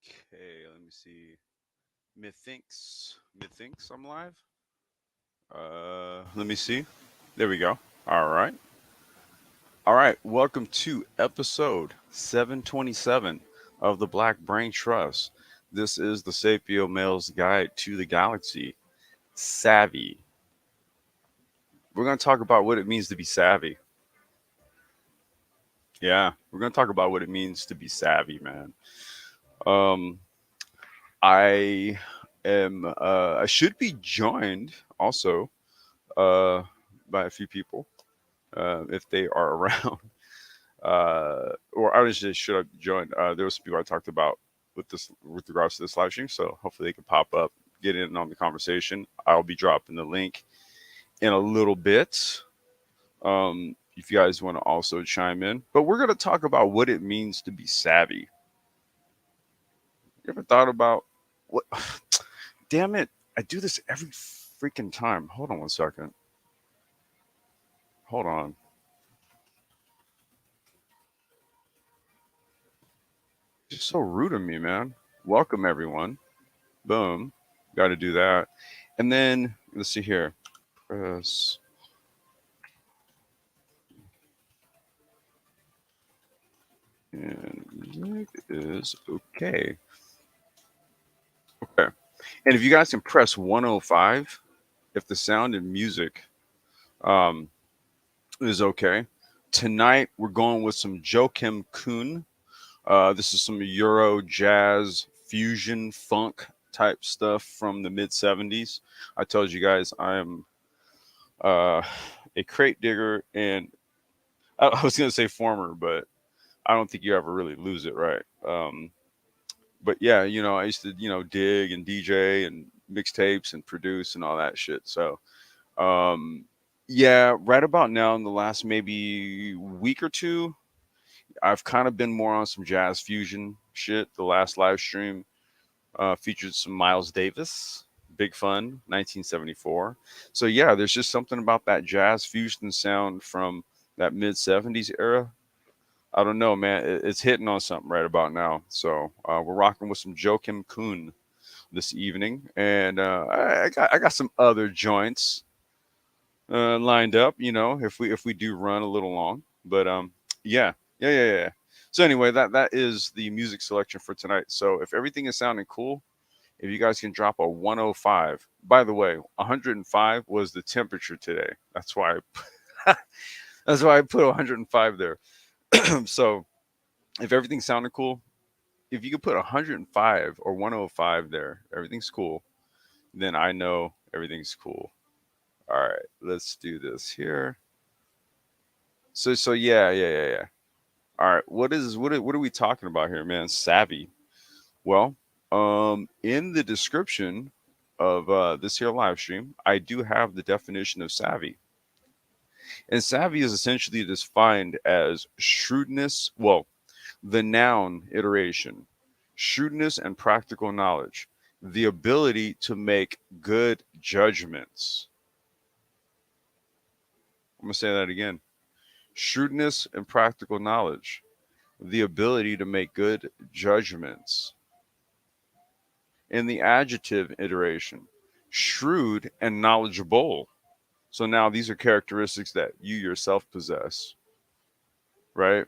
Okay, let me see. Methinks I'm live. Let me see. There we go. All right. All right. Welcome to episode 727 of the Black Brain Trust. This is the Sapio-Males Guide to the Galaxy. Savvy. We're going to talk about what it means to be savvy. Yeah, we're going to talk about what it means to be savvy, man. Um, I I should be joined also uh, by a few people if they are around. Or I was just should have joined. There was some people I talked about with regards to this live stream, so hopefully they can pop up, get in on the conversation. I'll be dropping the link in a little bit. If you guys want to also chime in, but we're gonna talk about what it means to be savvy. You ever thought about what? Damn it! I do this every freaking time. Hold on one second. Hold on. You're so rude of me, man. Welcome everyone. Boom. Got to do that. And then let's see here. Press and music is okay. Okay. And if you guys can press 105, if the sound and music um, is okay. Tonight we're going with some Joachim Kuhn. This is some Euro jazz fusion funk type stuff from the mid 70s. I told you guys I am uh, a crate digger, and I was going to say former, but I don't think you ever really lose it, right? But yeah, I used to, dig and DJ and mixtapes and produce and all that shit. So, um, yeah, right about now in the last maybe week or two, I've kind of been more on some jazz fusion shit. The last live stream featured some Miles Davis, Big Fun, 1974. So yeah, there's just something about that jazz fusion sound from that mid 70s era. I don't know, man. It's hitting on something right about now. So we're rocking with some Joachim Kuhn this evening, and I got some other joints lined up. If we do run a little long, but yeah. So anyway, that is the music selection for tonight. So if everything is sounding cool, if you guys can drop a 105. By the way, 105 was the temperature today. That's why I put 105 there. So if everything's sounding cool, if you could put 105 or 105 there, everything's cool, then I know everything's cool. All right, let's do this here. So yeah. All right, what are we talking about here, man? Savvy. Well, in the description of this here live stream, I do have the definition of savvy. And savvy is essentially defined as shrewdness, well, the noun iteration, shrewdness and practical knowledge, the ability to make good judgments. I'm going to say that again. Shrewdness and practical knowledge, the ability to make good judgments. In the adjective iteration, shrewd and knowledgeable. So now these are characteristics that you yourself possess, right?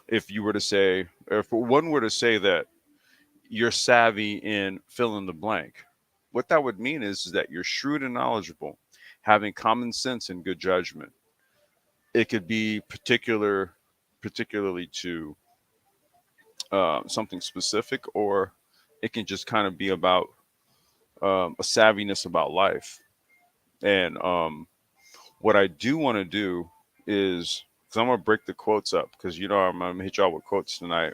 If you were to say, if one were to say that you're savvy in fill in the blank, what that would mean is that you're shrewd and knowledgeable, having common sense and good judgment. It could be particularly to something specific, or it can just kind of be about a savviness about life. And what I do want to do is, because I'm gonna break the quotes up, because I'm gonna hit y'all with quotes tonight.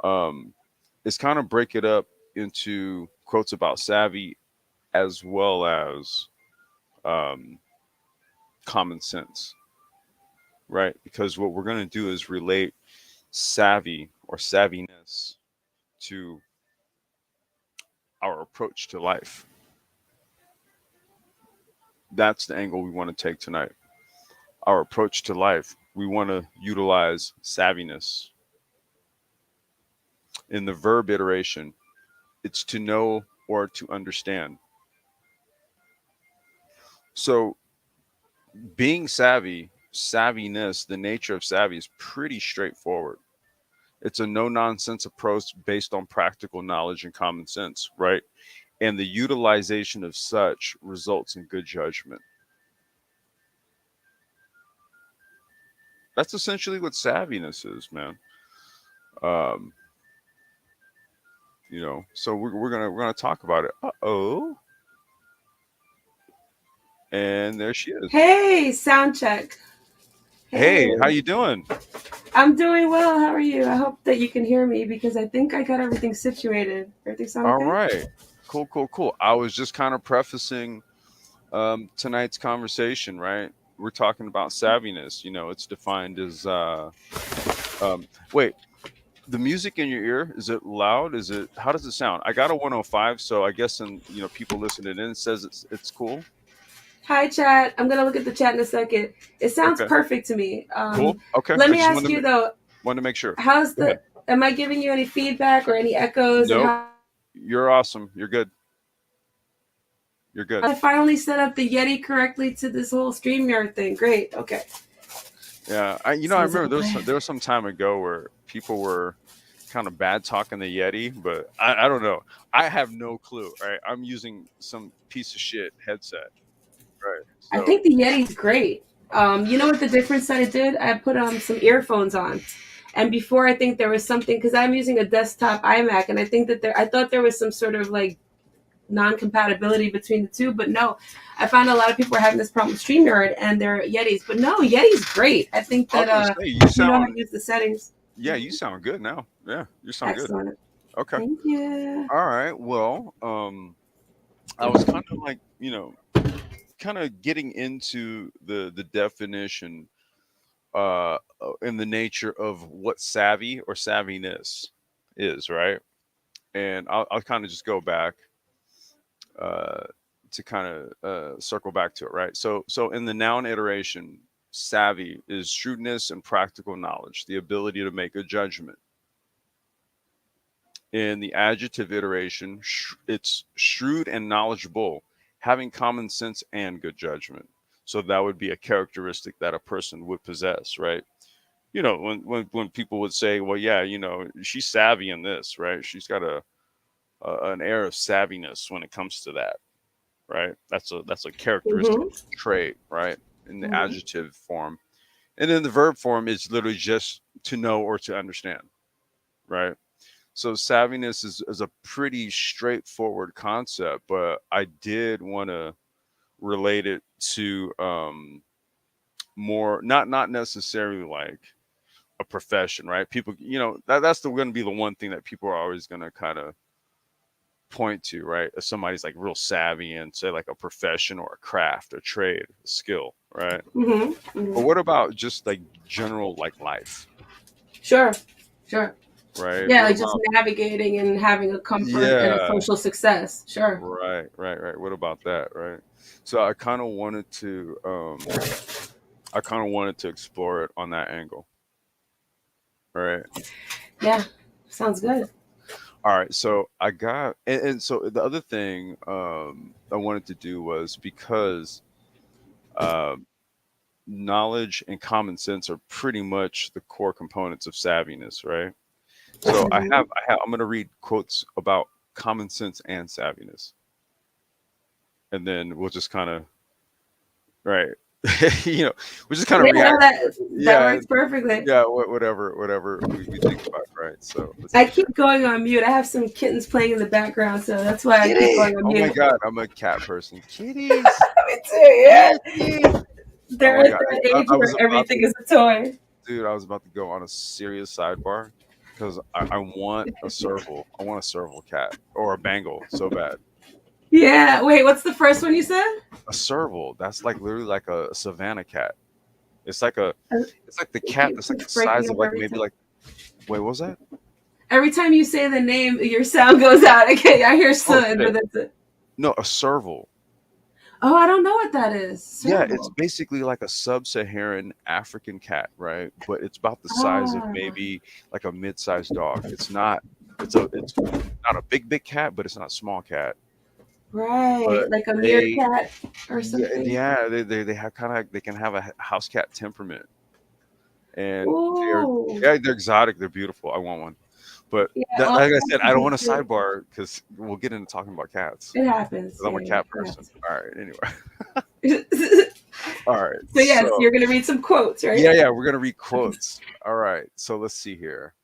Um, is kind of break it up into quotes about savvy as well as um, common sense, right? Because what we're gonna do is relate savvy or savviness to our approach to life. That's the angle we want to take tonight. Our approach to life. We want to utilize savviness. In the verb iteration, it's to know or to understand. So being savvy, savviness, the nature of savvy is pretty straightforward. It's a no nonsense approach based on practical knowledge and common sense, right? And the utilization of such results in good judgment. That's essentially what savviness is, man. Um, so we're gonna talk about it. Oh, and there she is. Hey, sound check. Hey, how Hey, you doing? I'm doing well. How are you? I hope that you can hear me because I think I got everything situated. Everything sound All okay? right, cool, cool, cool. I was just kind of prefacing tonight's conversation, right? We're talking about savviness. It's defined as wait, the music in your ear, is it loud? Is it how does it sound? I got a 105, so I guess and people listening in says it's cool. Hi, chat. I'm gonna look at the chat in a second. It sounds Okay, perfect to me. cool. Okay, Let I me just ask you though, wanted to make sure. how's Go ahead. the? Am I giving you any feedback or any echoes? And Nope, how you're awesome. You're good. You're good. I finally set up the Yeti correctly to this whole StreamYard thing. Great. Okay. Yeah, I Sounds like remember a plan. there was some time ago where people were kind of bad talking the Yeti, but I don't know. I have no clue. Right, I'm using some piece of shit headset. Right, I so think the Yeti's great. You know what the difference that it did? I put some earphones on, and before I think there was something because I'm using a desktop iMac, and I think that I thought there was some sort of like non-compatibility between the two, but no, I found a lot of people are having this problem with StreamYard and their Yetis, but no, Yeti's great. I think I was that gonna say if you know how to use the settings, yeah, you sound good now. Yeah, you sound good. excellent. Okay, Thank you. all right. Well, I was kind of like kind of getting into the definition in the nature of what savvy or savviness is, right? And I'll kind of just go back uh, to kind of circle back to it, right? So in the noun iteration, savvy is shrewdness and practical knowledge, the ability to make a judgment. In the adjective iteration, it's shrewd and knowledgeable, having common sense and good judgment. So that would be a characteristic that a person would possess, right? When people would say, well, yeah, she's savvy in this, right? She's got an air of savviness when it comes to that, right? That's a characteristic Mm-hmm. trait, right? In the Mm-hmm. adjective form, and in the verb form, it's literally just to know or to understand, right? So savviness is a pretty straightforward concept, but I did want to relate it to more not necessarily like a profession, right? People, that's going to be the one thing that people are always going to kind of point to, right? If somebody's like real savvy and say like a profession or a craft, a trade, a skill, right? Mm-hmm. But Mm-hmm. what about just like general like life, Sure. Sure. right? Yeah, What like just about navigating and having a comfort and a yeah, social success. Sure. right, right, right. What about that, right? So I kind of wanted to explore it on that angle, right? Yeah. Sounds good. All right, so I got and so the other thing I wanted to do was because um knowledge and common sense are pretty much the core components of savviness, right? So Mm-hmm. I'm going to read quotes about common sense and savviness, and then we'll just kind of right, you know, we'll just kind of Yeah, no, react. that Yeah, works perfectly. yeah, whatever we think about, right? So let's I see here. keep going on mute. I have some kittens playing in the background, so that's why I keep Kitty! going on Oh my mute. God, I'm a cat person. Kitties, Me too, yeah. kitty. Oh They're my at God, that age I where was about everything is a toy. dude, I was about to go on a serious sidebar because I want a serval. I want a serval cat or a Bengal so bad. Yeah. Wait, what's the first one you said? A serval, that's like literally like a savannah cat. It's like a, Uh, it's like the It cat that's like the keeps size breaking of up like every maybe time. like, wait, what was that? Every time you say the name, your sound goes out. Okay, I hear Oh sun, but shit. that's it. No, a serval. Oh, I don't know what that is. Yeah, it's Serval. basically like a sub-Saharan African cat, right? But it's about the size of Ah. maybe like a mid-sized dog. It's not. It's not a big cat, but it's not a small cat. Right, But like a they meerkat or something. they have kind of they can have a house cat temperament, and Ooh, they're exotic. They're beautiful. I want one. But yeah. that, Oh, like I said, cats I would don't be want to cute. sidebar because we'll get into talking about cats. It happens. 'Cause I'm Yeah, a yeah, cat it person. happens. All right. Anyway. So All right. yes, So you're gonna read some quotes, right? yeah, we're gonna read quotes. All right. So let's see here.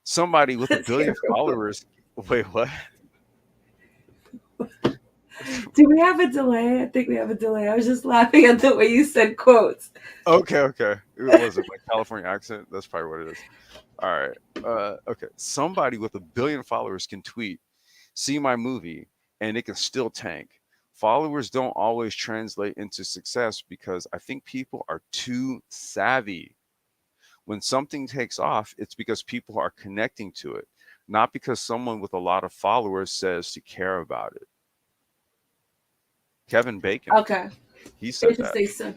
Somebody with a Let's billion hear real quick. followers. Wait, what? Do we have a delay? I think we have a delay. I was just laughing at the way you said quotes. Okay. It was it my California accent? That's probably what it is. All right. Okay. Somebody with a billion followers can tweet, "See my movie," and it can still tank. Followers don't always translate into success because I think people are too savvy. When something takes off, it's because people are connecting to it, not because someone with a lot of followers says to care about it. Kevin Bacon, Okay, he said that. interesting stuff.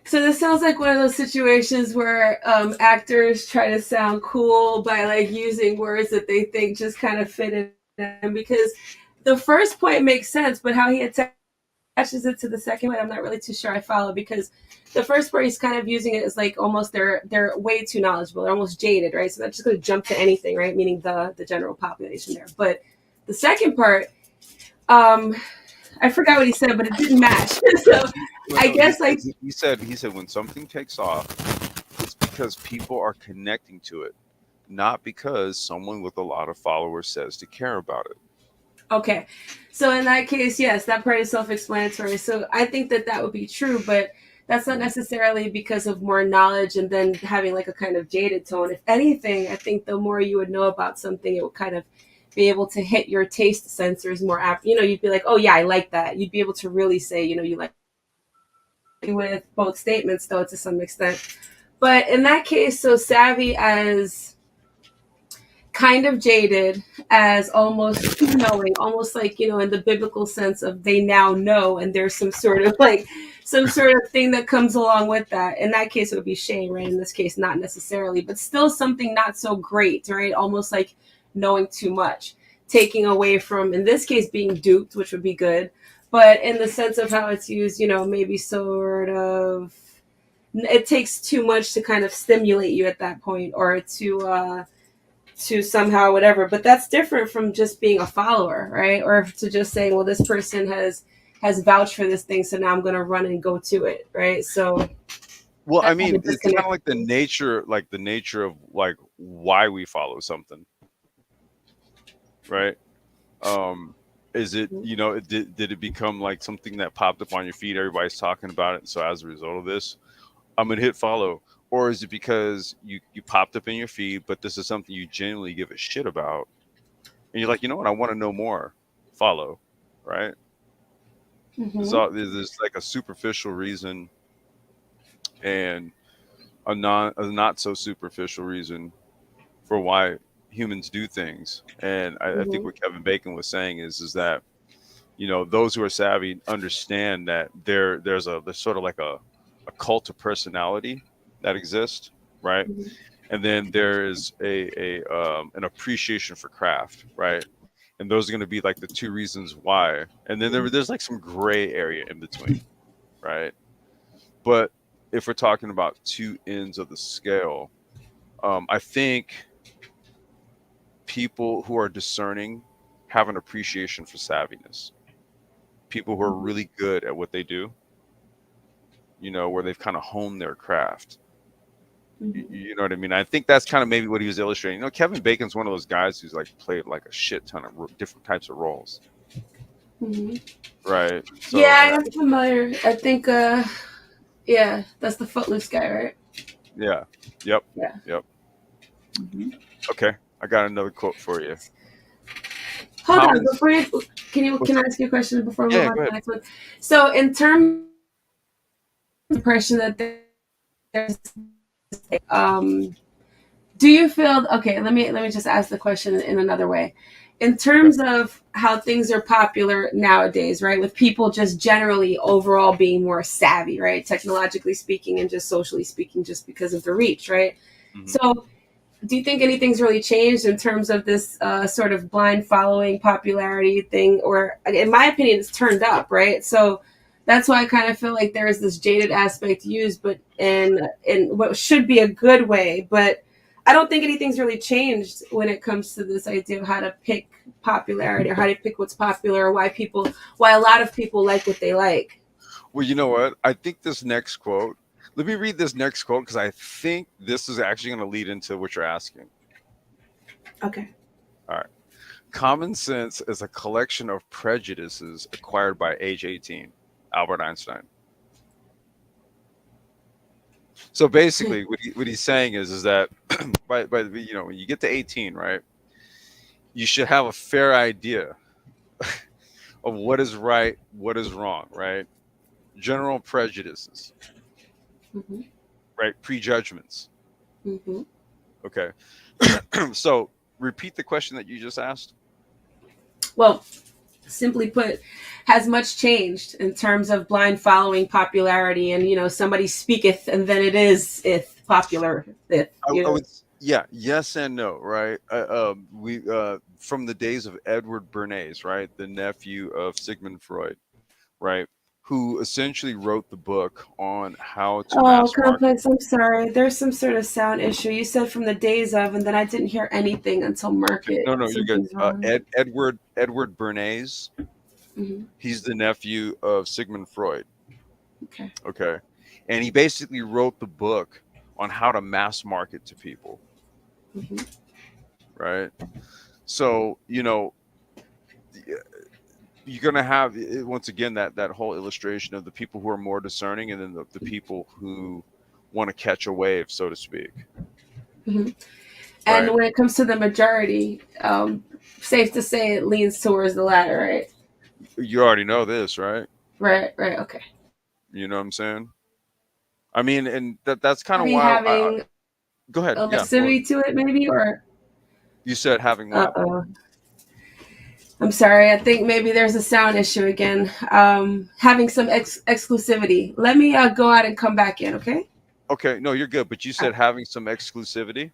So this sounds like one of those situations where actors try to sound cool by like using words that they think just kind of fit in. Because the first point makes sense, but how he attaches it to the second point, I'm not really too sure I follow. Because the first part he's kind of using it as like almost they're way too knowledgeable, they're almost jaded, right? So they're just going to jump to anything, right? Meaning the general population there. But the second part, um, I forgot what he said, but it didn't match. So Well, I no, guess like he said when something takes off, it's because people are connecting to it, not because someone with a lot of followers says to care about it. okay. So in that case, yes, that part is self-explanatory. So I think that that would be true, but that's not Mhm. necessarily because of more knowledge and then having like a kind of jaded tone. If anything, I think the more you would know about something, it would kind of be able to hit your taste sensors more apt. You know, you'd be like, oh yeah, I like that. You'd be able to really say, you know, you like with both statements though to some extent. But in that case, so savvy as kind of jaded, as almost knowing, almost like, you know, in the biblical sense of they now know, and there's some sort of like some sort of thing that comes along with that. In that case, it would be shame, right? In this case, not necessarily, but still something not so great, right? Almost like knowing too much, taking away from, in this case, being duped, which would be good. But in the sense of how it's used, you know, maybe sort of it takes too much to kind of stimulate you at that point or to somehow whatever, but that's different from just being a follower, right? Or to just saying, well, this person has vouched for this thing, so now I'm going to run and go to it, right? So Well, I that's how the mean, it's kind of disconnect. like the nature of like why we follow something, right? Um, is it, you know, did it become like something that popped up on your feed? Everybody's talking about it, so as a result of this, I'm gonna hit follow. Or is it because you popped up in your feed, but this is something you genuinely give a shit about, and you're like, you know what, I want to know more. Follow, right? Mm-hmm. There's like a superficial reason and a not so superficial reason for why humans do things. And I think Mm-hmm. what Kevin Bacon was saying is that, you know, those who are savvy understand that there's sort of like a cult of personality that exists, right? Mm-hmm. And then there is an appreciation for craft, right? And those are going to be like the two reasons why. And then there's like some gray area in between, right? But if we're talking about two ends of the scale, I think people who are discerning have an appreciation for savviness. People who are really good at what they do, you know, where they've kind of honed their craft. Mm-hmm. You know what I mean? I think that's kind of maybe what he was illustrating. You know, Kevin Bacon's one of those guys who's like played like a shit ton of different types of roles, Mm-hmm. right? So, Yeah, I and am familiar. I think yeah, that's the Footloose guy, right? yeah, yep, Yeah. yep. Mm-hmm. Okay, I got another quote for you. Hold on, Common. before you What's can I up? ask you a question before we move Yeah, on go to ahead. the next one? So in terms of impression that there's um do you feel okay, let me just ask the question in another way. In Okay. terms of how things are popular nowadays, right, with people just generally overall being more savvy, right, technologically speaking and just socially speaking, just because of the reach, right? Hmm. So do you think anything's really changed in terms of this sort of blind following popularity thing? Or, in my opinion, it's turned up, right? So that's why I kind of feel like there is this jaded aspect used, but in what should be a good way. But I don't think anything's really changed when it comes to this idea of how to pick popularity or how to pick what's popular or why a lot of people like what they like. Well, you know what? I think this next quote. Let me read this next quote because I think this is actually going to lead into what you're asking. Okay. All right. Common sense is a collection of prejudices acquired by age 18. Albert Einstein. So basically, what he's saying is that by when you get to 18, right, you should have a fair idea of what is right, what is wrong, right? General prejudices, Mm-hmm. right? Prejudgments. Mm-hmm. Okay. So repeat the question that you just asked. Well, simply put, has much changed in terms of blind following popularity and somebody speaketh and then it is if popular if I would, yeah, yes and no, right? We from the days of Edward Bernays, right, the nephew of Sigmund Freud, right, who essentially wrote the book on how to Oh, mass market. complex, I'm sorry, there's some sort of sound issue. You said from the days of, and then I didn't hear anything until Okay, market. no, no, you're good. Something's wrong. Edward Bernays, Hmm. he's the nephew of Sigmund Freud. Okay. Okay, and he basically wrote the book on how to mass market to people, Hmm. right? So you're gonna have once again that whole illustration of the people who are more discerning, and then the people who want to catch a wave, so to speak, Hmm. And right? when it comes to the majority, safe to say it leans towards the latter, right? You already know this, right? Right, right, okay. You know what I'm saying? I mean, and that's kind of Maybe why having go ahead. a Yeah, well, lascivity to it, maybe, or you said having uh what? oh. I'm sorry. I think maybe there's a sound issue again. Having some exclusivity. Let me go out and come back in, okay? Okay, no, you're good. But you Uh, said having some exclusivity.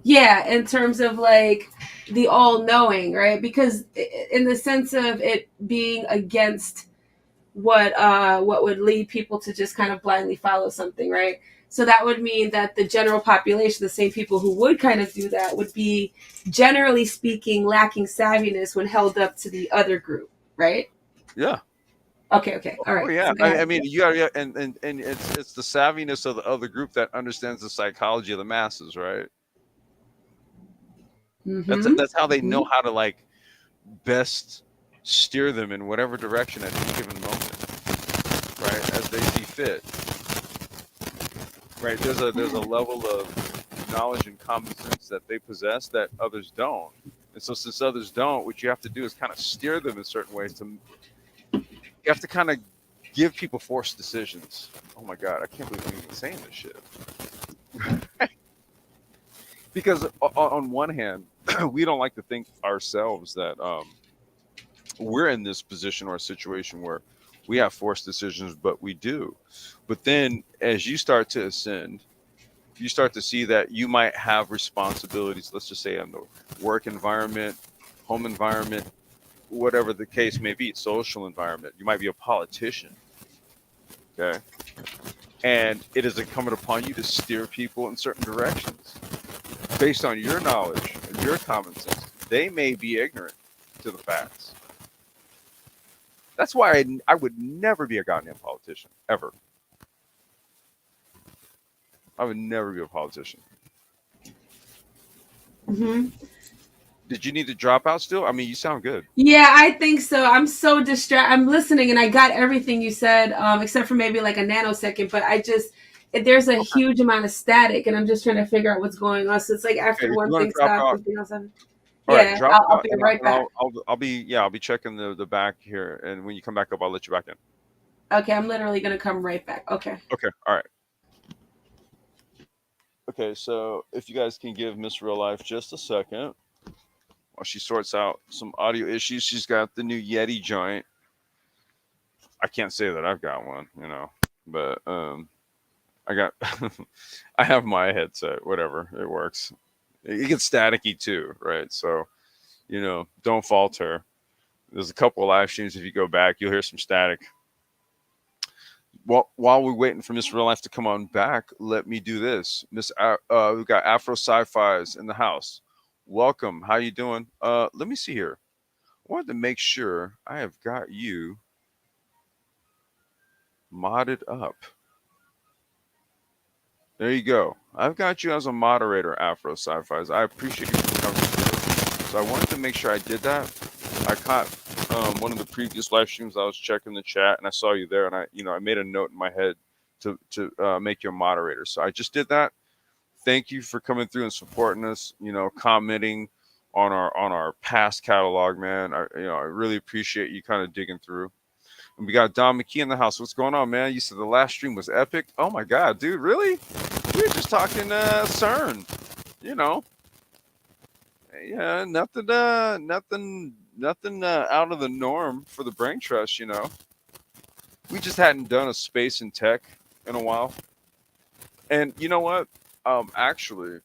yeah, in terms of like the all knowing, right? Because in the sense of it being against what would lead people to just kind of blindly follow something, right? So that would mean that the general population, the same people who would kind of do that, would be generally speaking lacking savviness when held up to the other group, right? Yeah. Okay, okay, all Oh right. yeah. So go I ahead. mean, you got yeah, and it's the savviness of the other group that understands the psychology of the masses, right? Mm-hmm. That's how they Mm-hmm. know how to like best steer them in whatever direction at any given moment, right? As they see fit, right? There's a level of knowledge and common sense that they possess that others don't. And so since others don't, what you have to do is kind of steer them in certain ways to you have to kind of give people forced decisions. Oh my god, I can't believe I'm even saying this shit. Because on one hand, we don't like to think ourselves that we're in this position or a situation where we have forced decisions, but we do. But then as you start to ascend, you start to see that you might have responsibilities, let's just say in the work environment, home environment, whatever the case may be, social environment. You might be a politician, okay? And it is incumbent upon you to steer people in certain directions based on your knowledge and your common sense. They may be ignorant to the facts. That's why I would never be a goddamn politician, ever. I would never be a politician. Mm-hmm. Did you need to drop out still? I mean, you sound good. Yeah, I think so. I'm so distracted. I'm listening, and I got everything you said, except for maybe like a nanosecond. But there's a Okay. huge amount of static, and I'm just trying to figure out what's going on. So it's like Okay. after If you one want thing to drop stops, out, something else happens. all right, Yeah, drop I'll out, be and right back. I'll be yeah, I'll be checking the back here, and when you come back up, I'll let you back in. Okay, I'm literally gonna come right back. Okay. Okay. All right. Okay. So if you guys can give Miss Real Life just a second while she sorts out some audio issues, she's got the new Yeti joint. I can't say that I've got one, but I got I have my headset. Whatever, it works. It gets staticky too, right? So, don't falter. There's a couple of live streams. If you go back, you'll hear some static. While we're waiting for Miss Real Life to come on back, let me do this. We've got Afro Sci-Fi's in the house. Welcome. How you doing? Let me see here. I wanted to make sure I have got you modded up. There you go. I've got you as a moderator, Afro Sci-Fi's. I appreciate you for coming through. So I wanted to make sure I did that. I caught one of the previous live streams. I was checking the chat and I saw you there, and I made a note in my head to make you a moderator. So I just did that. Thank you for coming through and supporting us. Commenting on our past catalog, man. I really appreciate you kind of digging through. And we got Don McKee in the house. What's going on, man? You said the last stream was epic. Oh my god, dude, really? We were just talking CERN. You know, yeah, nothing out of the norm for the brain trust. We just hadn't done a space and tech in a while. And you know what? Actually,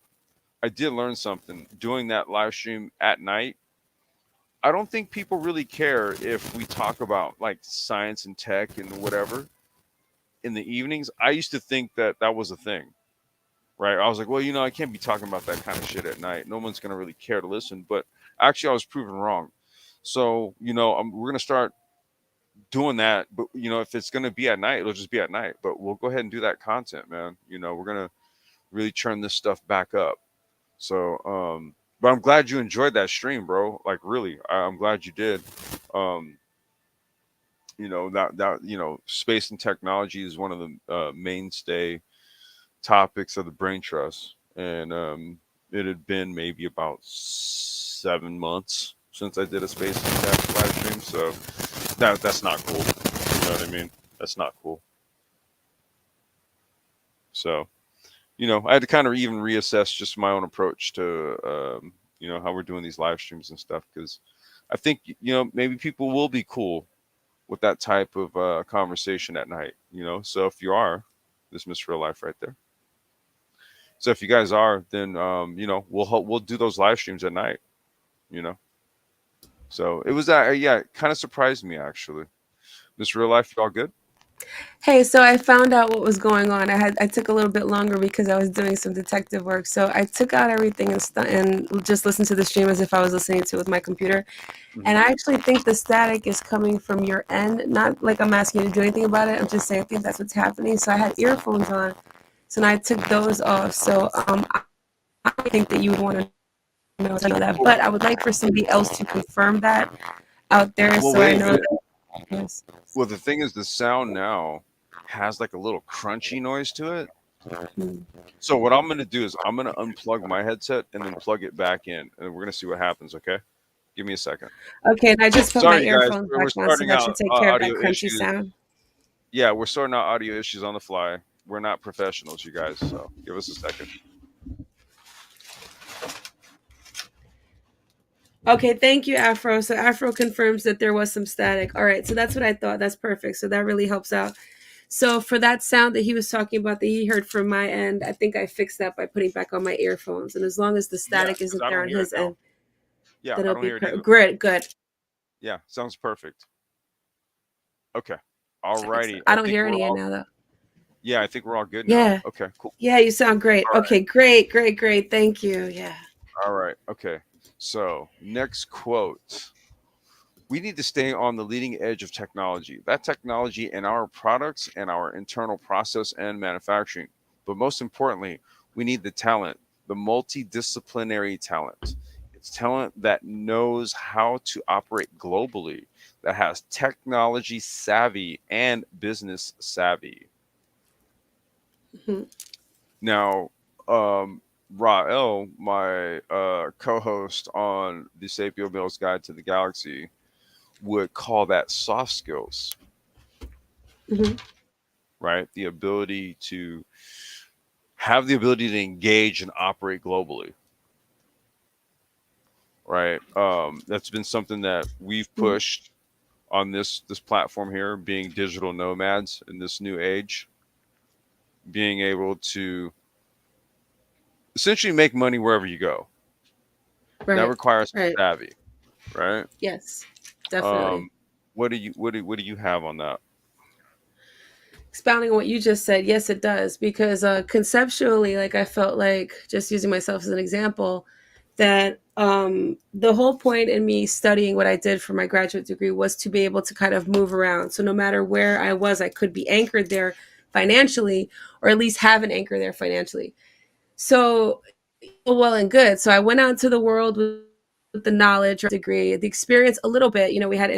I did learn something doing that live stream at night. I don't think people really care if we talk about like science and tech and whatever in the evenings. I used to think that that was a thing, right? I was like, well, I can't be talking about that kind of shit at night. No one's going to really care to listen. But actually, I was proven wrong. So, we're going to start doing that. But, if it's going to be at night, it'll just be at night. But we'll go ahead and do that content, man. We're going to really turn this stuff back up. So, but I'm glad you enjoyed that stream, bro. Like, really, I'm glad you did. Space and technology is one of the mainstay topics of the brain trust, and it had been maybe about 7 months since I did a space and tech live stream. So that's not cool. You know what I mean? That's not cool. So, I had to kind of even reassess just my own approach to, how we're doing these live streams and stuff. Because I think, maybe people will be cool with that type of conversation at night, So if you are, this Miss Real Life right there. So if you guys are, then, we'll do those live streams at night, So it was that, yeah, it kind of surprised me, actually. Miss Real Life, you all good? Hey, so I found out what was going on. I took a little bit longer because I was doing some detective work. So I took out everything and just listened to the stream as if I was listening to it with my computer. And I actually think the static is coming from your end. Not like I'm asking you to do anything about it. I'm just saying I think that's what's happening. So I had earphones on. So now I took those off. So I think that you would want to know that. But I would like for somebody else to confirm that out there, Well, so I wait a know minute. that. Yes. Well, the thing is, the sound now has like a little crunchy noise to it. So what I'm going to do is I'm going to unplug my headset and then plug it back in, and we're going to see what happens. Okay, give me a second. Okay, and I just put my Sorry, you guys, earphones we're back on, so starting that out should take care of that audio crunchy issues. sound. Yeah, we're sorting out audio issues on the fly. We're not professionals, you guys. So give us a second. Okay, thank you, Afro. So Afro confirms that there was some static. All right, so that's what I thought. That's perfect. So that really helps out. So for that sound that he was talking about that he heard from my end, I think I fixed that by putting back on my earphones. And as long as the static isn't there on his end, Yeah, I that'll don't be hear it either. good. Good. Yeah, sounds perfect. Okay. Alrighty. I don't hear any now though. Yeah, I think we're all good now. Yeah. Okay, cool. Yeah, you sound great. All Okay, great. Thank you. Yeah. All right. Okay. So, next quote. We need to stay on the leading edge of technology. That technology in our products and our internal process and manufacturing. But most importantly, we need the talent, the multidisciplinary talent. It's talent that knows how to operate globally, that has technology savvy and business savvy. Mm-hmm. Now, Rael, my co-host on the Sapio-Males Guide to the Galaxy, would call that soft skills, right? The ability to have the ability to engage and operate globally, right? That's been something that we've pushed on this platform here, being digital nomads in this new age, being able to essentially make money wherever you go. That Right. requires some Right. savvy, right? Yes. Um, Definitely. what do you have on that? Expounding on what you just said, yes, it does. Because conceptually, like I felt like, just using myself as an example, that the whole point in me studying what I did for my graduate degree was to be able to kind of move around. So no matter where I was, I could be anchored there financially, or at least have an anchor there financially. So, well and good. So I went out into the world with the knowledge or degree, the experience a little bit. We had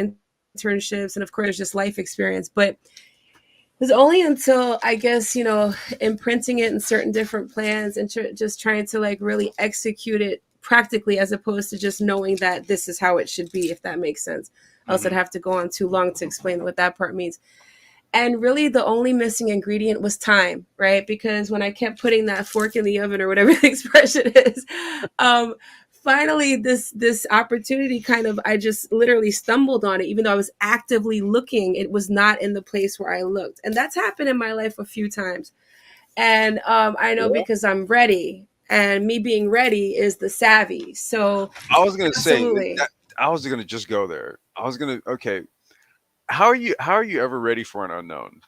internships, and of course, there's just life experience. But it was only until, I guess, imprinting it in certain different plans and just trying to like really execute it practically, as opposed to just knowing that this is how it should be, if that makes sense. Else I'd Hmm. have to go on too long to explain what that part means. And really, the only missing ingredient was time, right? Because when I kept putting that fork in the oven, or whatever the expression is, um, finally, this opportunity kind of, I just literally stumbled on it. Even though I was actively looking, it was not in the place where I looked, and that's happened in my life a few times. And I know Yeah. because I'm ready, and me being ready is the savvy. So, I was gonna say absolutely. that, I was gonna just go there. I was gonna okay. How are you ever ready for an unknown?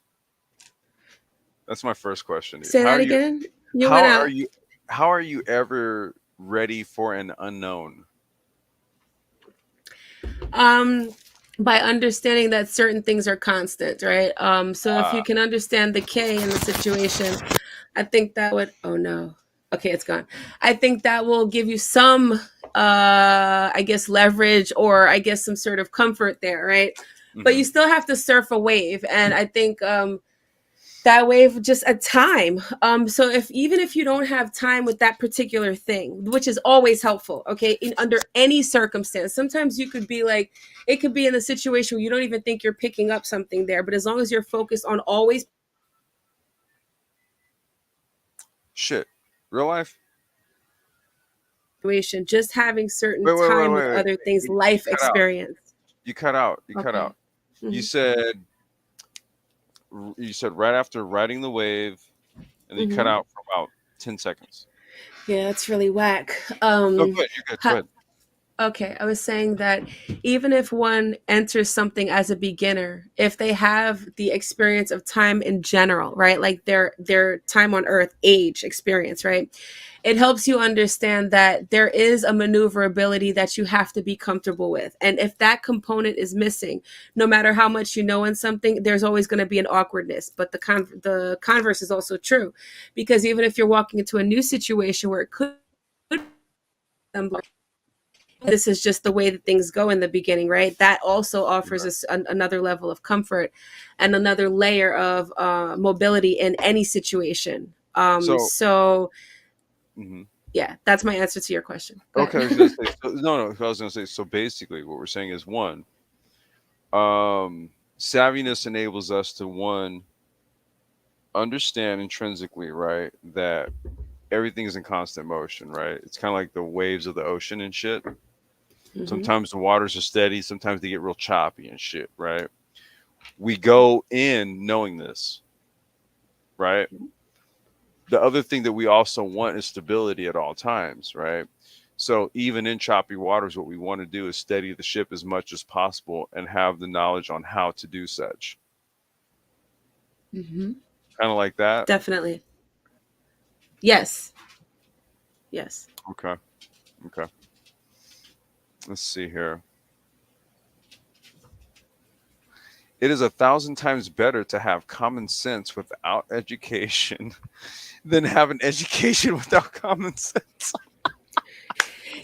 That's my first question to you. Say that again. You How went are out. you how are you ever ready for an unknown? Um, by understanding that certain things are constant, right? So if you Ah, can understand the K in the situation, I think that would, oh no. Okay, it's gone. I think that will give you some I guess leverage, or I guess some sort of comfort there, right? But hmm. you still have to surf a wave, and I think that wave just a time. So if even if you don't have time with that particular thing, which is always helpful, okay, in under any circumstance, sometimes you could be like, it could be in a situation where you don't even think you're picking up something there, but as long as you're focused on always Shit. Real life? situation, just having certain Wait, wait, wait, time with wait, wait. other things, You life cut out. experience. You cut out. You cut Okay. out. You Hmm. said you said right after riding the wave, and you cut Hmm. out for about 10 seconds. Yeah, that's really whack. No, good. You're good. Go Ha- ahead. Okay, I was saying that even if one enters something as a beginner, if they have the experience of time in general, right? Like their time on earth, age, experience, right? It helps you understand that there is a maneuverability that you have to be comfortable with. And if that component is missing, no matter how much you know in something, there's always going to be an awkwardness. But the converse is also true, because even if you're walking into a new situation where it could, this is just the way that things go in the beginning, right? That also offers Right. us another level of comfort and another layer of mobility in any situation. So, So mhm. yeah, that's my answer to your question. Go Okay, I was ahead. gonna say no. I was gonna say so. Basically, what we're saying is one, savviness enables us to one understand intrinsically, right, that everything is in constant motion, right? It's kind of like the waves of the ocean and shit. Hmm. Sometimes the waters are steady, sometimes they get real choppy and shit, right? We go in knowing this, right? The other thing that we also want is stability at all times, right? So even in choppy waters, what we want to do is steady the ship as much as possible and have the knowledge on how to do such. Hmm. Kind of like that. Definitely. Yes. Yes. Okay. Okay. Let's see here. It is 1,000 times better to have common sense without education than have an education without common sense.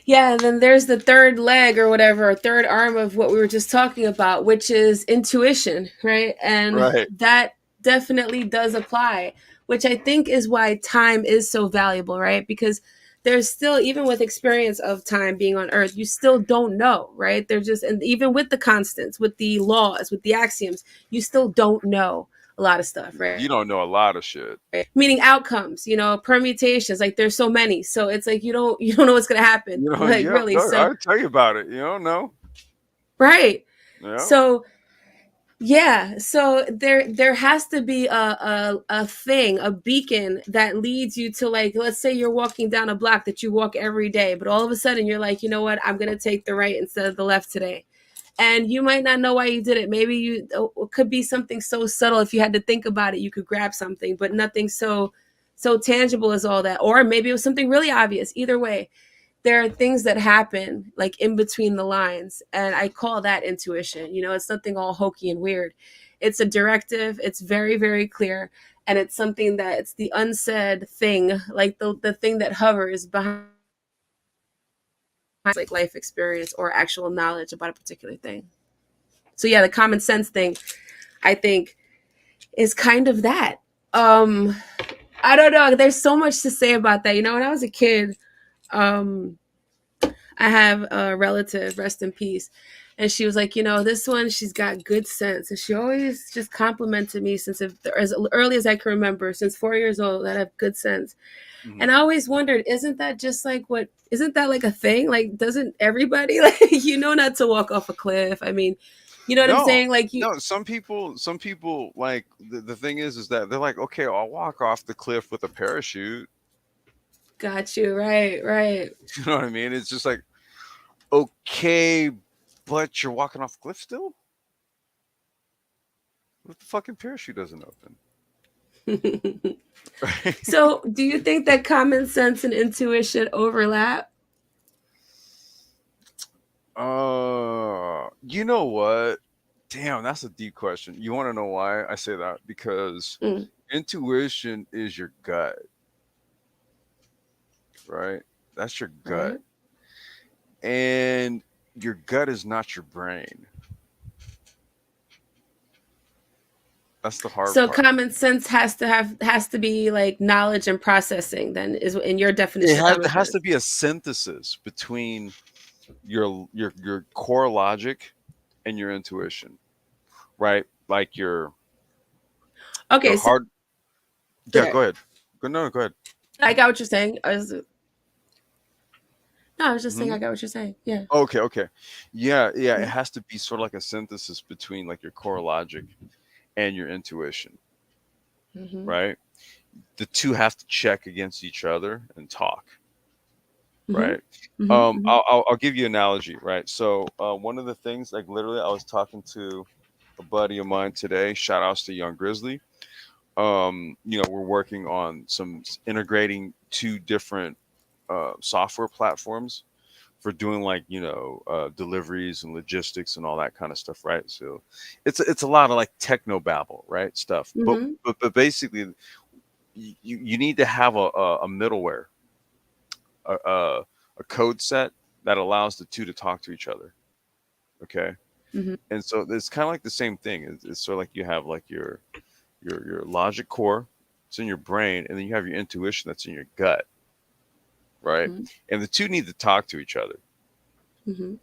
Yeah, and then there's the third leg or whatever, or third arm of what we were just talking about, which is intuition, right? And Right. that definitely does apply, which I think is why time is so valuable, right? Because there's still, even with experience of time being on earth, you still don't know, right? They're just, and even with the constants, with the laws, with the axioms, you still don't know a lot of stuff, right? You don't know a lot of shit. Meaning outcomes, permutations, like there's so many, so it's like you don't know what's going to happen, You know, like yeah, really. no, So I'll tell you about it. You don't know. right. Yeah. So Yeah, so there has to be a thing, a beacon that leads you to, like, let's say you're walking down a block that you walk every day, but all of a sudden you're like, you know what, I'm gonna take the right instead of the left today. And you might not know why you did it. Maybe it could be something so subtle. If you had to think about it, you could grab something, but nothing so tangible as all that. Or maybe it was something really obvious. Either way, there are things that happen like in between the lines, and I call that intuition. It's nothing all hokey and weird. It's a directive. It's very, very clear, and it's something that it's the unsaid thing, like the thing that hovers behind like life experience or actual knowledge about a particular thing. So yeah, the common sense thing, I think, is kind of that. um I don't know, there's so much to say about that. When I was a kid, um I have a relative, rest in peace, and she was like, this one, she's got good sense, and she always just complimented me since as early as I can remember, since 4 years old, that I have good sense. Mhm. And I always wondered, isn't that like a thing? Like, doesn't everybody like, not to walk off a cliff? I mean, you know what I'm No, saying? Like, you no. Some people like the thing is that they're like, okay, I'll walk off the cliff with a parachute. got you, right, right. You know what I mean? It's just like, okay, but you're walking off a cliff still. What if the fucking parachute doesn't open? Right? So, do you think that common sense and intuition overlap? You know what? Damn, that's a deep question. You want to know why I say that? Because Mm, intuition is your gut, right? That's your gut. right. And your gut is not your brain. That's the hard So, part. common sense has to be like knowledge and processing. Then is in your It definition of has common it has to sense. be a synthesis between your core logic and your intuition, right? Like your Okay, so hard. Yeah, yeah, go ahead. Go no, go ahead. I got what you're saying. No, I was just saying Hmm. I got what you're saying. Yeah. Okay, okay. Yeah, yeah. It Mm-hmm. has to be sort of like a synthesis between like your core logic and your intuition, Mm-hmm. right? The two have to check against each other and talk, Mm-hmm. right? Mm-hmm. I'll give you an analogy, right? So one of the things, like literally, I was talking to a buddy of mine today. Shout outs to Young Grizzly. We're working on some integrating two different software platforms for doing like deliveries and logistics and all that kind of stuff, right? So it's a lot of like techno babble, right? Stuff, but Mm-hmm. but basically you need to have a middleware, a a code set that allows the two to talk to each other. Okay, Mm-hmm. and so it's kind of like the same thing. It's sort of like you have like your logic core, it's in your brain, and then you have your intuition that's in your gut, right? Mm-hmm. And the two need to talk to each other. Mm-hmm.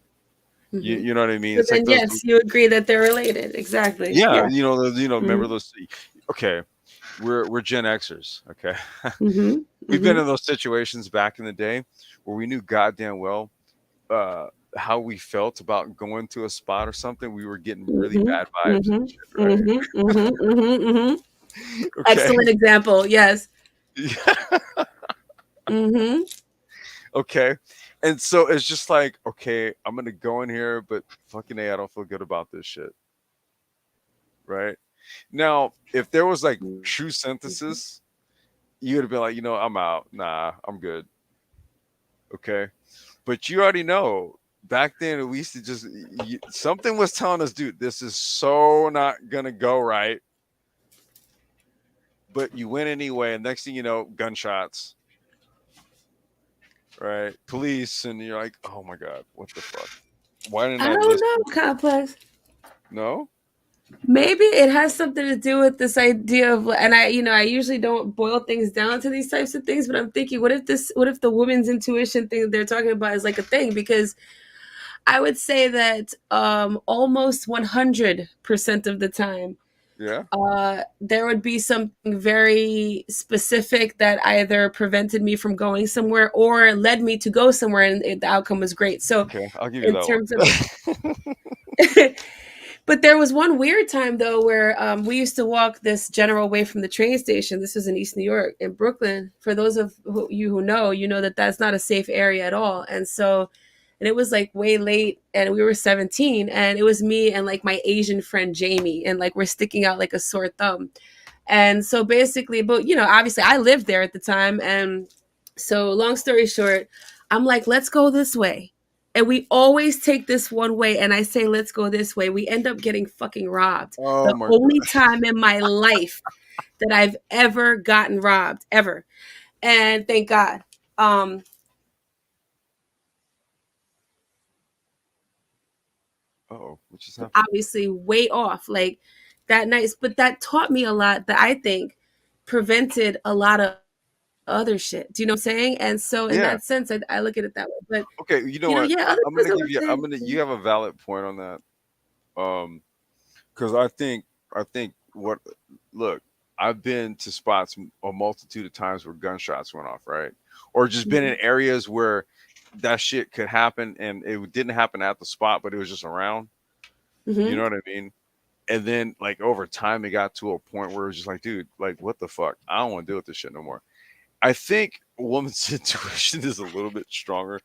You, Mm-hmm. you know what I mean? So It's like then, those. yes, you agree that they're related. Exactly. Yeah, Yeah. remember Mm-hmm. those. Okay, we're Gen Xers. Okay, Mm-hmm. we've been Mm-hmm. in those situations back in the day where we knew goddamn well uh, how we felt about going to a spot or something. We were getting really Mm-hmm. bad vibes and Mm-hmm. shit, right? Mm-hmm. Mm-hmm. Mm-hmm. Mm-hmm. Okay. Excellent example. Yes. Yeah. Mm-hmm. Okay. And so it's just like, okay, I'm gonna go in here, but fucking a, I don't feel good about this shit, right? Now, if there was like true synthesis, you would have been like, I'm out. Nah, I'm good. Okay. But you already know back then we used to just something was telling us, dude, this is so not gonna go right. But you went anyway, and next thing you know, gunshots, right? Police, and you're like, oh my god, what the fuck? Why didn't I I don't listen? know, complex. No. Maybe it has something to do with this idea of, and I usually don't boil things down to these types of things, but I'm thinking, what if the woman's intuition thing that they're talking about is like a thing? Because I would say that almost 100% of the time, Yeah. there would be something very specific that either prevented me from going somewhere or led me to go somewhere, and the outcome was great. So, Okay, I'll give you in that terms of one. But there was one weird time though where we used to walk this general way from the train station. This was in East New York, in Brooklyn. For those of you who know, you know that that's not a safe area at all. And so, and it was like way late, and we were 17, and it was me and like my Asian friend Jamie, and like we're sticking out like a sore thumb. And so basically, but you know, obviously I lived there at the time, and so long story short, I'm like, let's go this way. And we always take this one way, and I say, let's go this way. We end up getting fucking robbed. Oh The my only God. time in my life that I've ever gotten robbed, ever. And thank God. Oh, what just happened? Obviously way off like that night, but that taught me a lot that I think prevented a lot of other shit. Do you know what I'm saying? And so in Yeah. that sense, I look at it that way. But Okay. You know you know, what? yeah, other I'm gonna person give would you. say, I'm gonna. You have a valid point on that. Because I think what. Look, I've been to spots a multitude of times where gunshots went off, right? Or just been in areas where that shit could happen, and it didn't happen at the spot, but it was just around. You mm-hmm. know what I mean? And then like over time, it got to a point where it was just like, dude, like what the fuck? I don't want to deal with this shit no more. I think a woman's intuition is a little bit stronger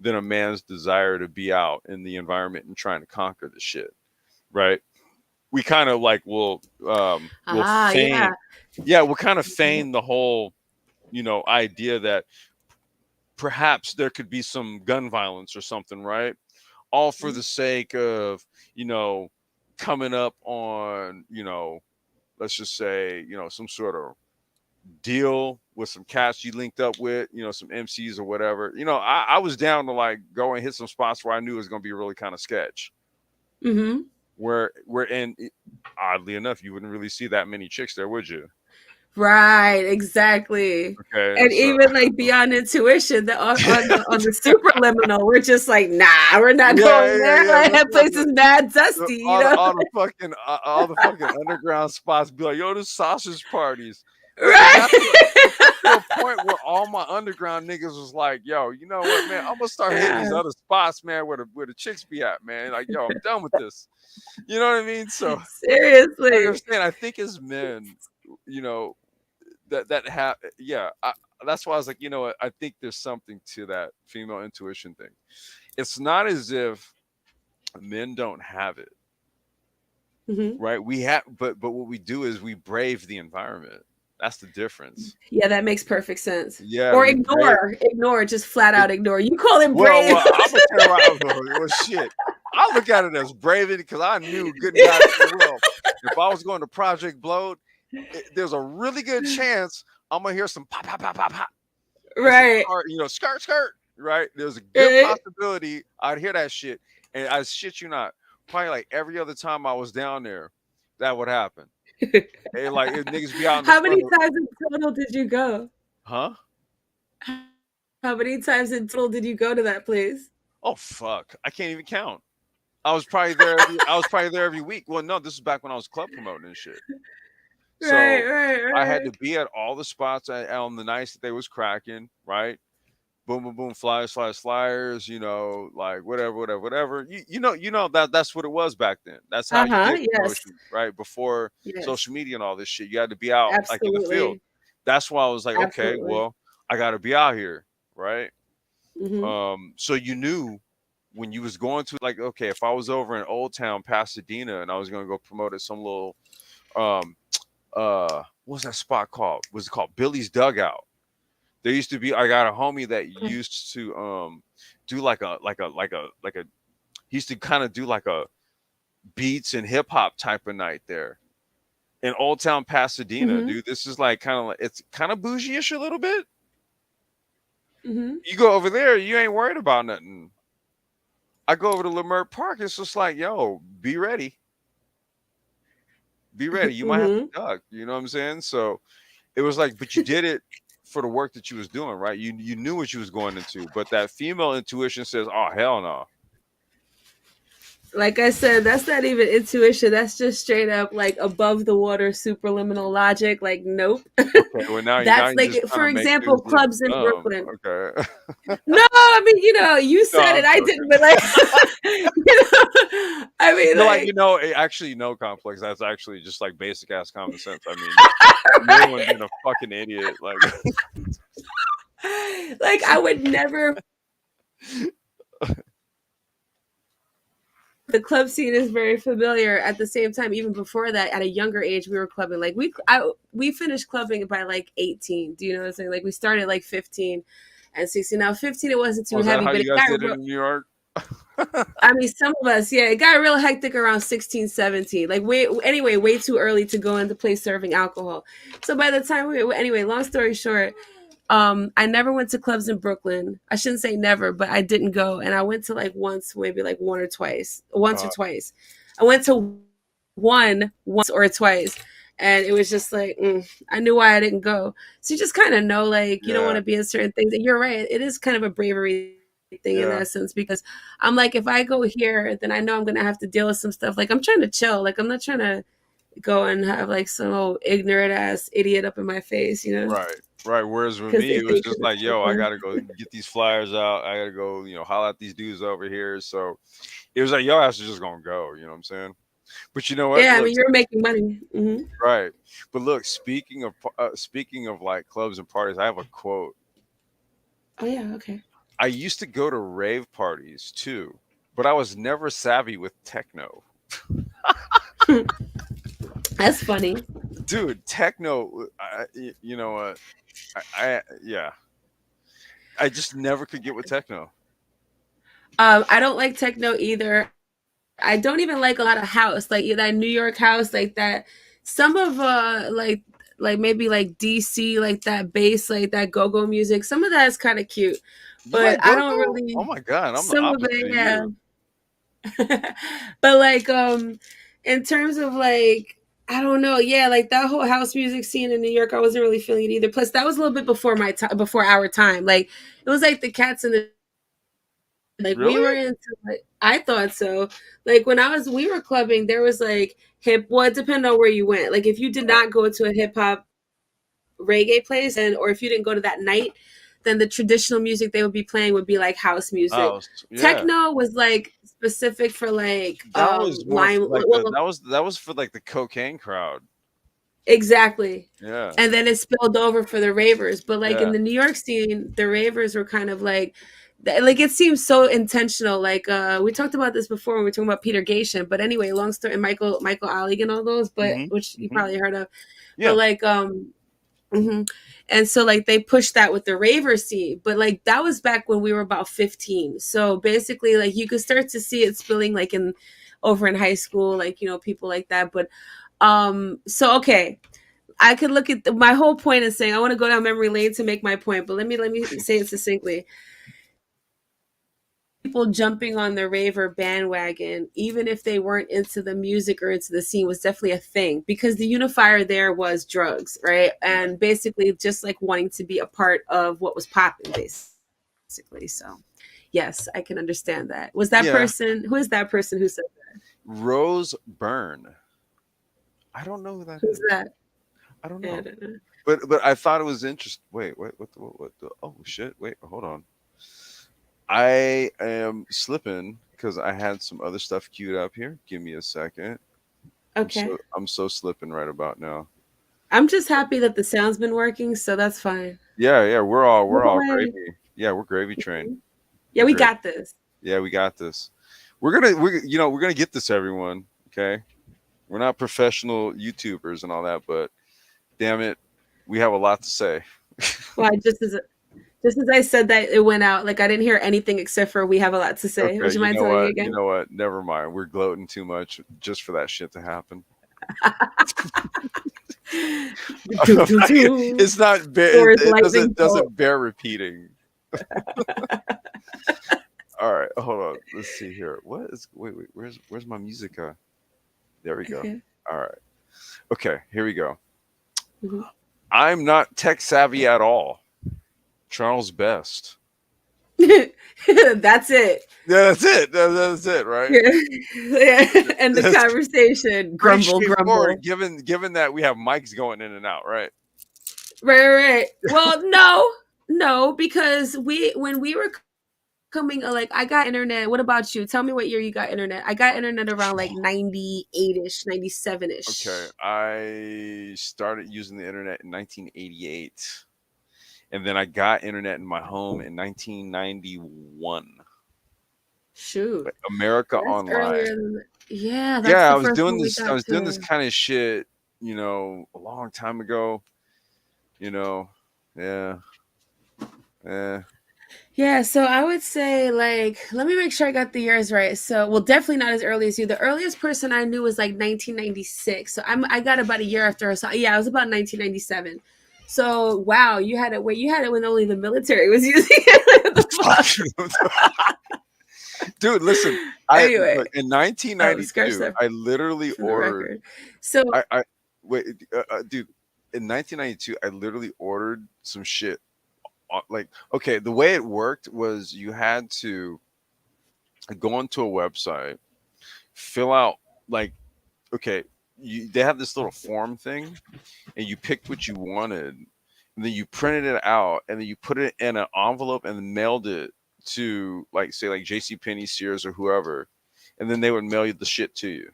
than a man's desire to be out in the environment and trying to conquer the shit, right? We kind of like will Yeah. feign, yeah, we'll kind of feign the whole, idea that perhaps there could be some gun violence or something, right? All for the sake of, you know, coming up on, let's just say, some sort of deal with some cats you linked up with, some MCs or whatever. I was down to like go and hit some spots where I knew it was going to be really kind of sketch. Mm-hmm. And oddly enough, you wouldn't really see that many chicks there, would you? Right, exactly. Okay, And so even like beyond intuition, on the superliminal, we're just like, nah, we're not yeah, going yeah, there. yeah. Like, that place is mad dusty, you know? All the fucking underground spots be like, yo, this sausage parties. It Right. got to a point where all my underground niggas was like, yo, you know what, man? I'm gonna start hitting these Yeah. other spots, man, where the chicks be at, man. Like, yo, I'm done with this. You know what I mean? So I Seriously. understand. I think as men, that have, yeah. That's why I was like, you know what? I think there's something to that female intuition thing. It's not as if men don't have it, Mm-hmm. right? We have, but what we do is we brave the environment. That's the difference. Yeah, that makes perfect sense. Yeah, Or we brave. ignore, just flat out ignore. You call it Well, brave. I'm gonna tell you right. Well, shit. I look at it as braving because I knew good and goddamn well if I was going to Project Blowed, there's a really good chance I'm gonna hear some pop, pop, pop, pop, pop. Right. Car, skirt, skirt. Right. There's a good Right. possibility I'd hear that shit, and I shit you not. Probably like every other time I was down there, that would happen. And like if niggas be out in the How front many of, times in total did you go? huh? How many times in total did you go to that place? Oh fuck, I can't even count. I was probably there. I was probably there every week. Well, no, this is back when I was club promoting and shit. So Right. I had to be at all the spots on the nights that they was cracking. Right, boom, boom, boom, flyers, flyers, flyers. Like whatever. That's what it was back then. That's how you did Yes. promotion, right? Before Yes. social media and all this shit, you had to be out like in the field. Absolutely. That's why I was like, okay, Absolutely. well, I got to be out here, right? Mm-hmm. So you knew when you was going to, like, okay, if I was over in Old Town Pasadena and I was going to go promote at some little um what's that spot called? Was it called Billy's Dugout? There used to be, I got a homie that used to do like a he used to kind of do like a beats and hip hop type of night there in Old Town Pasadena, Mm-hmm. dude. This is like kind of like, it's kind of bougie-ish a little bit. Mm-hmm. You go over there, you ain't worried about nothing. I go over to Leimert Park, it's just like, yo, be ready. Be ready. You might have to Mm-hmm. duck. You know what I'm saying? So it was like, but you did it for the work that you was doing, right? You knew what you was going into, but that female intuition says, oh hell no. Like I said, that's not even intuition. That's just straight up like above the water superliminal logic. Like, nope. Okay, well now That's you like, just for make example, things look clubs in dumb. Brooklyn. Okay. No, I mean, you No, said I'm it. I joking. didn't, but like, mean, No, like, like, actually, no complex. That's actually just like basic ass common sense. I mean, you're the one being a fucking idiot. Like, like I would never. The club scene is very familiar. At the same time, even before that, at a younger age, we were clubbing. Like we finished clubbing by like 18. Do you know what I'm saying? Like we started like 15 and 16. Now 15, it wasn't too was that heavy, how but you guys did it in New York? I mean, some of us, yeah, it got real hectic around 16, 17. Like, way too early to go into place serving alcohol. So by the time anyway, long story short, I never went to clubs in Brooklyn. I shouldn't say never, but I didn't go. And I went to like once, maybe like once or twice. I went to once or twice. And it was just like, I knew why I didn't go. So you just kind of know, like, you don't want to be in certain things. And you're right. It is kind of a bravery thing in that sense, because I'm like, if I go here, then I know I'm going to have to deal with some stuff. Like, I'm trying to chill. Like, I'm not trying to go and have like some old ignorant ass idiot up in my face, you know? Right. Whereas with me, it was just like, yo, I gotta go get these flyers out. I gotta go, holler at these dudes over here. So it was like, yo, I was just gonna go. You know what I'm saying? But you know what? Yeah, Look, I mean, you're making money. Mm-hmm. Right. But look, speaking of like clubs and parties, I have a quote. Oh yeah, okay. I used to go to rave parties too, but I was never savvy with techno. That's funny. Dude, techno, you know what? Yeah. I just never could get with techno. I don't like techno either. I don't even like a lot of house, like that New York house, like that. Some of like maybe like DC, like that bass, like that go-go music. Some of that is kind of cute, but I don't really. Oh my god, I'm the Some of opposite it, of yeah. you. But like in terms of like, I don't know, yeah, like that whole house music scene in New York, I wasn't really feeling it either. Plus that was a little bit before my time, before our time. Like it was like the Cats and the, like we were Really? into, like, I thought so. Like when we were clubbing, there was like well, it depended on where you went. Like if you did not go to a hip hop reggae place, or if you didn't go to that night, then the traditional music they would be playing would be like house music. Oh, yeah. Techno was like specific for like That was more lime. like that was for like the cocaine crowd. Exactly. Yeah. And then it spilled over for the ravers. But like Yeah. in the New York scene, the ravers were kind of like it seems so intentional. Like we talked about this before when we were talking about Peter Gatien. But anyway, long story, and Michael Alec and all those, but which you probably heard of. Yeah. But like and so like they pushed that with the raver scene, but like that was back when we were about 15. So basically like you could start to see it spilling like over in high school, like, people like that. But so okay, I could look at my whole point is saying I want to go down memory lane to make my point, but let me say it succinctly. People jumping on the raver bandwagon, even if they weren't into the music or into the scene, was definitely a thing, because the unifier there was drugs, right? And basically just like wanting to be a part of what was popping, basically. So yes, I can understand that. Was that person, who is that person who said that? Rose Byrne. I don't know who that Who's is. that? I don't know. Yeah, I don't know. But I thought it was interesting. Wait, what the, oh shit, wait, hold on. I am slipping because I had some other stuff queued up here. Give me a second. Okay. I'm so slipping right about now. I'm just happy that the sound's been working, so that's fine. Yeah, we're all gravy. Yeah, we're gravy train. Yeah, we got this. Yeah, we got this. We're gonna get this, everyone. Okay, we're not professional YouTubers and all that, but damn it, we have a lot to say. Well, just as I said that, it went out. Like I didn't hear anything except for "we have a lot to say." Okay, Would you mind telling me again? You know what? Never mind. We're gloating too much just for that shit to happen. It's not. It doesn't bear repeating. All right, hold on. Let's see here. What is? Wait. Where's my music? There we go. Okay. All right. Okay, here we go. Mm-hmm. I'm not tech savvy at all. Charles Best. That's it. Yeah, that's it. That's it, right? Yeah. And the conversation. Grumble. Given that we have mics going in and out, right? Right. Well, no, because when we were coming like I got internet. What about you? Tell me what year you got internet. I got internet around like 98ish, 97ish. Okay, I started using the internet in 1988, and then I got internet in my home in 1991. Shoot. Like America That's Online. earlier than yeah, that's Yeah, the first one we I got was doing this to. kind of shit, a long time ago. You know, yeah, yeah. Yeah, so I would say like let me make sure I got the years right. So, well, definitely not as early as you. The earliest person I knew was like 1996. So I got about a year after her. So yeah, it was about 1997. So wow, you had it where you had it when only the military was using it. What the fuck? Dude, listen. I Anyway, look in scratch 1992. that I literally for the ordered. record. So I wait, dude. In 1992, I literally ordered some shit. Like, okay, the way it worked was you had to go onto a website, fill out like, okay, they have this little form thing, and you picked what you wanted, and then you printed it out, and then you put it in an envelope and mailed it to like say like J.C. Penney, Sears, or whoever, and then they would mail you the shit to you.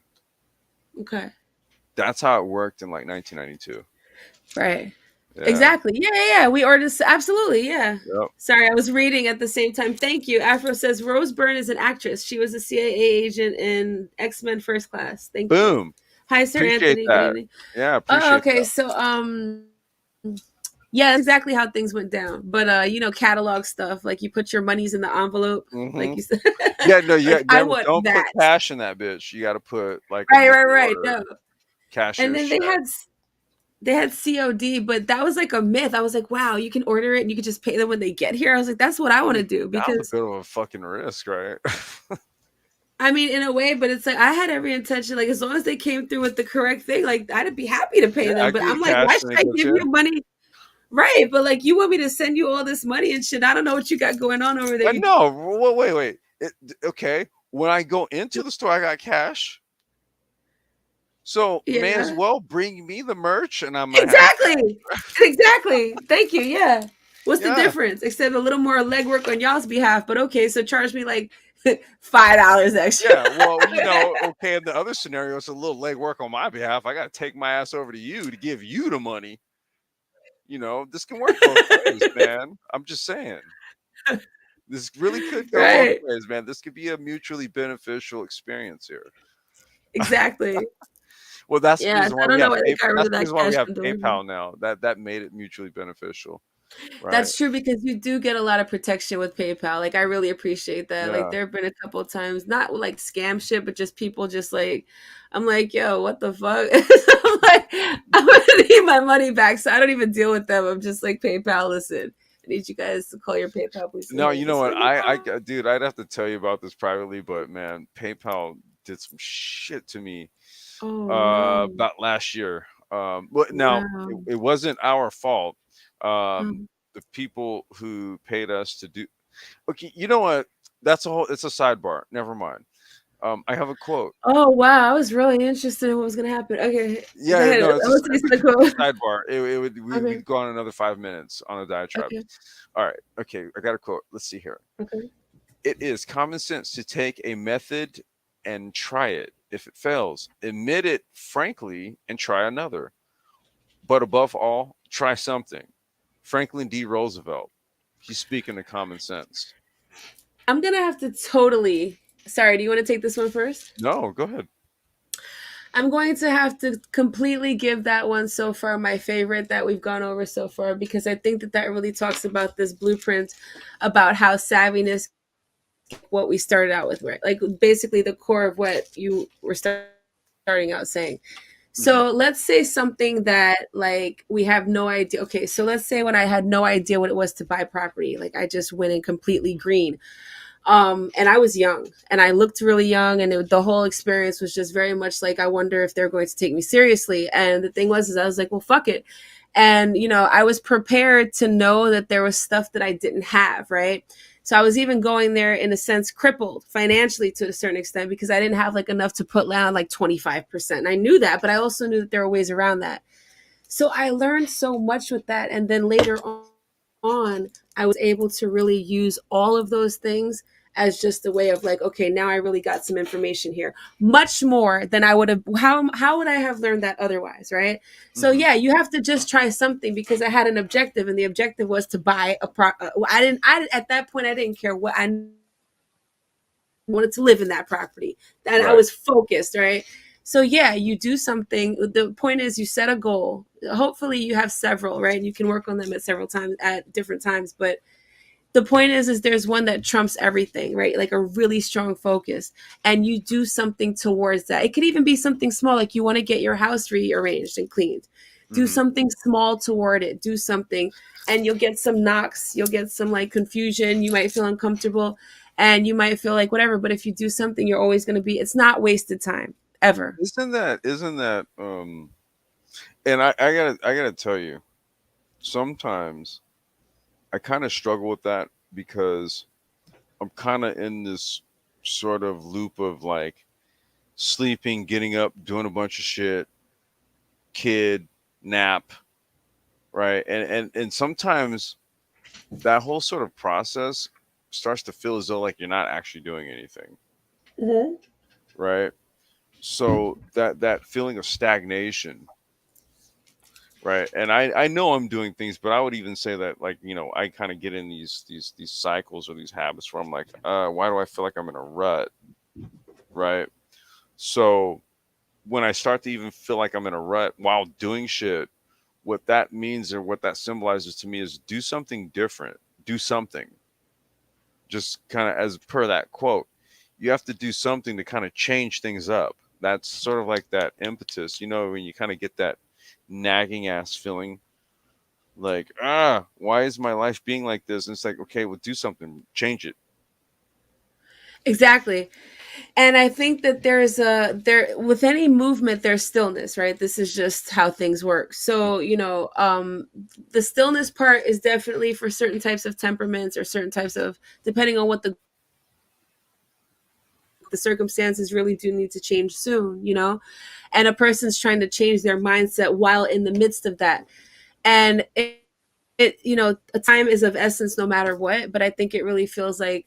okay. That's how it worked in like 1992. Right. Yeah. Exactly. Yeah, yeah, yeah. We ordered absolutely, yeah. Yep. Sorry, I was reading at the same time. Thank you. Afro says Rose Byrne is an actress. She was a CIA agent in X-Men First Class. Thank you. Boom. Hi, Sir Appreciate Anthony. Good that. evening. Yeah, Oh, appreciate okay. that. So yeah, that's exactly how things went down. But catalog stuff, like you put your monies in the envelope, like Hmm. you said. Yeah, no, yeah, Like I never. want Don't put that. cash in that bitch. You got to put like a Right, money right, right. order, No. And cashier's then check. they had COD, but that was like a myth. I was like, wow, you can order it and you can just pay them when they get here. I was like, that's what I I want to mean, do that was a because bit of a fucking risk, right? I mean, in a way, but it's like I had every intention, like as long as they came through with the correct thing, like I'd be happy to pay Yeah, I them. But give you I'm like, why cash and should they I get give you. you money? Right, but like you want me to send you all this money and shit. I don't know what you got going on over there. But no, wait. Okay, when I go into the store, I got cash. So may as Yeah. well bring me the merch, and I'm gonna have Exactly. Exactly. Thank you. Yeah. What's the yeah, difference? Except a little more legwork on y'all's behalf. But okay, so charge me like $5 extra. yeah. Well, okay. In the other scenario, it's a little legwork on my behalf. I got to take my ass over to you to give you the money. This can work both ways, man. I'm just saying. This really could go both Right. ways, man. This could be a mutually beneficial experience here. Exactly. Well, that's the Yeah. reason So I why we don't know have why they got rid That's of the that reason why we cash have on delivery. PayPal now. That made it mutually beneficial, right? That's true because you do get a lot of protection with PayPal. Like I really appreciate that. Like Yeah. there have been a couple of times, not like scam shit, but just people just like I'm like, yo, what the fuck? I'm like, I'm gonna need my money back. So I don't even deal with them. I'm just like PayPal, listen. I need you guys to call your PayPal please. No, you know what? Send me Dude, I'd have to tell you about this privately, but man, PayPal did some shit to me oh no. about last year. But now Wow. it wasn't our fault. Um, The people who paid us to do. Okay, you know what? It's a sidebar. Never mind. I have a quote. oh wow. I was really interested in what was gonna happen. Okay. Go Yeah, ahead. no, I was listening to the it's quote. a sidebar. We'd Okay. go on another 5 minutes on a diatribe. Okay. All right. Okay, I got a quote. Let's see here. Okay. It is common sense to take a method and try it. If it fails, admit it frankly and try another. But above all, try something. Franklin D. Roosevelt. He's speaking of common sense. I'm gonna have to totally sorry, do you want to take this one first? No, go ahead. I'm going to have to completely give that one so far my favorite that we've gone over so far because I think that that really talks about this blueprint about how savviness, what we started out with, right? Like basically the core of what you were starting out saying. Mhm. So let's say something that like we have no idea. Okay, so let's say when I had no idea what it was to buy property, like I just went in completely green. And I was young and I looked really young and the whole experience was just very much like I wonder if they're going to take me seriously. And the thing was is I was like, well, fuck it. And I was prepared to know that there was stuff that I didn't have, right? So I was even going there in a sense crippled financially to a certain extent because I didn't have like enough to put down like 25%. And I knew that, but I also knew that there were ways around that. So I learned so much with that. And then later on, I was able to really use all of those things as just a way of like, okay, now I really got some information here, much more than I would have. How would I have learned that otherwise, right? So Hmm. yeah, you have to just try something because I had an objective, and the objective was to buy a pro. I didn't. I at that point I didn't care what I wanted to live in that property, and I Right. was focused, right? So yeah, you do something. The point is, you set a goal. Hopefully, you have several, right? You can work on them at several times at different times, but the point is there's one that trumps everything, right? Like a really strong focus, and you do something towards that. It could even be something small, like you want to get your house rearranged and cleaned. Do Hmm. something small toward it. Do something, and you'll get some knocks. You'll get some like confusion. You might feel uncomfortable, and you might feel like whatever. But if you do something, you're always going to be. It's not wasted time ever. Isn't that and I gotta tell you, sometimes I kind of struggle with that because I'm kind of in this sort of loop of like sleeping, getting up, doing a bunch of shit, kid, nap, right? And sometimes that whole sort of process starts to feel as though like you're not actually doing anything, Mm-hmm. right? So that feeling of stagnation, right? And I know I'm doing things, but I would even say that like, I kind of get in these cycles or these habits where I'm like, why do I feel like I'm in a rut, right? So when I start to even feel like I'm in a rut while doing shit, what that means or what that symbolizes to me is do something different. Do something. Just kind of as per that quote, you have to do something to kind of change things up. That's sort of like that impetus, when you kind of get that nagging ass feeling like, why is my life being like this? And it's like, okay, well, do something, change it. Exactly. And I think that there with any movement there's stillness, right? This is just how things work. So the stillness part is definitely for certain types of temperaments or certain types of, depending on what the circumstances really do need to change soon, and a person's trying to change their mindset while in the midst of that. And a time is of essence no matter what, but I think it really feels like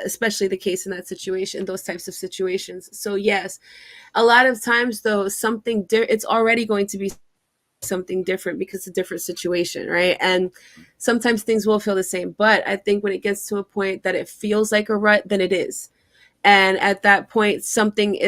especially the case in that situation, those types of situations. So yes, a lot of times though, it's already going to be something different because it's a different situation, right? And sometimes things will feel the same, but I think when it gets to a point that it feels like a rut, then it is. And at that point, something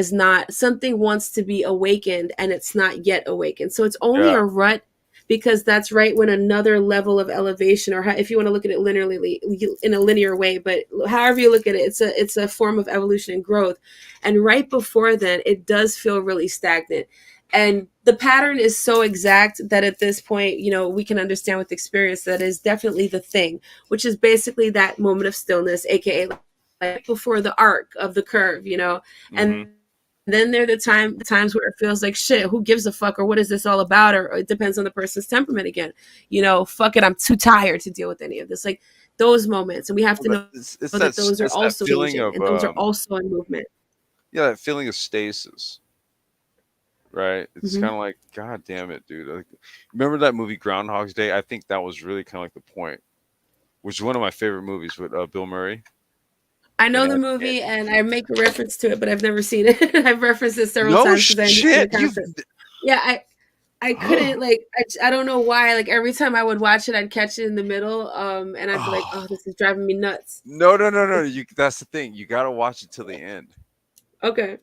wants to be awakened and it's not yet awakened. So it's only Yeah. a rut because that's right when another level of elevation, or if you want to look at it linearly in a linear way, but however you look at it, it's a form of evolution and growth. And right before then, it does feel really stagnant. And the pattern is so exact that at this point, we can understand with experience that is definitely the thing, which is basically that moment of stillness, aka like before the arc of the curve, Hmm. and then there are the times where it feels like shit, who gives a fuck, or what is this all about, or it depends on the person's temperament again. Fuck it, I'm too tired to deal with any of this. Like those moments, and we have Well, to know that those are it's that also feeling changing of and those are also in movement. yeah, that feeling of stasis, right? It's Mm-hmm. kind of like, God damn it, dude. Like, remember that movie Groundhog's Day? I think that was really kind of like the point, which is one of my favorite movies with Bill Murray. I know And the movie and I make a reference to it, but I've never seen it. I've referenced it several no times because I understand the shit, you've concept. Yeah, I couldn't like I don't know why, like every time I would watch it I'd catch it in the middle, and I'd be like, oh, oh, this is driving me nuts. no, no, no, no. That's the thing. You got to watch it till the end. Okay.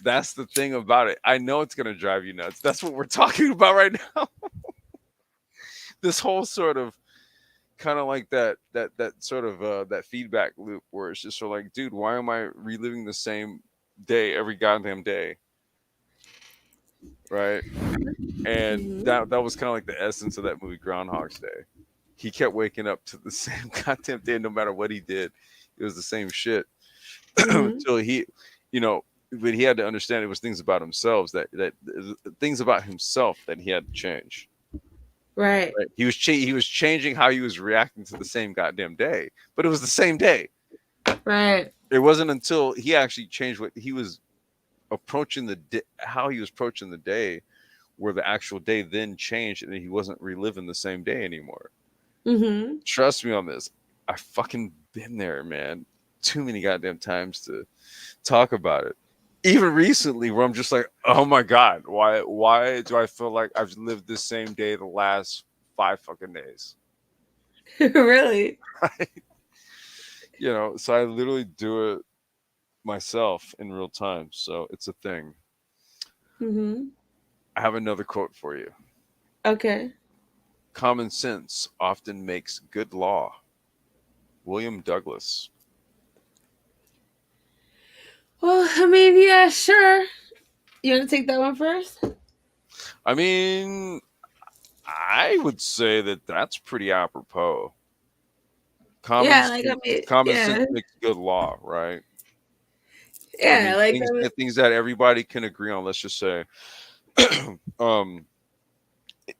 That's the thing about it. I know it's gonna drive you nuts. That's what we're talking about right now. This whole sort of kind of like that sort of that feedback loop where it's just sort of like, dude, why am I reliving the same day every goddamn day, right? And Mm-hmm. that was kind of like the essence of that movie Groundhog's Day. He kept waking up to the same goddamn day, no matter what he did. It was the same shit Mm-hmm. until you know, but he had to understand it was things about himself that things about himself that he had to change. Right. Right? He was changing how he was reacting to the same goddamn day, but it was the same day. Right. It wasn't until he actually changed what he was approaching how he was approaching the day, where the actual day then changed, and he wasn't reliving the same day anymore. Mm-hmm. Trust me on this. I fucking been there, man. Too many goddamn times to talk about it. Even recently, where I'm just like, oh my god, why do I feel like I've lived this same day the last 5 fucking days? Really? So I literally do it myself in real time. So it's a thing. Mm-hmm. I have another quote for you. Okay. Common sense often makes good law. William Douglas. Well, I mean, yeah, sure. You want to take that one first? I mean, I would say that that's pretty apropos. Common Yeah, like I sense, mean, common sense yeah, makes good law, right? I yeah, mean, like things I mean, things that everybody can agree on. Let's just say, um,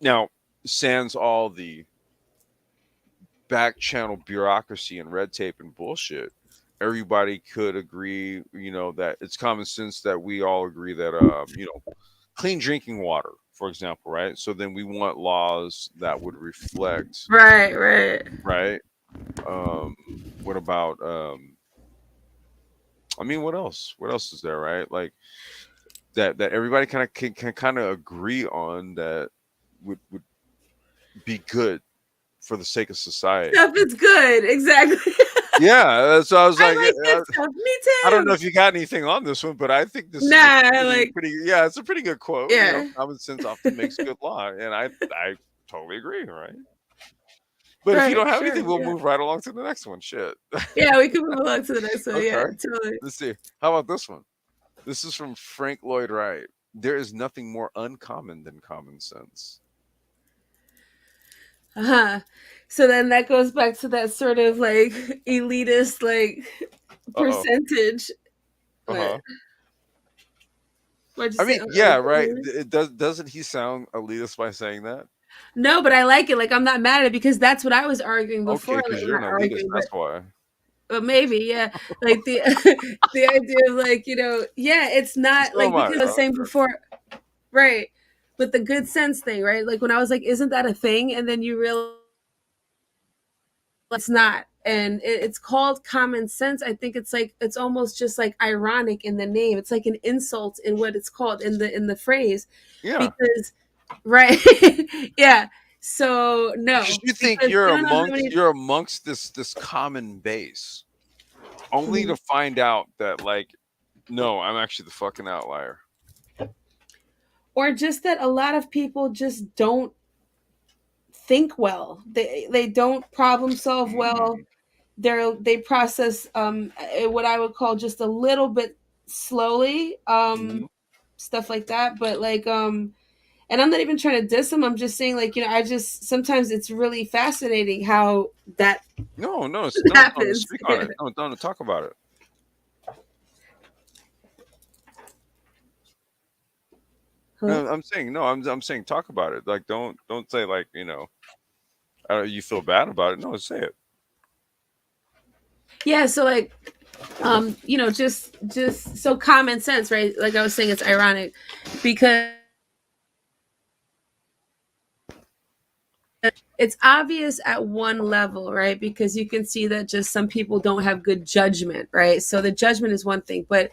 now, sans all the back channel bureaucracy and red tape and bullshit, everybody could agree, that it's common sense that we all agree that, clean drinking water, for example, right? So then we want laws that would reflect, right, right. right? Um, what about, I mean, what else? What else is there, right? Like that everybody can kind of agree on that would be good for the sake of society. Stuff is good, exactly. Yeah, so I was I like, like good stuff. Me I don't know too. if you got anything on this one, but I think this is a Nah, pretty, like pretty, yeah, it's a pretty good quote. yeah. Common sense often makes good law, and I totally agree, right? But if you don't Right, have sure, anything, we'll yeah. move right along to the next one. Shit. Yeah, we can move along to the next one. Yeah, Okay, totally. let's see. How about this one? This is from Frank Lloyd Wright. There is nothing more uncommon than common sense. Uh-huh. So then that goes back to that sort of like elitist like Uh oh. percentage. Uh What? huh. What'd you I say? mean, Oh, yeah, like, right. It does. Doesn't he sound elitist by saying that? no, but I like it. Like I'm not mad at it because that's what I was arguing Okay, before. because Like you're an not elitist. arguing, That's why. but maybe, yeah. Like the the idea of like, yeah, it's not So like am I. because I was saying before, right. With the good sense thing, right? Like when I was like, isn't that a thing? And then you realize it's not. And it's called common sense. I think it's like it's almost just like ironic in the name. It's like an insult in what it's called in the phrase. Yeah, Because right. Yeah. So because no, you think because you're you don't know how amongst many you're amongst this common base, only Mhm. to find out that like, no, I'm actually the fucking outlier. or just that a lot of people just don't think well. They don't problem solve well. Mm, They process what I would call just a little bit slowly, mhm. stuff like that. But like and I'm not even trying to diss them. I'm just saying like I just sometimes it's really fascinating how that No, no, don't happens. speak on it. Don't talk about it. Huh? No, I'm saying no. I'm saying talk about it. Like don't say like you feel bad about it. No, say it. Yeah, so like just so common sense, right? Like I was saying, it's ironic because it's obvious at one level, right? Because you can see that just some people don't have good judgment, right? So the judgment is one thing, but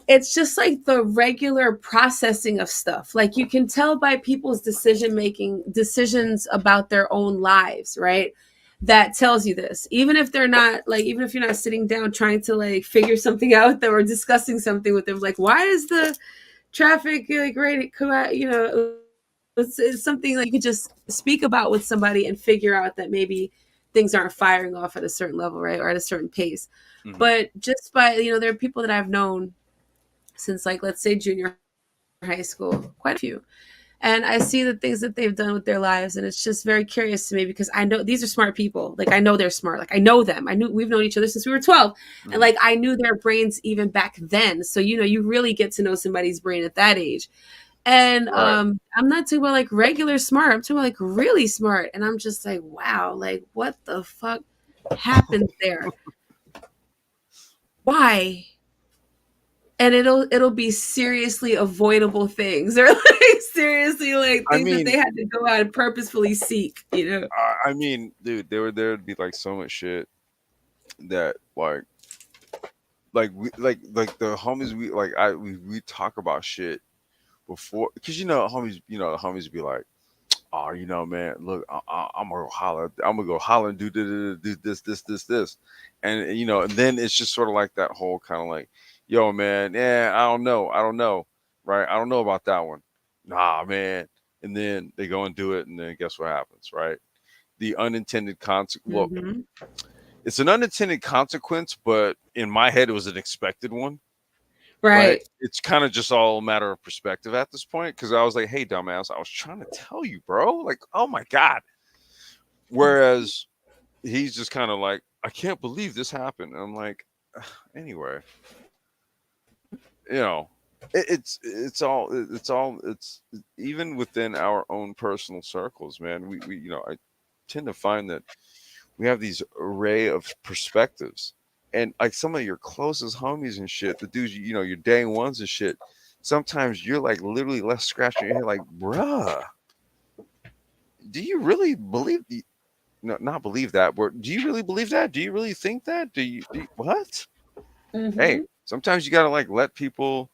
it's just like the regular processing of stuff. Like you can tell by people's decisions about their own lives, right? That tells you this. Even if they're not like, even if you're not sitting down trying to like figure something out, that we're discussing something with them, like, why is the traffic like right? It's something like you could just speak about with somebody and figure out that maybe things aren't firing off at a certain level, right? Or at a certain pace. Hmm. But just by, there are people that I've known since like, let's say junior high school, quite a few. And I see the things that they've done with their lives. And it's just very curious to me because I know these are smart people. Like I know they're smart. Like I know them. We've known each other since we were 12. And Hmm. like I knew their brains even back then. So, you really get to know somebody's brain at that age. And Right. I'm not talking about like regular smart. I'm talking about like really smart. And I'm just like, wow, like what the fuck happened there? Why? and it'll be seriously avoidable things, or like seriously like I things that mean, they had to go out and purposefully seek, you know. I mean, dude, there'd be like so much shit that like the homies we talk about shit before, because the homies be like, oh, man, look, I'm gonna holler, and do this, and and then it's just sort of like that whole kind of like, yo, man, yeah, I don't know, right? I don't know about that one, nah, man, and then they go and do it, and then guess what happens, right? The unintended consequence. Well, Mm-hmm. it's an unintended consequence, but in my head, it was an expected one. Right? Right. It's kind of just all a matter of perspective at this point, because I was like, hey, dumbass, I was trying to tell you, bro. Like, oh my God. Whereas he's just kind of like, I can't believe this happened. And I'm like, anyway, you know, it's even within our own personal circles, man. I tend to find that we have these array of perspectives, and like some of your closest homies and shit, the dudes, your day ones and shit, sometimes you're like literally left scratching your head like, bruh, do you really believe no, not believe that, but do you really believe that? Do you really think that? Do you what? Hey, Mm-hmm. sometimes you gotta like let people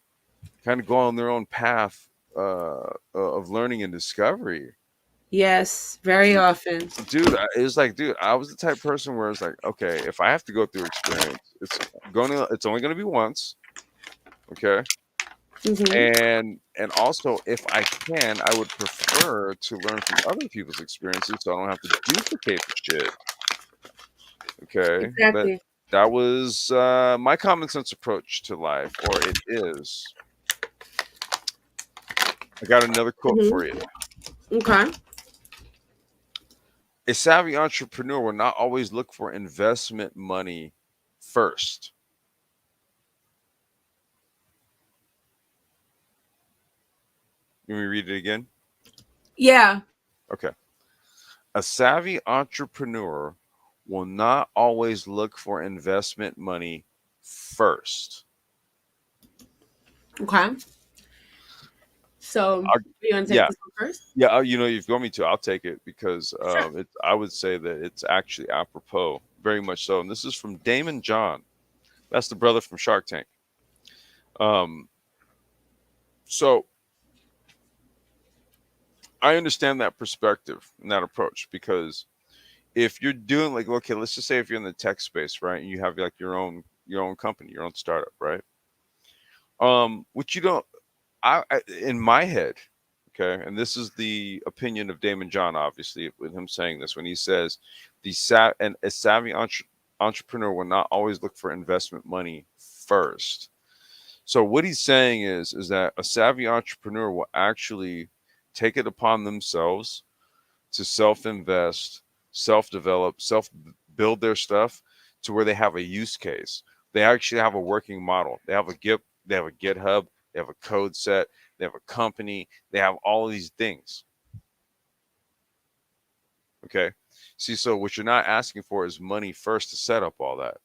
kind of go on their own path of learning and discovery. Yes, very often. Dude, it was like, dude, I was the type of person where it's like, okay, if I have to go through experience, it's only gonna be once, okay? Mm-hmm. And also, if I can, I would prefer to learn from other people's experiences, so I don't have to duplicate the shit, okay? But Exactly. that was my common sense approach to life, or it is. I got another quote for you. Mm-hmm. Okay. A savvy entrepreneur will not always look for investment money first. Let me read it again. Yeah. Okay. A savvy entrepreneur will not always look for investment money first. Okay. So I- you want to take yeah, this one first? yeah. You've got me to. I'll take it because Sure. I would say that it's actually apropos, very much so. And this is from Damon John. That's the brother from Shark Tank. Um, so I understand that perspective and that approach, because if you're doing like, okay, let's just say if you're in the tech space, right, and you have like your own company, your own startup, right? Which you don't, I in my head, okay, and this is the opinion of Damon John, obviously, with him saying this when he says a savvy entrepreneur will not always look for investment money first. So what he's saying is that a savvy entrepreneur will actually take it upon themselves to self-invest, self-develop, self-build their stuff to where they have a use case. They actually have a working model. They have a they have a GitHub, they have a code set, they have a company, they have all of these things. Okay. See, so what you're not asking for is money first to set up all that.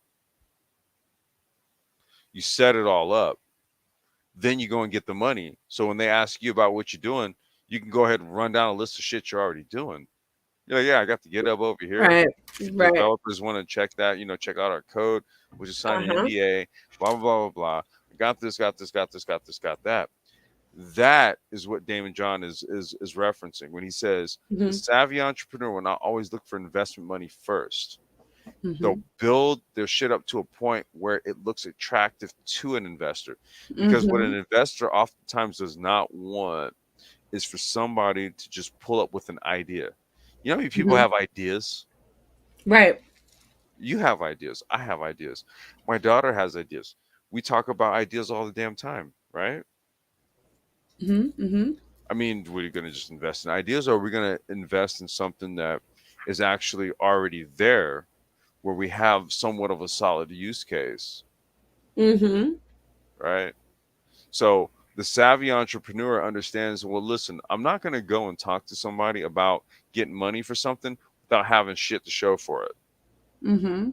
You set it all up, then you go and get the money. So when they ask you about what you're doing, you can go ahead and run down a list of shit you're already doing. Yeah, I got the GitHub over here. Right. If Right. developers want to check that, check out our code, we just sign an Uh-huh. NDA, blah, blah, blah, blah, blah. I got this, got that. That is what Damon John is referencing when he says the Mm-hmm. savvy entrepreneur will not always look for investment money first. Mm-hmm. They'll build their shit up to a point where it looks attractive to an investor. Because what Mm-hmm. an investor oftentimes does not want is for somebody to just pull up with an idea. You know how many people Mm-hmm. have ideas? Right. You have ideas. I have ideas. My daughter has ideas. We talk about ideas all the damn time, right? Mm-hmm. Mm-hmm. I mean, we're going to just invest in ideas, or are we going to invest in something that is actually already there, where we have somewhat of a solid use case, Mm-hmm. right? So the savvy entrepreneur understands, well, listen, I'm not going to go and talk to somebody about getting money for something without having shit to show for it. Mm-hmm.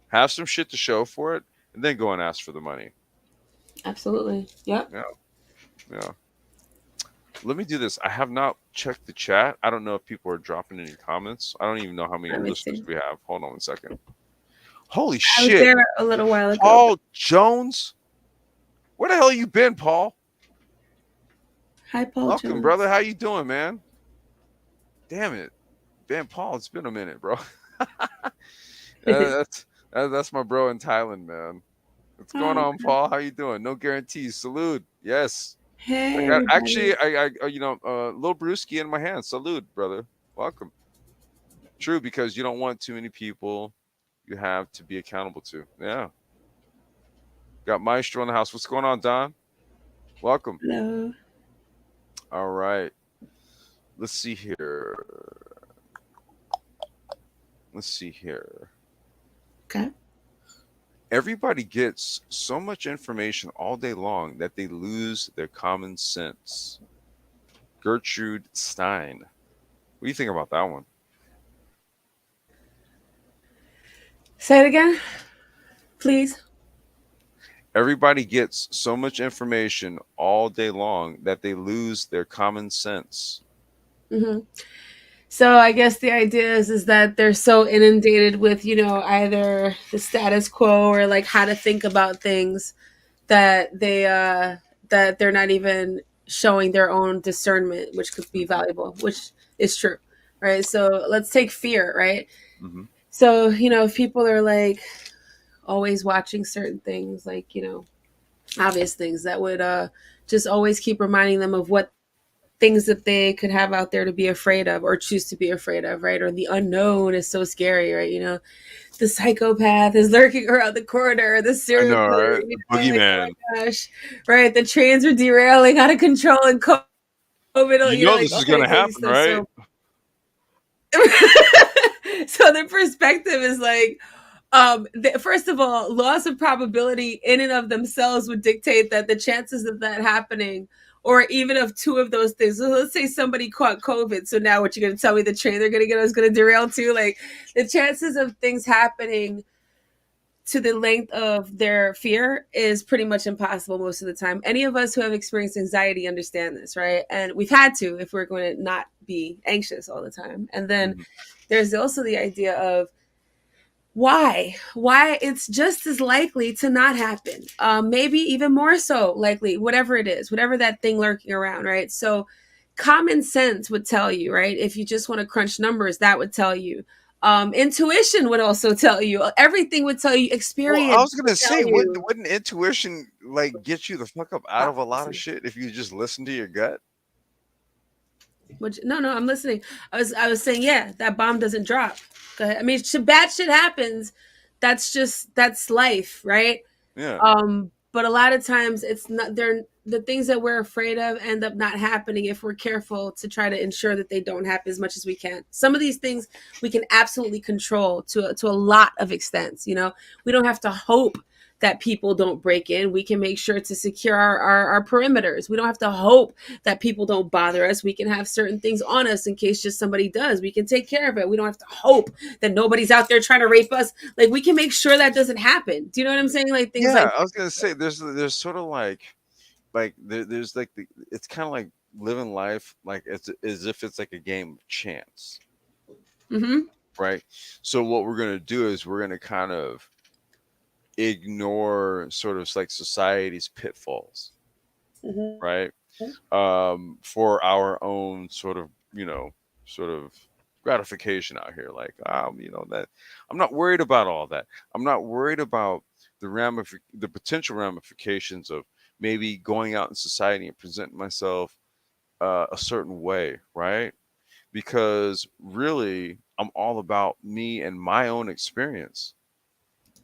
Have some shit to show for it, and then go and ask for the money. Absolutely. Yep. Yeah, yeah. Let me do this. I have not checked the chat. I don't know if people are dropping any comments. I don't even know how many Let me listeners see. we have. Hold on 1 second. Holy I was shit. there a little while ago. Paul Jones? Where the hell you been, Paul? Hi, Paul Welcome, brother. Jones. How you doing, man? Damn it. Man, Paul, it's been a minute, bro. that's that's my bro in Thailand, man. What's going Oh, on, Paul? How you doing? No guarantees. Salute. Yes. I hey, got everybody. actually little brewski in my hand. Salute, brother. Welcome. True, because you don't want too many people you have to be accountable to. Yeah. Got Maestro in the house. What's going on, Don? Welcome. Hello. All right. Let's see here. Let's see here. Okay. Everybody gets so much information all day long that they lose their common sense. Gertrude Stein. What do you think about that one? Say it again, please. Everybody gets so much information all day long that they lose their common sense. Hmm. So I guess the idea is that they're so inundated with, either the status quo or like how to think about things that they're not even showing their own discernment, which could be Hmm. valuable, which is true, right? So let's take fear, right? Hmm. So, if people are like always watching certain things, like, obvious things that would just always keep reminding them of what things that they could have out there to be afraid of or choose to be afraid of, right? Or the unknown is so scary, right? The psychopath is lurking around the corner, the I serial know, killer, right? The like, boogeyman. oh my gosh, right? The trains are derailing out of control and COVID, You know like this all is kind gonna of crazy happen, stuff. right? So, so the perspective is like, first of all, laws of probability in and of themselves would dictate that the chances of that happening, or even of two of those things. So let's say somebody caught COVID. So now what you're going to tell me the train they're going to get is going to derail too? Like the chances of things happening to the length of their fear is pretty much impossible most of the time. Any of us who have experienced anxiety understand this, right? And we've had to if we're going to not be anxious all the time. And then Mhm. there's also the idea of why it's just as likely to not happen, maybe even more so likely, whatever it is, whatever that thing lurking around, right? So common sense would tell you, right? If you just want to crunch numbers, that would tell you. Intuition would also tell you. Everything would tell you. Well, I Experience was would gonna tell say, you. wouldn't intuition like get you the fuck up out of a lot of Listen, shit if you just listen to your gut? which, no, I'm listening. I was saying, yeah, that bomb doesn't drop. Go ahead. I mean, bad shit happens. That's life, right? Yeah. But a lot of times it's not, they're the things that we're afraid of end up not happening if we're careful to try to ensure that they don't happen as much as we can. Some of these things we can absolutely control to a lot of extents. We don't have to hope that people don't break in. We can make sure to secure our perimeters. We don't have to hope that people don't bother us. We can have certain things on us in case just somebody does. We can take care of it. We don't have to hope that nobody's out there trying to rape us. Like, we can make sure that doesn't happen. Do you know what I'm saying? Like things Yeah, like, I was gonna say there's sort of there's like it's kind of like living life like it's as if it's like a game of chance, mm-hmm, right? So what we're gonna do is we're gonna kind of ignore sort of like society's pitfalls, mm-hmm, right? For our own sort of sort of gratification out here, like that I'm not worried about all that. I'm not worried about the potential ramifications of maybe going out in society and presenting myself a certain way, right? Because really I'm all about me and my own experience.